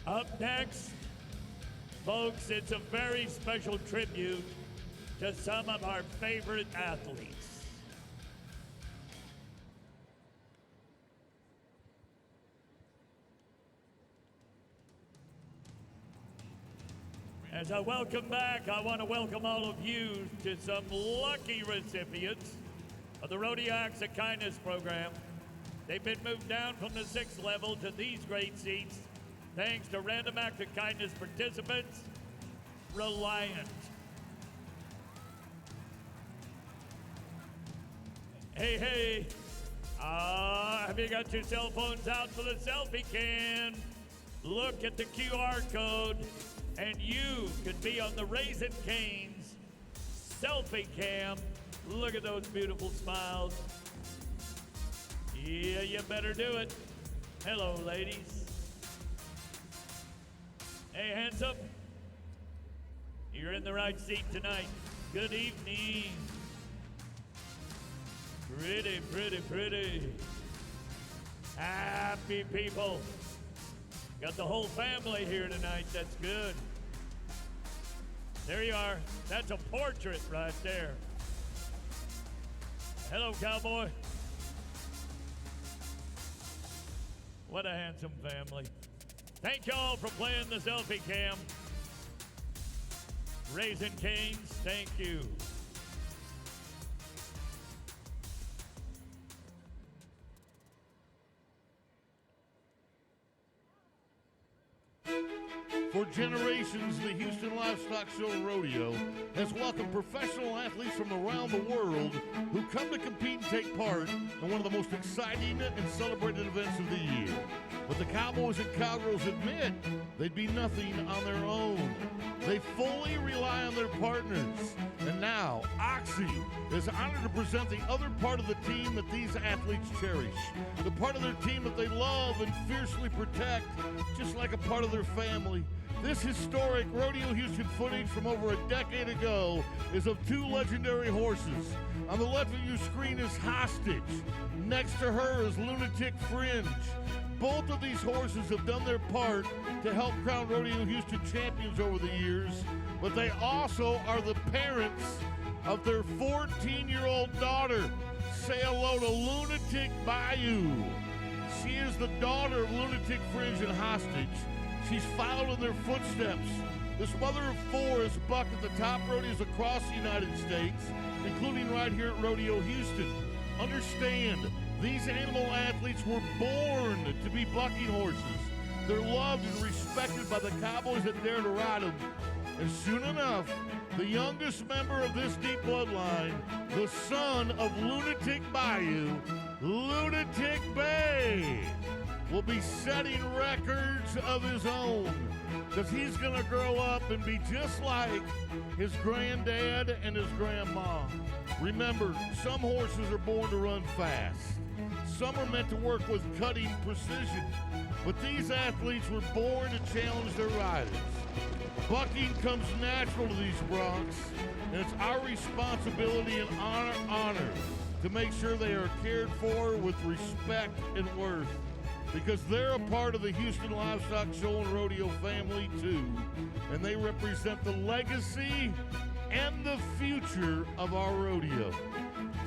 Speaker 4: Up next, folks, it's a very special tribute to some of our favorite athletes. As I welcome back, I want to welcome all of you to some lucky recipients of the Rodeo Acts of Kindness program. They've been moved down from the 6th level to these great seats thanks to Random Act of Kindness participants, Reliant. Hey, hey. Have you got your cell phones out for the selfie can? Look at the QR code, and you could be on the Raisin Cane's selfie cam. Look at those beautiful smiles. Yeah, you better do it. Hello, ladies. Hey, handsome. You're in the right seat tonight. Good evening. Pretty, pretty, pretty. Happy people. Got the whole family here tonight. That's good. There you are. That's a portrait right there. Hello, Cowboy. What a handsome family. Thank y'all for playing the selfie cam. Raisin Cane's, thank you.
Speaker 1: For generations, the Houston Livestock Show and Rodeo has welcomed professional athletes from around the world who come to compete and take part in one of the most exciting and celebrated events of the year. But the Cowboys and Cowgirls admit they'd be nothing on their own. They fully rely on their partners. And now, Oxy is honored to present the other part of the team that these athletes cherish. The part of their team that they love and fiercely protect, just like a part of their family. This historic Rodeo Houston footage from over a decade ago is of two legendary horses. On the left of your screen is Hostage. Next to her is Lunatic Fringe. Both of these horses have done their part to help crown Rodeo Houston champions over the years, but they also are the parents of their 14-year-old daughter. Say hello to Lunatic Bayou. She is the daughter of Lunatic Fringe and Hostage. She's followed in their footsteps. This mother of four has bucked at the top rodeos across the United States, including right here at Rodeo Houston. Understand, these animal athletes were born to be bucking horses. They're loved and respected by the Cowboys that dare to ride them. And soon enough, the youngest member of this deep bloodline, the son of Lunatic Bayou, Lunatic Bay, will be setting records of his own, because he's going to grow up and be just like his granddad and his grandma. Remember, some horses are born to run fast. Some are meant to work with cutting precision. But these athletes were born to challenge their riders. Bucking comes natural to these broncs, and it's our responsibility and honor to make sure they are cared for with respect and worth, because they're a part of the Houston Livestock Show and Rodeo family too, and they represent the legacy and the future of our rodeo.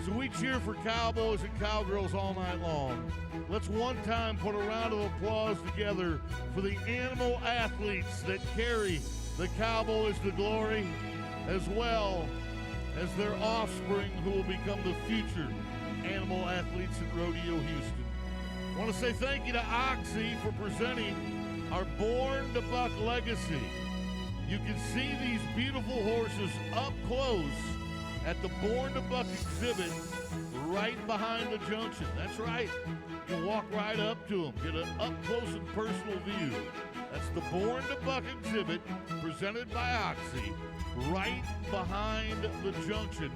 Speaker 1: So we cheer for Cowboys and Cowgirls all night long. Let's one time put a round of applause together for the animal athletes that carry the Cowboys to glory, as well as their offspring who will become the future animal athletes at Rodeo Houston. I want to say thank you to Oxy for presenting our Born to Buck legacy. You can see these beautiful horses up close at the Born to Buck exhibit right behind the junction. That's right. You can walk right up to them, get an up-close and personal view. That's the Born to Buck exhibit presented by Oxy right behind the junction,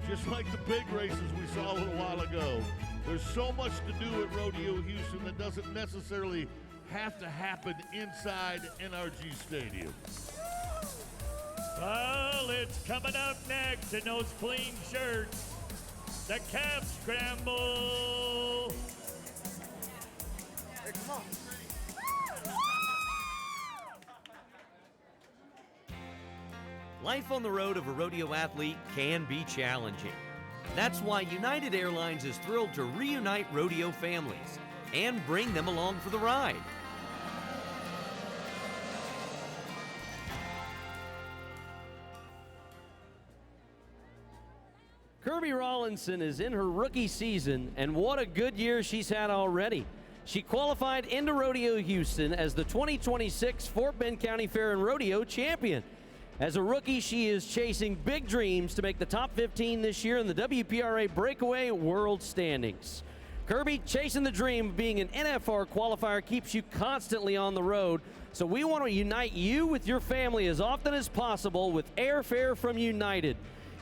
Speaker 1: just like the big races we saw a little while ago. There's so much to do at Rodeo Houston that doesn't necessarily have to happen inside NRG Stadium.
Speaker 4: Well, it's coming up next in those clean shirts, the Calf Scramble.
Speaker 2: Hey, come on.
Speaker 6: Life on the road of a rodeo athlete can be challenging. That's why United Airlines is thrilled to reunite rodeo families and bring them along for the ride.
Speaker 3: Kirby Rawlinson is in her rookie season, and what a good year she's had already. She qualified into Rodeo Houston as the 2026 Fort Bend County Fair and Rodeo champion. As a rookie, she is chasing big dreams to make the top 15 this year in the WPRA Breakaway World Standings. Kirby, chasing the dream of being an NFR qualifier keeps you constantly on the road, so we want to unite you with your family as often as possible with airfare from United.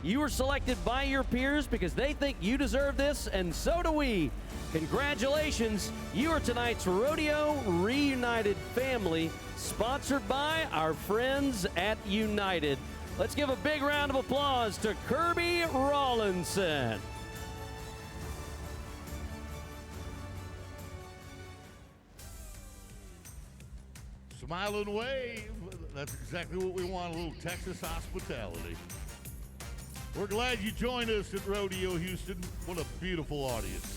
Speaker 3: You were selected by your peers because they think you deserve this, and so do we. Congratulations, you are tonight's Rodeo Reunited family, sponsored by our friends at United. Let's give a big round of applause to Kirby Rawlinson.
Speaker 1: Smile and wave. That's exactly what we want, a little Texas hospitality. We're glad you joined us at Rodeo Houston. What a beautiful audience.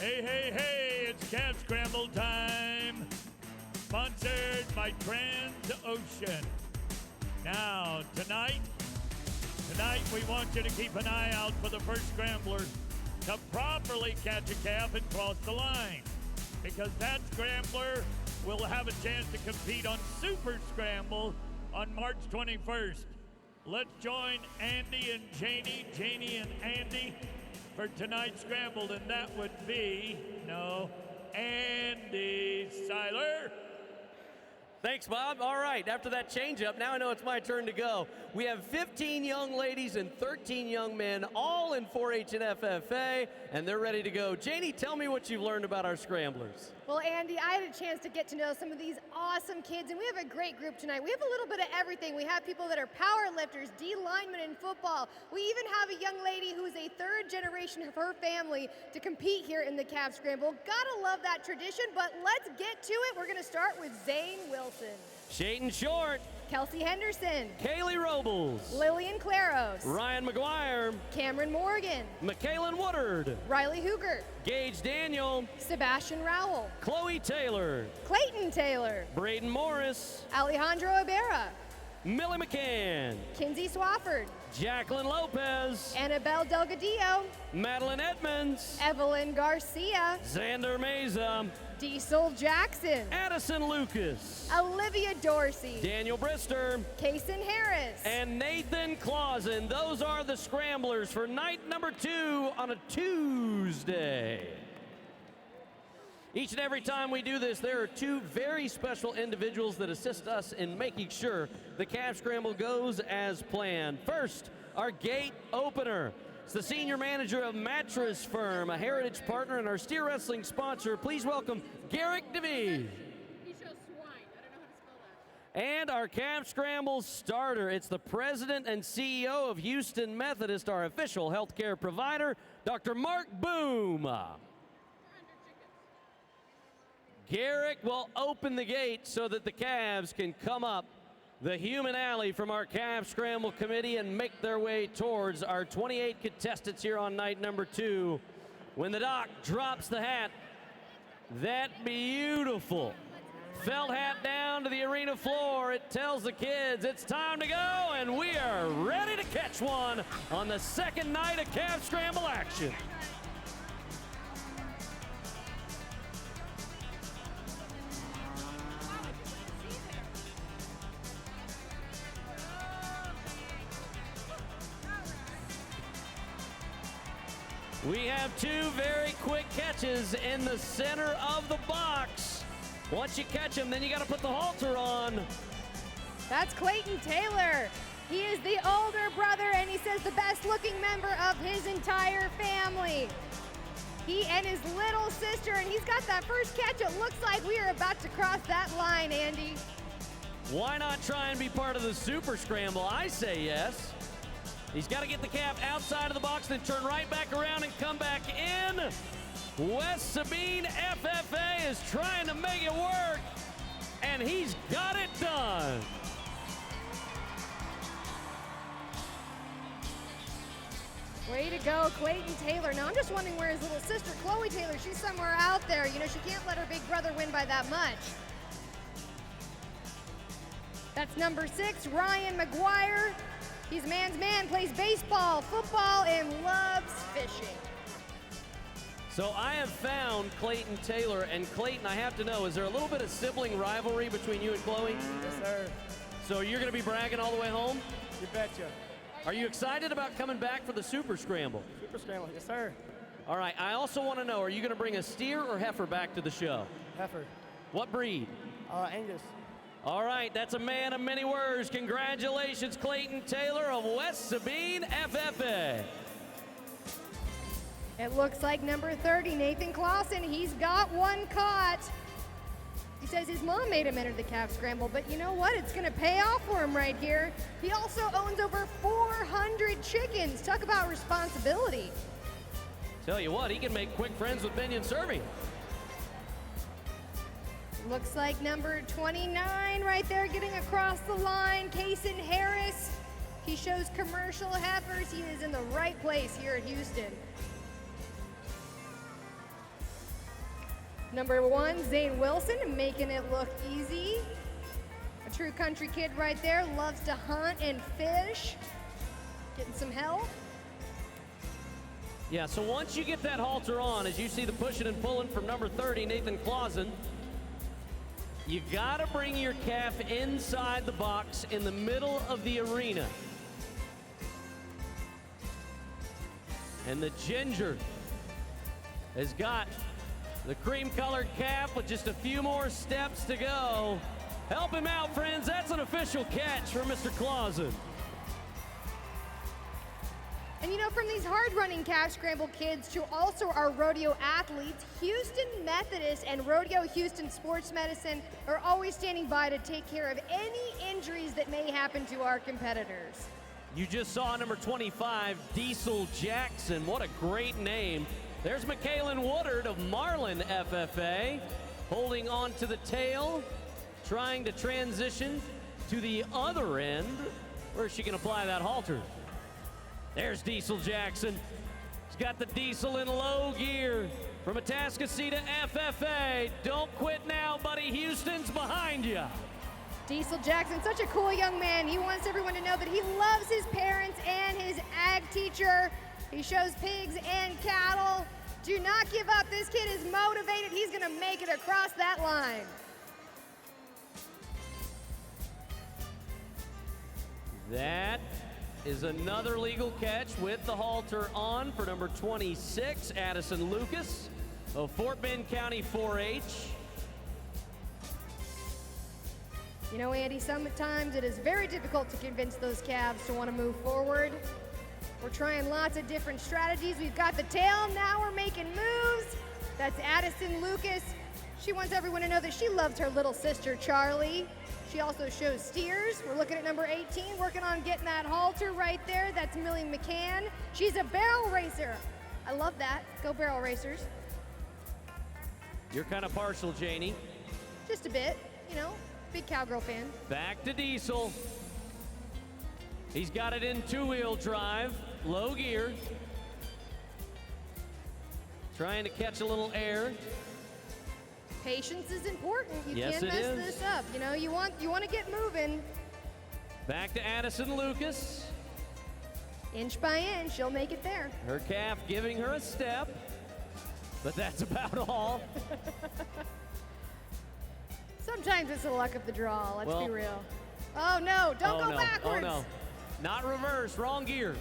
Speaker 4: Hey, hey, hey, it's Cab Scramble time. Sponsored by Transocean. Now, tonight we want you to keep an eye out for the first scrambler to properly catch a calf and cross the line, because that scrambler will have a chance to compete on Super Scramble on March 21st. Let's join Andy and Janie and Andy for tonight's scramble, and that would be, Andy Seiler.
Speaker 3: Thanks, Bob. All right, after that change-up, now I know it's my turn to go. We have 15 young ladies and 13 young men, all in 4-H and FFA, and they're ready to go. Janie, tell me what you've learned about our scramblers.
Speaker 5: Well, Andy, I had a chance to get to know some of these awesome kids, and we have a great group tonight. We have a little bit of everything. We have people that are power lifters, D-linemen in football. We even have a young lady who is a third generation of her family to compete here in the Cab Scramble. Gotta love that tradition, but let's get to it. We're gonna start with Zane Wilson,
Speaker 3: Shayton Short,
Speaker 5: Kelsey Henderson,
Speaker 3: Kaylee Robles,
Speaker 5: Lillian Claros,
Speaker 3: Ryan McGuire,
Speaker 5: Cameron Morgan,
Speaker 3: Michaelan Woodard,
Speaker 5: Riley Hooger,
Speaker 3: Gage Daniel,
Speaker 5: Sebastian Rowell,
Speaker 3: Chloe Taylor,
Speaker 5: Clayton Taylor,
Speaker 3: Braden Morris,
Speaker 5: Alejandro Ibarra,
Speaker 3: Millie McCann,
Speaker 5: Kinsey Swafford,
Speaker 3: Jacqueline Lopez,
Speaker 5: Annabelle Delgadillo,
Speaker 3: Madeline Edmonds,
Speaker 5: Evelyn Garcia,
Speaker 3: Xander Meza,
Speaker 5: Diesel Jackson,
Speaker 3: Addison Lucas,
Speaker 5: Olivia Dorsey,
Speaker 3: Daniel Brister,
Speaker 5: Kason Harris,
Speaker 3: and Nathan Clausen. Those are the scramblers for night number 2 on a Tuesday. Each and every time we do this, there are 2 very special individuals that assist us in making sure the Cab Scramble goes as planned. First, our gate opener. It's the senior manager of Mattress Firm, a heritage partner and our steer wrestling sponsor. Please welcome Garrick DeVee.
Speaker 13: He shows swine. I don't know how to spell that.
Speaker 3: And our Cab Scramble starter. It's the president and CEO of Houston Methodist, our official healthcare provider, Dr. Mark Boom. Garrick will open the gate so that the calves can come up the human alley from our Cab Scramble committee and make their way towards our 28 contestants here on night number 2. When the doc drops the hat, that beautiful felt hat down to the arena floor, it tells the kids it's time to go, and we are ready to catch one on the second night of Cab Scramble action. We have 2 very quick catches in the center of the box. Once you catch them, then you got to put the halter on.
Speaker 5: That's Clayton Taylor. He is the older brother, and he says the best looking member of his entire family. He and his little sister, and he's got that first catch. It looks like we are about to cross that line, Andy.
Speaker 3: Why not try and be part of the Super Scramble? I say yes. He's got to get the calf outside of the box, then turn right back around and come back in. West Sabine FFA is trying to make it work, and he's got it done.
Speaker 5: Way to go, Clayton Taylor. Now, I'm just wondering where his little sister, Chloe Taylor, she's somewhere out there. You know, she can't let her big brother win by that much. That's number 6, Ryan McGuire. He's man's man, plays baseball, football, and loves fishing.
Speaker 3: So I have found Clayton Taylor, and Clayton, I have to know, is there a little bit of sibling rivalry between you and Chloe?
Speaker 12: Yes, sir.
Speaker 3: So you're going to be bragging all the way home?
Speaker 12: You betcha.
Speaker 3: Are you excited about coming back for the Super Scramble?
Speaker 12: Super Scramble, yes, sir.
Speaker 3: All right, I also want to know, are you going to bring a steer or heifer back to the show?
Speaker 12: Heifer.
Speaker 3: What breed?
Speaker 12: Angus.
Speaker 3: All right, that's a man of many words. Congratulations, Clayton Taylor of West Sabine FFA.
Speaker 5: It looks like number 30, Nathan Clausen. He's got one caught. He says his mom made him enter the calf scramble, but you know what? It's going to pay off for him right here. He also owns over 400 chickens. Talk about responsibility.
Speaker 3: Tell you what, he can make quick friends with Binion Serving.
Speaker 5: Looks like number 29 right there getting across the line, Kaysen Harris. He shows commercial heifers. He is in the right place here at Houston. Number 1, Zane Wilson, making it look easy. A true country kid right there, loves to hunt and fish. Getting some help.
Speaker 3: Yeah, so once you get that halter on, as you see the pushing and pulling from number 30, Nathan Clausen, you gotta bring your calf inside the box in the middle of the arena. And the ginger has got the cream-colored calf with just a few more steps to go. Help him out, friends. That's an official catch for Mr. Clausen.
Speaker 5: And you know, from these hard-running calf scramble kids to also our rodeo athletes, Houston Methodist and Rodeo Houston Sports Medicine are always standing by to take care of any injuries that may happen to our competitors.
Speaker 3: You just saw number 25, Diesel Jackson. What a great name. There's McKaylin Woodard of Marlin FFA, holding on to the tail, trying to transition to the other end, where she can apply that halter. There's Diesel Jackson. He's got the Diesel in low gear from Atascocita FFA. Don't quit now, buddy. Houston's behind you.
Speaker 5: Diesel Jackson, such a cool young man. He wants everyone to know that he loves his parents and his ag teacher. He shows pigs and cattle. Do not give up. This kid is motivated. He's going to make it across that line.
Speaker 3: That is another legal catch with the halter on for number 26, Addison Lucas of Fort Bend County 4-H.
Speaker 5: You know, Andy, sometimes it is very difficult to convince those calves to want to move forward. We're trying lots of different strategies. We've got the tail, now we're making moves. That's Addison Lucas. She wants everyone to know that she loves her little sister, Charlie. She also shows steers. We're looking at number 18, working on getting that halter right there. That's Millie McCann. She's a barrel racer. I love that. Go barrel racers.
Speaker 3: You're kind of partial, Janie.
Speaker 5: Just a bit, you know, big cowgirl fan.
Speaker 3: Back to Diesel. He's got it in two-wheel drive, low gear. Trying to catch a little air.
Speaker 5: Patience is important. You
Speaker 3: Yes,
Speaker 5: can't
Speaker 3: it
Speaker 5: mess
Speaker 3: is.
Speaker 5: this up. You know, you want to get moving.
Speaker 3: Back to Addison Lucas.
Speaker 5: Inch by inch, she'll make it there.
Speaker 3: Her calf giving her a step, but that's about all.
Speaker 5: Sometimes it's the luck of the draw, let's
Speaker 3: Well-
Speaker 5: be real. Oh no, don't go
Speaker 3: no.
Speaker 5: backwards.
Speaker 3: Oh no, not reverse, wrong gear.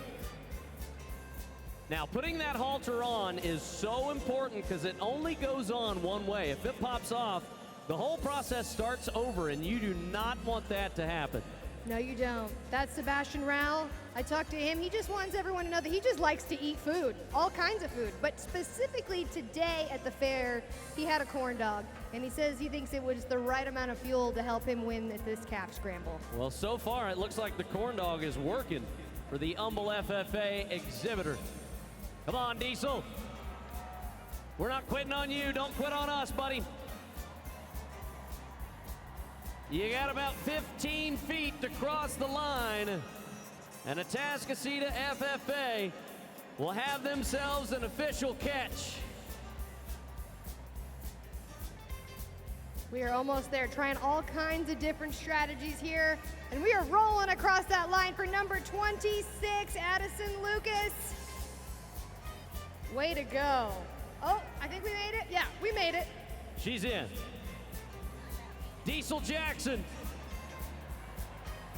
Speaker 3: Now, putting that halter on is so important because it only goes on one way. If it pops off, the whole process starts over, and you do not want that to happen.
Speaker 5: No, you don't. That's Sebastian Rao. I talked to him. He just wants everyone to know that he just likes to eat food, all kinds of food. But specifically today at the fair, he had a corn dog. And he says he thinks it was the right amount of fuel to help him win at this calf scramble.
Speaker 3: Well, so far, it looks like the corn dog is working for the Humble FFA exhibitor. Come on, Diesel. We're not quitting on you. Don't quit on us, buddy. You got about 15 feet to cross the line. And Atascocita FFA will have themselves an official catch.
Speaker 5: We are almost there, trying all kinds of different strategies here. And we are rolling across that line for number 26, Addison Lucas. Way to go. Oh, I think we made it. Yeah, we made it.
Speaker 3: She's in. Diesel Jackson.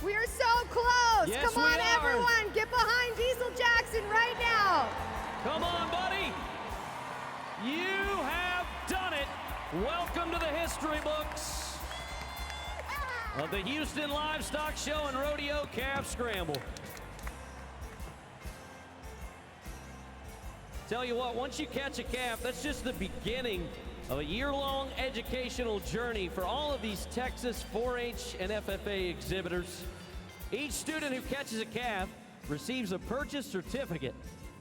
Speaker 5: We are so close.
Speaker 3: Yes,
Speaker 5: Come on,
Speaker 3: we are.
Speaker 5: everyone. Get behind Diesel Jackson right now.
Speaker 3: Come on, buddy. You have done it. Welcome to the history books of the Houston Livestock Show and Rodeo Calf Scramble. Tell you what, once you catch a calf, that's just the beginning of a year-long educational journey for all of these Texas 4-H and FFA exhibitors. Each student who catches a calf receives a purchase certificate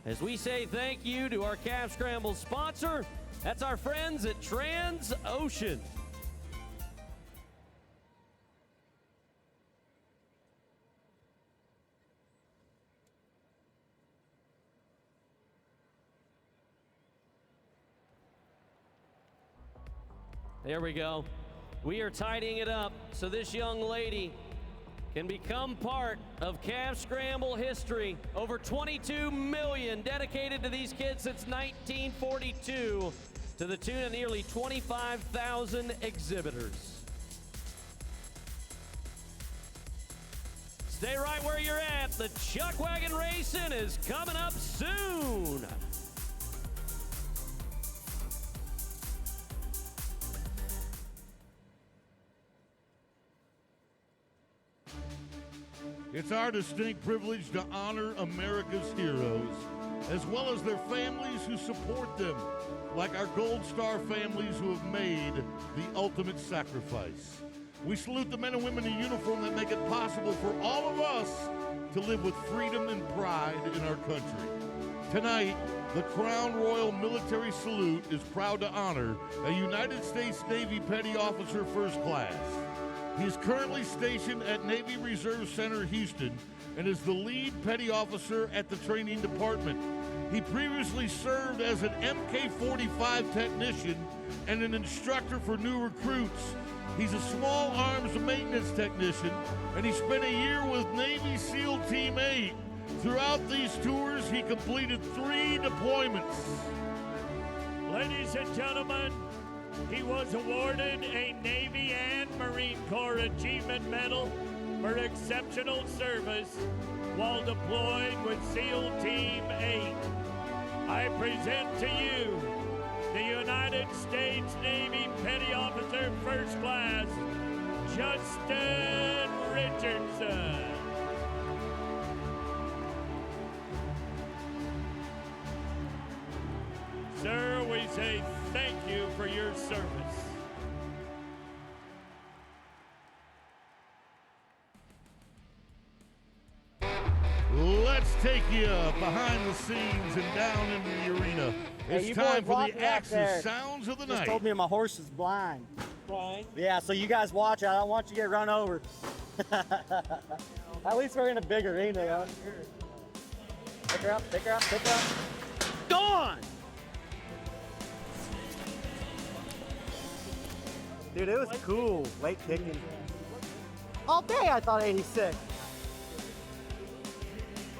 Speaker 3: as we say thank you to our Calf Scramble sponsor. That's our friends at Transocean. There we go. We are tidying it up so this young lady can become part of Calf Scramble history. Over 22 million dedicated to these kids since 1942, to the tune of nearly 25,000 exhibitors. Stay right where you're at. The Chuck Wagon Racing is coming up soon.
Speaker 1: It's our distinct privilege to honor America's heroes, as well as their families who support them, like our Gold Star families who have made the ultimate sacrifice. We salute the men and women in uniform that make it possible for all of us to live with freedom and pride in our country. Tonight, the Crown Royal Military Salute is proud to honor a United States Navy Petty Officer First Class. He is currently stationed at Navy Reserve Center, Houston, and is the lead petty officer at the training department. He previously served as an MK-45 technician and an instructor for new recruits. He's a small arms maintenance technician, and he spent a year with Navy SEAL Team 8. Throughout these tours, he completed 3 deployments.
Speaker 4: Ladies and gentlemen, he was awarded a Navy and Marine Corps Achievement Medal for exceptional service while deployed with SEAL Team 8. I present to you the United States Navy Petty Officer First Class, Justin Richardson. Sir, we say thank you for your service.
Speaker 1: Let's take you behind the scenes and down into the arena. It's time for the Axis Sounds of the Night.
Speaker 14: Just told me my horse is blind.
Speaker 3: Blind?
Speaker 14: Yeah, so you guys watch it. I don't want you to get run over. At least we're in a big arena, though. Pick her up, pick her up, pick her up. Gone! Dude, it was cool. Late kicking. All day I thought 86.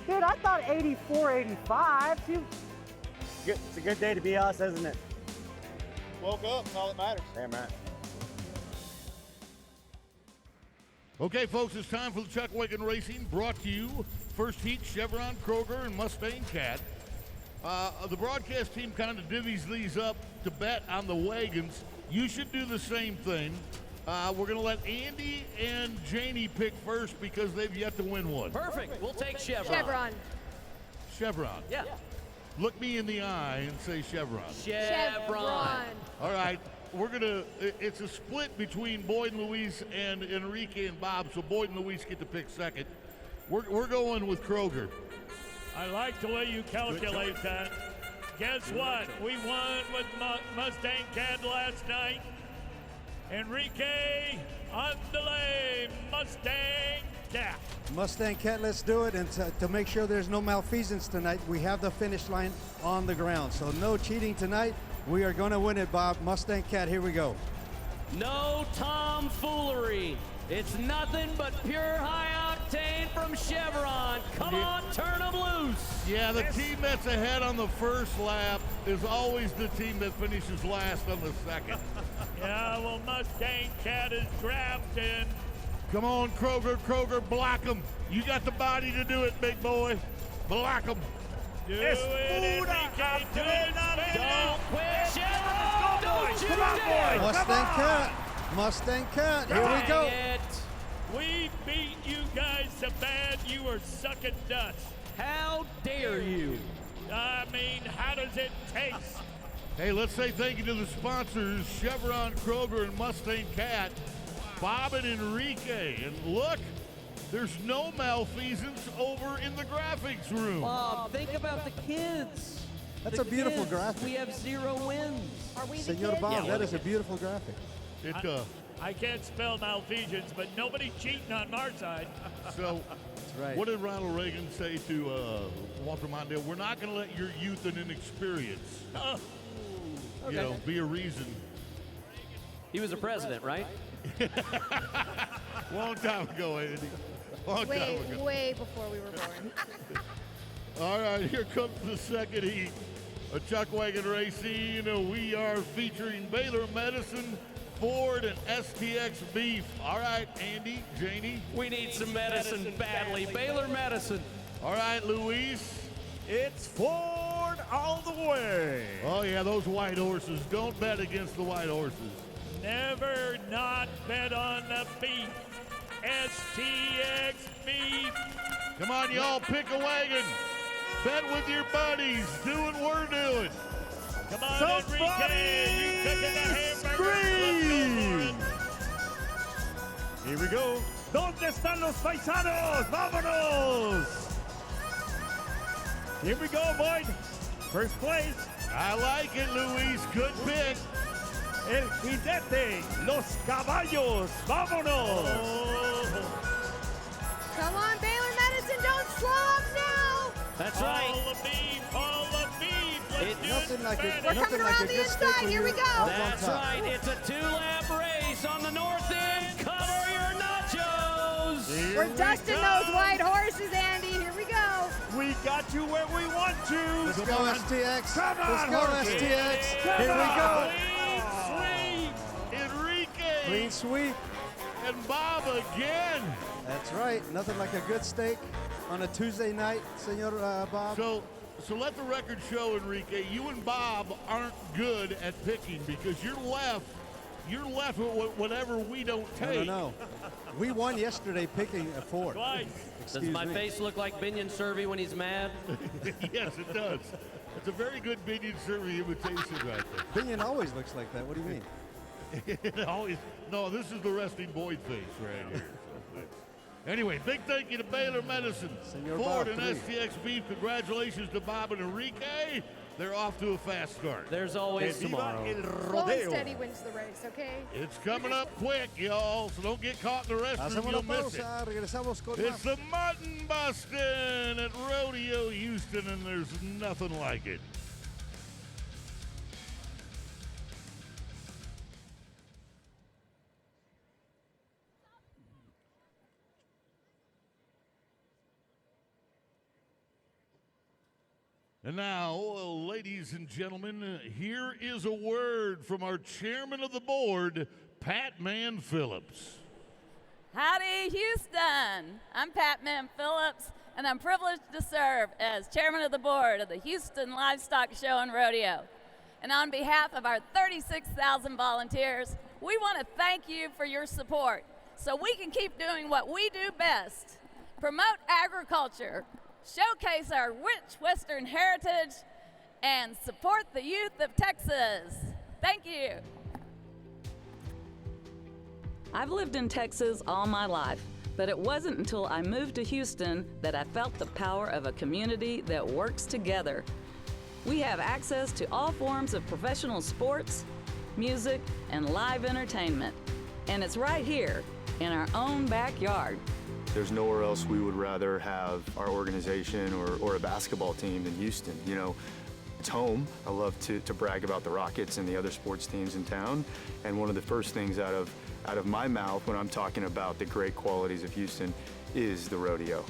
Speaker 14: Dude, I thought 84, 85. Dude. It's a good day to be us, isn't it? Woke up, that's all that matters. Damn right.
Speaker 1: Okay, folks, it's time for the Chuck Wagon Racing, brought to you first heat Chevron, Kroger, and Mustang Cat. The broadcast team kind of divvies these up to bet on the wagons. You should do the same thing. We're going to let Andy and Janie pick first because they've yet to win one.
Speaker 3: Perfect. We'll take Chevron.
Speaker 5: Chevron.
Speaker 1: Chevron.
Speaker 3: Yeah.
Speaker 1: Look me in the eye and say Chevron.
Speaker 3: Chevron.
Speaker 1: All right. We're going to, it's a split between Boyd and Luis and Enrique and Bob, so Boyd and Luis get to pick second. We're going with Kroger.
Speaker 4: I like the way you calculate that. Guess what? We won with Mustang Cat last night. Enrique on delay, Mustang Cat.
Speaker 8: Mustang Cat, let's do it. And to make sure there's no malfeasance tonight, we have the finish line on the ground. So no cheating tonight. We are going to win it, Bob. Mustang Cat, here we go.
Speaker 3: No tomfoolery. It's nothing but pure high octane from Chevron. Come on, turn them loose.
Speaker 1: Yeah, the team that's ahead on the first lap is always the team that finishes last on the second.
Speaker 4: Yeah, well, Mustang Cat is drafting.
Speaker 1: Come on, Kroger, block him. You got the body to do it, big boy. Block him.
Speaker 4: Do it, Enrique. Do it.
Speaker 3: Don't quit, Chevron. Don't you dare.
Speaker 8: Mustang Cat, here we go.
Speaker 4: We beat you guys so bad you were sucking dust.
Speaker 3: How dare you?
Speaker 4: I mean, how does it taste?
Speaker 1: Hey, let's say thank you to the sponsors, Chevron, Kroger, and Mustang Cat, Bob and Enrique. And look, there's no malfeasance over in the graphics room.
Speaker 3: Bob, think about the kids.
Speaker 8: That's a beautiful graphic.
Speaker 3: We have 0 wins.
Speaker 5: Are we the
Speaker 8: Senor
Speaker 5: kids?
Speaker 8: Bob, that is a beautiful graphic.
Speaker 4: I can't spell malfeasance, but nobody's cheating on our side.
Speaker 1: So,
Speaker 8: That's right.
Speaker 1: what did Ronald Reagan say to Walter Mondale? We're not going to let your youth and inexperience, be a reason.
Speaker 3: He was a president, right?
Speaker 1: Long time ago, Andy. Long time ago.
Speaker 5: Way before we were born.
Speaker 1: All right, here comes the second heat. A Chuck Wagon Racing. We are featuring Baylor Medicine, Ford, and STX Beef. All right, Andy, Janie.
Speaker 3: We need some medicine badly. Baylor Medicine.
Speaker 1: All right, Luis.
Speaker 9: It's Ford all the way.
Speaker 1: Oh, yeah, those white horses. Don't bet against the white horses.
Speaker 4: Never not bet on the beef. STX Beef.
Speaker 1: Come on, y'all, pick a wagon. Bet with your buddies. Do what we're doing.
Speaker 4: Come on, Enrique. You cooking the hamburger. Let's go for it.
Speaker 9: Here we go. ¿Dónde están los paisanos? ¡Vámonos! Here we go, Boyd. First place.
Speaker 1: I like it, Luis. Good pick.
Speaker 9: El jinete. Los caballos. ¡Vámonos!
Speaker 5: Come on, Baylor Medicine, don't slow up now.
Speaker 3: That's right.
Speaker 4: All the beef, all the beef. Let's do
Speaker 8: Nothing
Speaker 4: it
Speaker 8: like it.
Speaker 4: Spanish.
Speaker 5: We're
Speaker 8: Nothing
Speaker 5: coming
Speaker 8: like
Speaker 5: around
Speaker 8: a
Speaker 5: the
Speaker 8: good steak
Speaker 5: inside.
Speaker 8: when
Speaker 5: Here we
Speaker 8: you're
Speaker 5: go.
Speaker 8: up on
Speaker 3: That's
Speaker 8: top.
Speaker 3: right. It's a 2-lap race on the north end. Cover your nachos.
Speaker 5: We're dusting those white horses, Andy. Here we go.
Speaker 9: We got you where we want you.
Speaker 8: Let's go, STX.
Speaker 9: Come on,
Speaker 8: Let's go,
Speaker 9: horses.
Speaker 8: STX.
Speaker 9: Come
Speaker 8: Here we
Speaker 9: on.
Speaker 8: go.
Speaker 1: Enrique.
Speaker 8: Clean sweep.
Speaker 1: And Bob again.
Speaker 8: That's right. Nothing like a good steak on a Tuesday night, Senor Bob.
Speaker 1: So let the record show, Enrique, you and Bob aren't good at picking because you're left with whatever we don't take.
Speaker 8: No. We won yesterday picking a Ford.
Speaker 4: Twice.
Speaker 3: Does
Speaker 8: Excuse
Speaker 3: my
Speaker 8: me.
Speaker 3: face look like Binion Survey when he's mad?
Speaker 1: Yes, it does. It's a very good Binion Survey imitation right
Speaker 8: Binion always looks like that. What do you mean?
Speaker 1: there. Always, no, this is the resting Boyd face right here. So, anyway, big thank you to Baylor Medicine,
Speaker 8: Senor
Speaker 1: Ford,
Speaker 8: Bob,
Speaker 1: and
Speaker 8: 3.
Speaker 1: STX Beef. Congratulations to Bob and Enrique. They're off to a fast start.
Speaker 3: There's always
Speaker 9: Viva
Speaker 3: tomorrow.
Speaker 9: el
Speaker 5: Slow and
Speaker 9: rodeo.
Speaker 5: steady wins the race, okay?
Speaker 1: It's coming up quick, y'all, so don't get caught in the restroom.
Speaker 8: Hacemos
Speaker 1: You'll
Speaker 8: una
Speaker 1: miss it.
Speaker 8: pausa. Regresamos con
Speaker 1: It's
Speaker 8: más.
Speaker 1: the Mutton Bustin' at Rodeo Houston, and there's nothing like it. And now, ladies and gentlemen, here is a word from our chairman of the board, Pat Man Phillips.
Speaker 15: Howdy, Houston. I'm Pat Man Phillips, and I'm privileged to serve as chairman of the board of the Houston Livestock Show and Rodeo. And on behalf of our 36,000 volunteers, we want to thank you for your support so we can keep doing what we do best: promote agriculture, showcase our rich Western heritage, and support the youth of Texas. Thank you.
Speaker 16: I've lived in Texas all my life, but it wasn't until I moved to Houston that I felt the power of a community that works together. We have access to all forms of professional sports, music, and live entertainment. And it's right here in our own backyard.
Speaker 17: There's nowhere else we would rather have our organization or a basketball team than Houston. You know, It's home. I love to brag about the Rockets and the other sports teams in town. And one of the first things out of my mouth when I'm talking about the great qualities of Houston is the rodeo.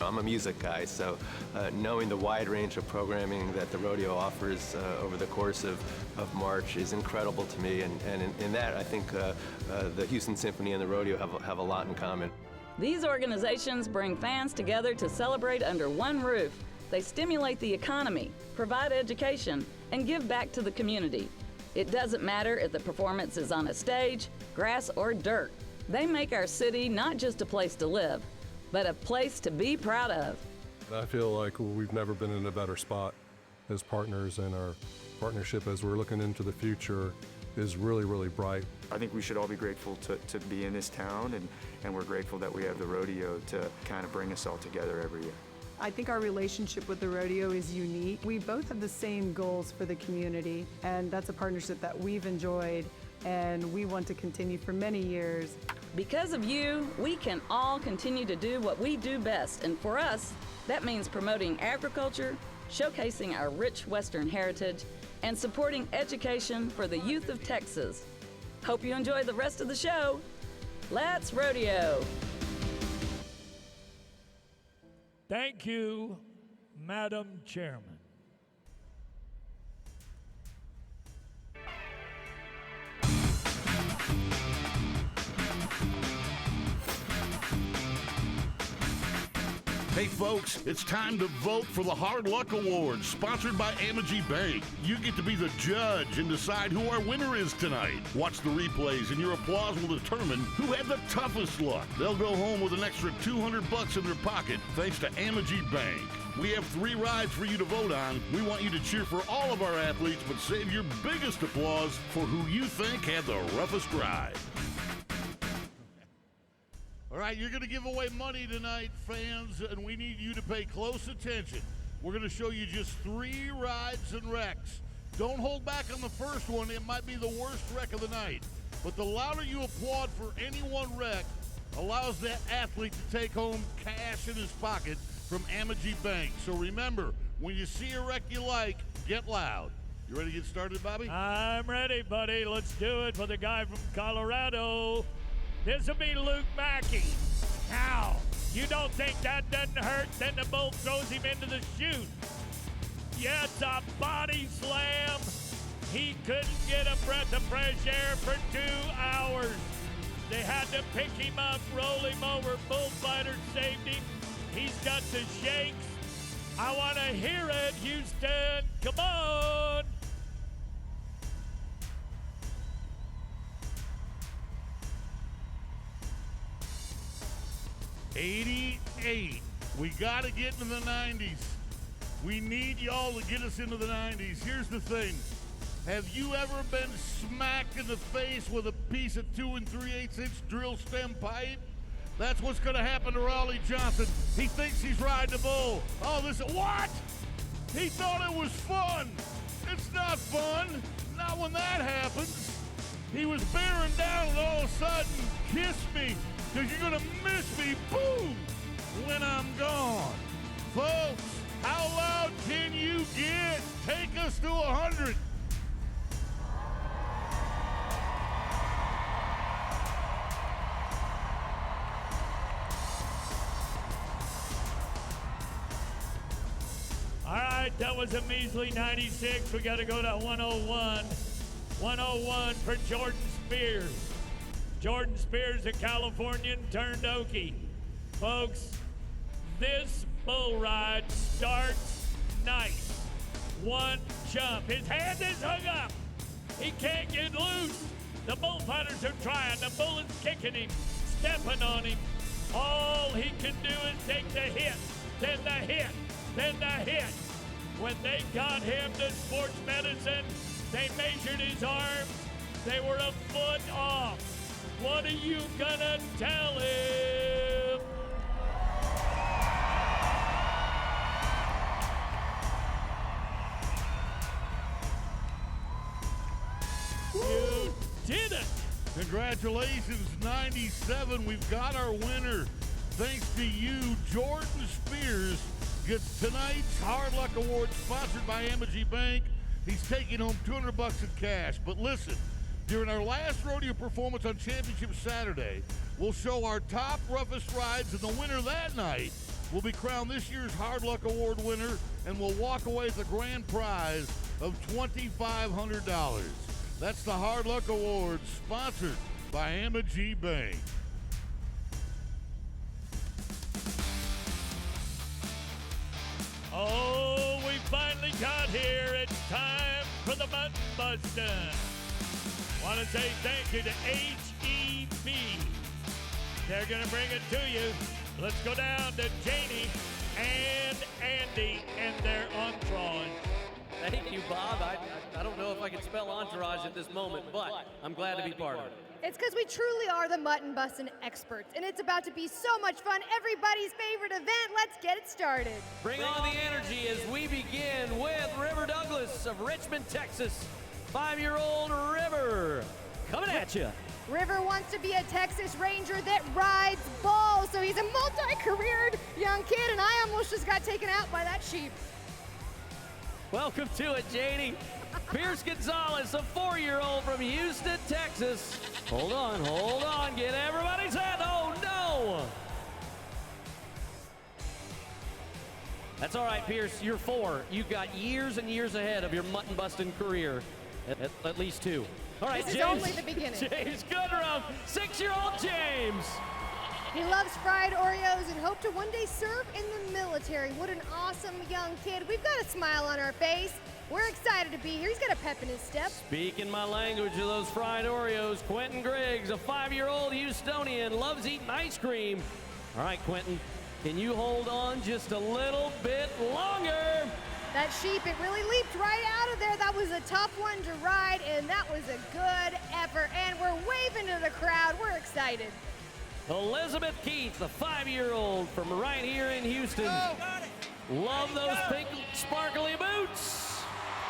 Speaker 18: I'm a music guy, so knowing the wide range of programming that the rodeo offers over the course of March is incredible to me, and in that I think the Houston Symphony and the rodeo have a lot in common.
Speaker 16: These organizations bring fans together to celebrate under one roof. They stimulate the economy, provide education, and give back to the community. It doesn't matter if the performance is on a stage, grass, or dirt. They make our city not just a place to live, but a place to be proud of.
Speaker 19: I feel like we've never been in a better spot as partners, and our partnership as we're looking into the future is really, really bright.
Speaker 17: I think we should all be grateful to be in this town, and we're grateful that we have the rodeo to kind of bring us all together every year.
Speaker 20: I think our relationship with the rodeo is unique. We both have the same goals for the community, and that's a partnership that we've enjoyed and we want to continue for many years.
Speaker 16: Because of you, we can all continue to do what we do best, and for us, that means promoting agriculture, showcasing our rich Western heritage, and supporting education for the youth of Texas. Hope you enjoy the rest of the show. Let's rodeo!
Speaker 4: Thank you, Madam Chairman.
Speaker 1: Hey folks, it's time to vote for the Hard Luck Awards, sponsored by Amegy Bank. You get to be the judge and decide who our winner is tonight. Watch the replays and your applause will determine who had the toughest luck. They'll go home with an extra $200 in their pocket thanks to Amegy Bank. We have 3 rides for you to vote on. We want you to cheer for all of our athletes, but save your biggest applause for who you think had the roughest ride. All right, you're going to give away money tonight, fans, and we need you to pay close attention. We're going to show you just 3 rides and wrecks. Don't hold back on the first one. It might be the worst wreck of the night. But the louder you applaud for any one wreck allows that athlete to take home cash in his pocket from Amegy Bank. So remember, when you see a wreck you like, get loud. You ready to get started, Bobby?
Speaker 4: I'm ready, buddy. Let's do it for the guy from Colorado. This will be Luke Mackey. Now, you don't think that doesn't hurt? Then the bull throws him into the chute. Yeah, it's a body slam. He couldn't get a breath of fresh air for 2 hours. They had to pick him up, roll him over. Bullfighter saved him. He's got the shakes. I want to hear it, Houston. Come on.
Speaker 1: '88. We got to get into the 90s. We need y'all to get us into the 90s. Here's the thing. Have you ever been smacked in the face with a piece of 2 3/8 inch drill stem pipe? That's what's going to happen to Raleigh Johnson. He thinks he's riding a bull. Oh, this, what? He thought it was fun. It's not fun. Not when that happens. He was bearing down and all of a sudden, kiss me, because you're going to miss me, boom, when I'm gone. Folks, how loud can you get? Take us to 100.
Speaker 4: All right, that was a measly 96. We got to go to 101. 101 for Jordan Spears. Jordan Spears, a Californian turned Okie. Folks, this bull ride starts nice. 1 jump. His hand is hung up. He can't get loose. The bullfighters are trying. The bull is kicking him, stepping on him. All he can do is take the hit, then the hit, then the hit. When they got him to sports medicine, they measured his arms. They were a foot off. What are you gonna tell him? You did it!
Speaker 1: Congratulations, 97. We've got our winner. Thanks to you, Jordan Spears gets tonight's Hard Luck Award, sponsored by Amagi Bank. He's taking home $200 in cash. But listen, during our last rodeo performance on Championship Saturday, we'll show our top roughest rides, and the winner that night will be crowned this year's Hard Luck Award winner and will walk away with a grand prize of $2,500. That's the Hard Luck Award, sponsored by Amagi Bank.
Speaker 4: Oh, we finally got here. It's time for the Mutton Bustin'. Want to say thank you to HEB. They're going to bring it to you. Let's go down to Janie and Andy and their entourage.
Speaker 3: Thank you, Bob. I don't know if I can spell entourage at this moment, but I'm glad to be part of it.
Speaker 5: It's because we truly are the Mutton Bustin' experts, and it's about to be so much fun. Everybody's favorite event. Let's get it started.
Speaker 3: Bring on the energy as we begin with River Douglas of Richmond, Texas. 5-year-old River coming at you.
Speaker 5: River wants to be a Texas Ranger that rides balls, so he's a multi-careered young kid, and I almost just got taken out by that sheep.
Speaker 3: Welcome to it, Janie. Pierce Gonzalez, a 4-year-old from Houston, Texas. Hold on, get everybody's head. Oh, no! That's all right, Pierce, you're 4. You've got years and years ahead of your mutton busting career, at least 2. All right,
Speaker 5: this
Speaker 3: James,
Speaker 5: is only the beginning.
Speaker 3: James Goodrum, 6-year-old James.
Speaker 5: He loves fried Oreos and hoped to one day serve in the military. What an awesome young kid. We've got a smile on our face. We're excited to be here. He's got a pep in his step.
Speaker 3: Speaking my language of those fried Oreos, Quentin Griggs, a 5-year-old Houstonian, loves eating ice cream. All right, Quentin, can you hold on just a little bit longer?
Speaker 5: That sheep, it really leaped right out of there. That was a tough one to ride, and that was a good effort. And we're waving to the crowd. We're excited.
Speaker 3: Elizabeth Keith, the 5-year-old from right here in Houston. Love those pink sparkly boots.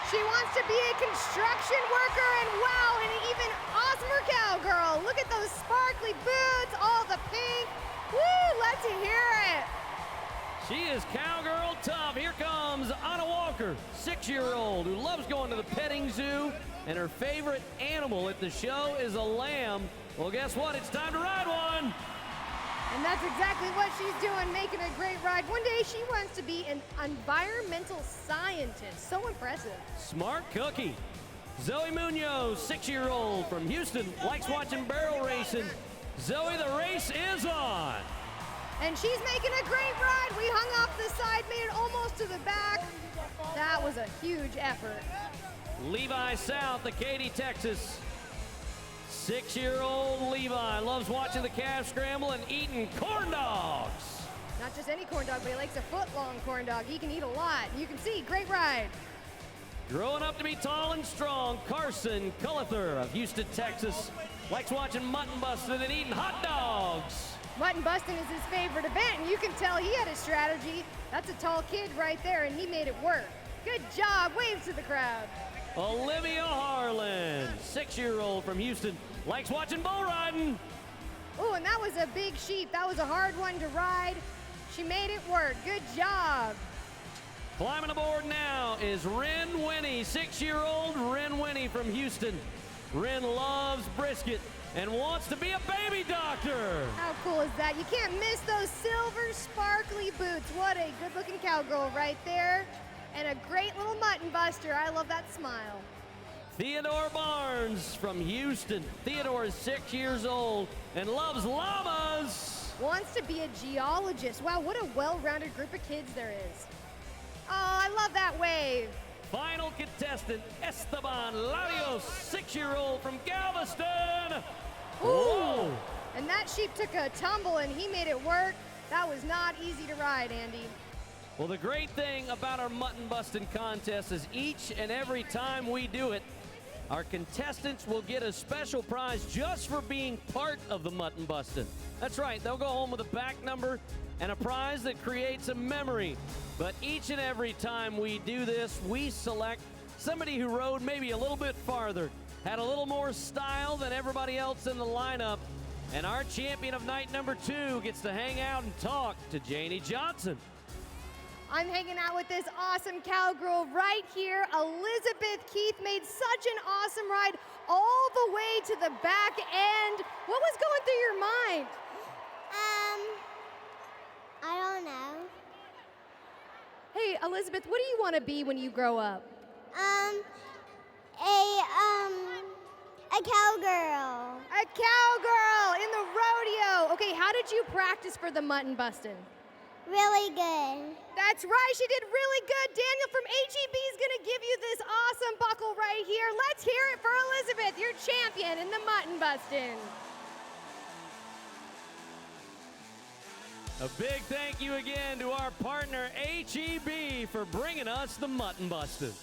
Speaker 5: She wants to be a construction worker, and wow, and even awesomer cowgirl. Look at those sparkly boots, all the pink. Woo, let's hear it.
Speaker 3: She is cowgirl tough. Here comes Anna Walker, 6-year-old, who loves going to the petting zoo, and her favorite animal at the show is a lamb. Well, guess what? It's time to ride one.
Speaker 5: And that's exactly what she's doing, making a great ride. One day she wants to be an environmental scientist. So impressive.
Speaker 3: Smart cookie. Zoe Munoz, 6-year-old from Houston, likes watching barrel racing. Zoe, the race is on.
Speaker 5: And she's making a great ride. We hung off the side, made it almost to the back. That was a huge effort.
Speaker 3: Levi South, Katy, Texas. 6-year-old Levi loves watching the calf scramble and eating corn dogs.
Speaker 5: Not just any corn dog, but he likes a foot-long corn dog. He can eat a lot. You can see, great ride.
Speaker 3: Growing up to be tall and strong, Carson Cullither of Houston, Texas, likes watching mutton busting and eating hot dogs.
Speaker 5: Mutton busting is his favorite event, and you can tell he had a strategy. That's a tall kid right there, and he made it work. Good job. Waves to the crowd.
Speaker 3: Olivia Harlan, 6-year-old from Houston, likes watching bull riding.
Speaker 5: Oh, and that was a big sheep. That was a hard one to ride. She made it work. Good job.
Speaker 3: Climbing aboard now is Ren Winnie, 6-year-old Ren Winnie from Houston. Ren loves brisket and wants to be a baby doctor.
Speaker 5: How cool is that? You can't miss those silver sparkly boots. What a good-looking cowgirl right there. And a great little mutton buster. I love that smile.
Speaker 3: Theodore Barnes from Houston. Theodore is 6 years old and loves llamas.
Speaker 5: Wants to be a geologist. Wow, what a well-rounded group of kids there is. Oh, I love that wave.
Speaker 3: Final contestant, Esteban Larios, 6-year-old from Galveston.
Speaker 5: Ooh. And that sheep took a tumble and he made it work. That was not easy to ride, Andy.
Speaker 3: Well, the great thing about our mutton busting contest is each and every time we do it, our contestants will get a special prize just for being part of the mutton busting. That's right, they'll go home with a back number and a prize that creates a memory. But each and every time we do this, we select somebody who rode maybe a little bit farther, had a little more style than everybody else in the lineup, and our champion of night number 2 gets to hang out and talk to Janie Johnson.
Speaker 5: I'm hanging out with this awesome cowgirl right here. Elizabeth Keith made such an awesome ride all the way to the back end. What was going through your mind?
Speaker 21: I don't know.
Speaker 5: Hey, Elizabeth, what do you want to be when you grow up?
Speaker 21: A cowgirl.
Speaker 5: A cowgirl in the rodeo. Okay, how did you practice for the mutton bustin'?
Speaker 21: Really good.
Speaker 5: That's right, she did really good. Daniel from HEB is gonna give you this awesome buckle right here. Let's hear it for Elizabeth, your champion in the mutton bustin'.
Speaker 3: A big thank you again to our partner HEB for bringing us the Mutton Bustin'.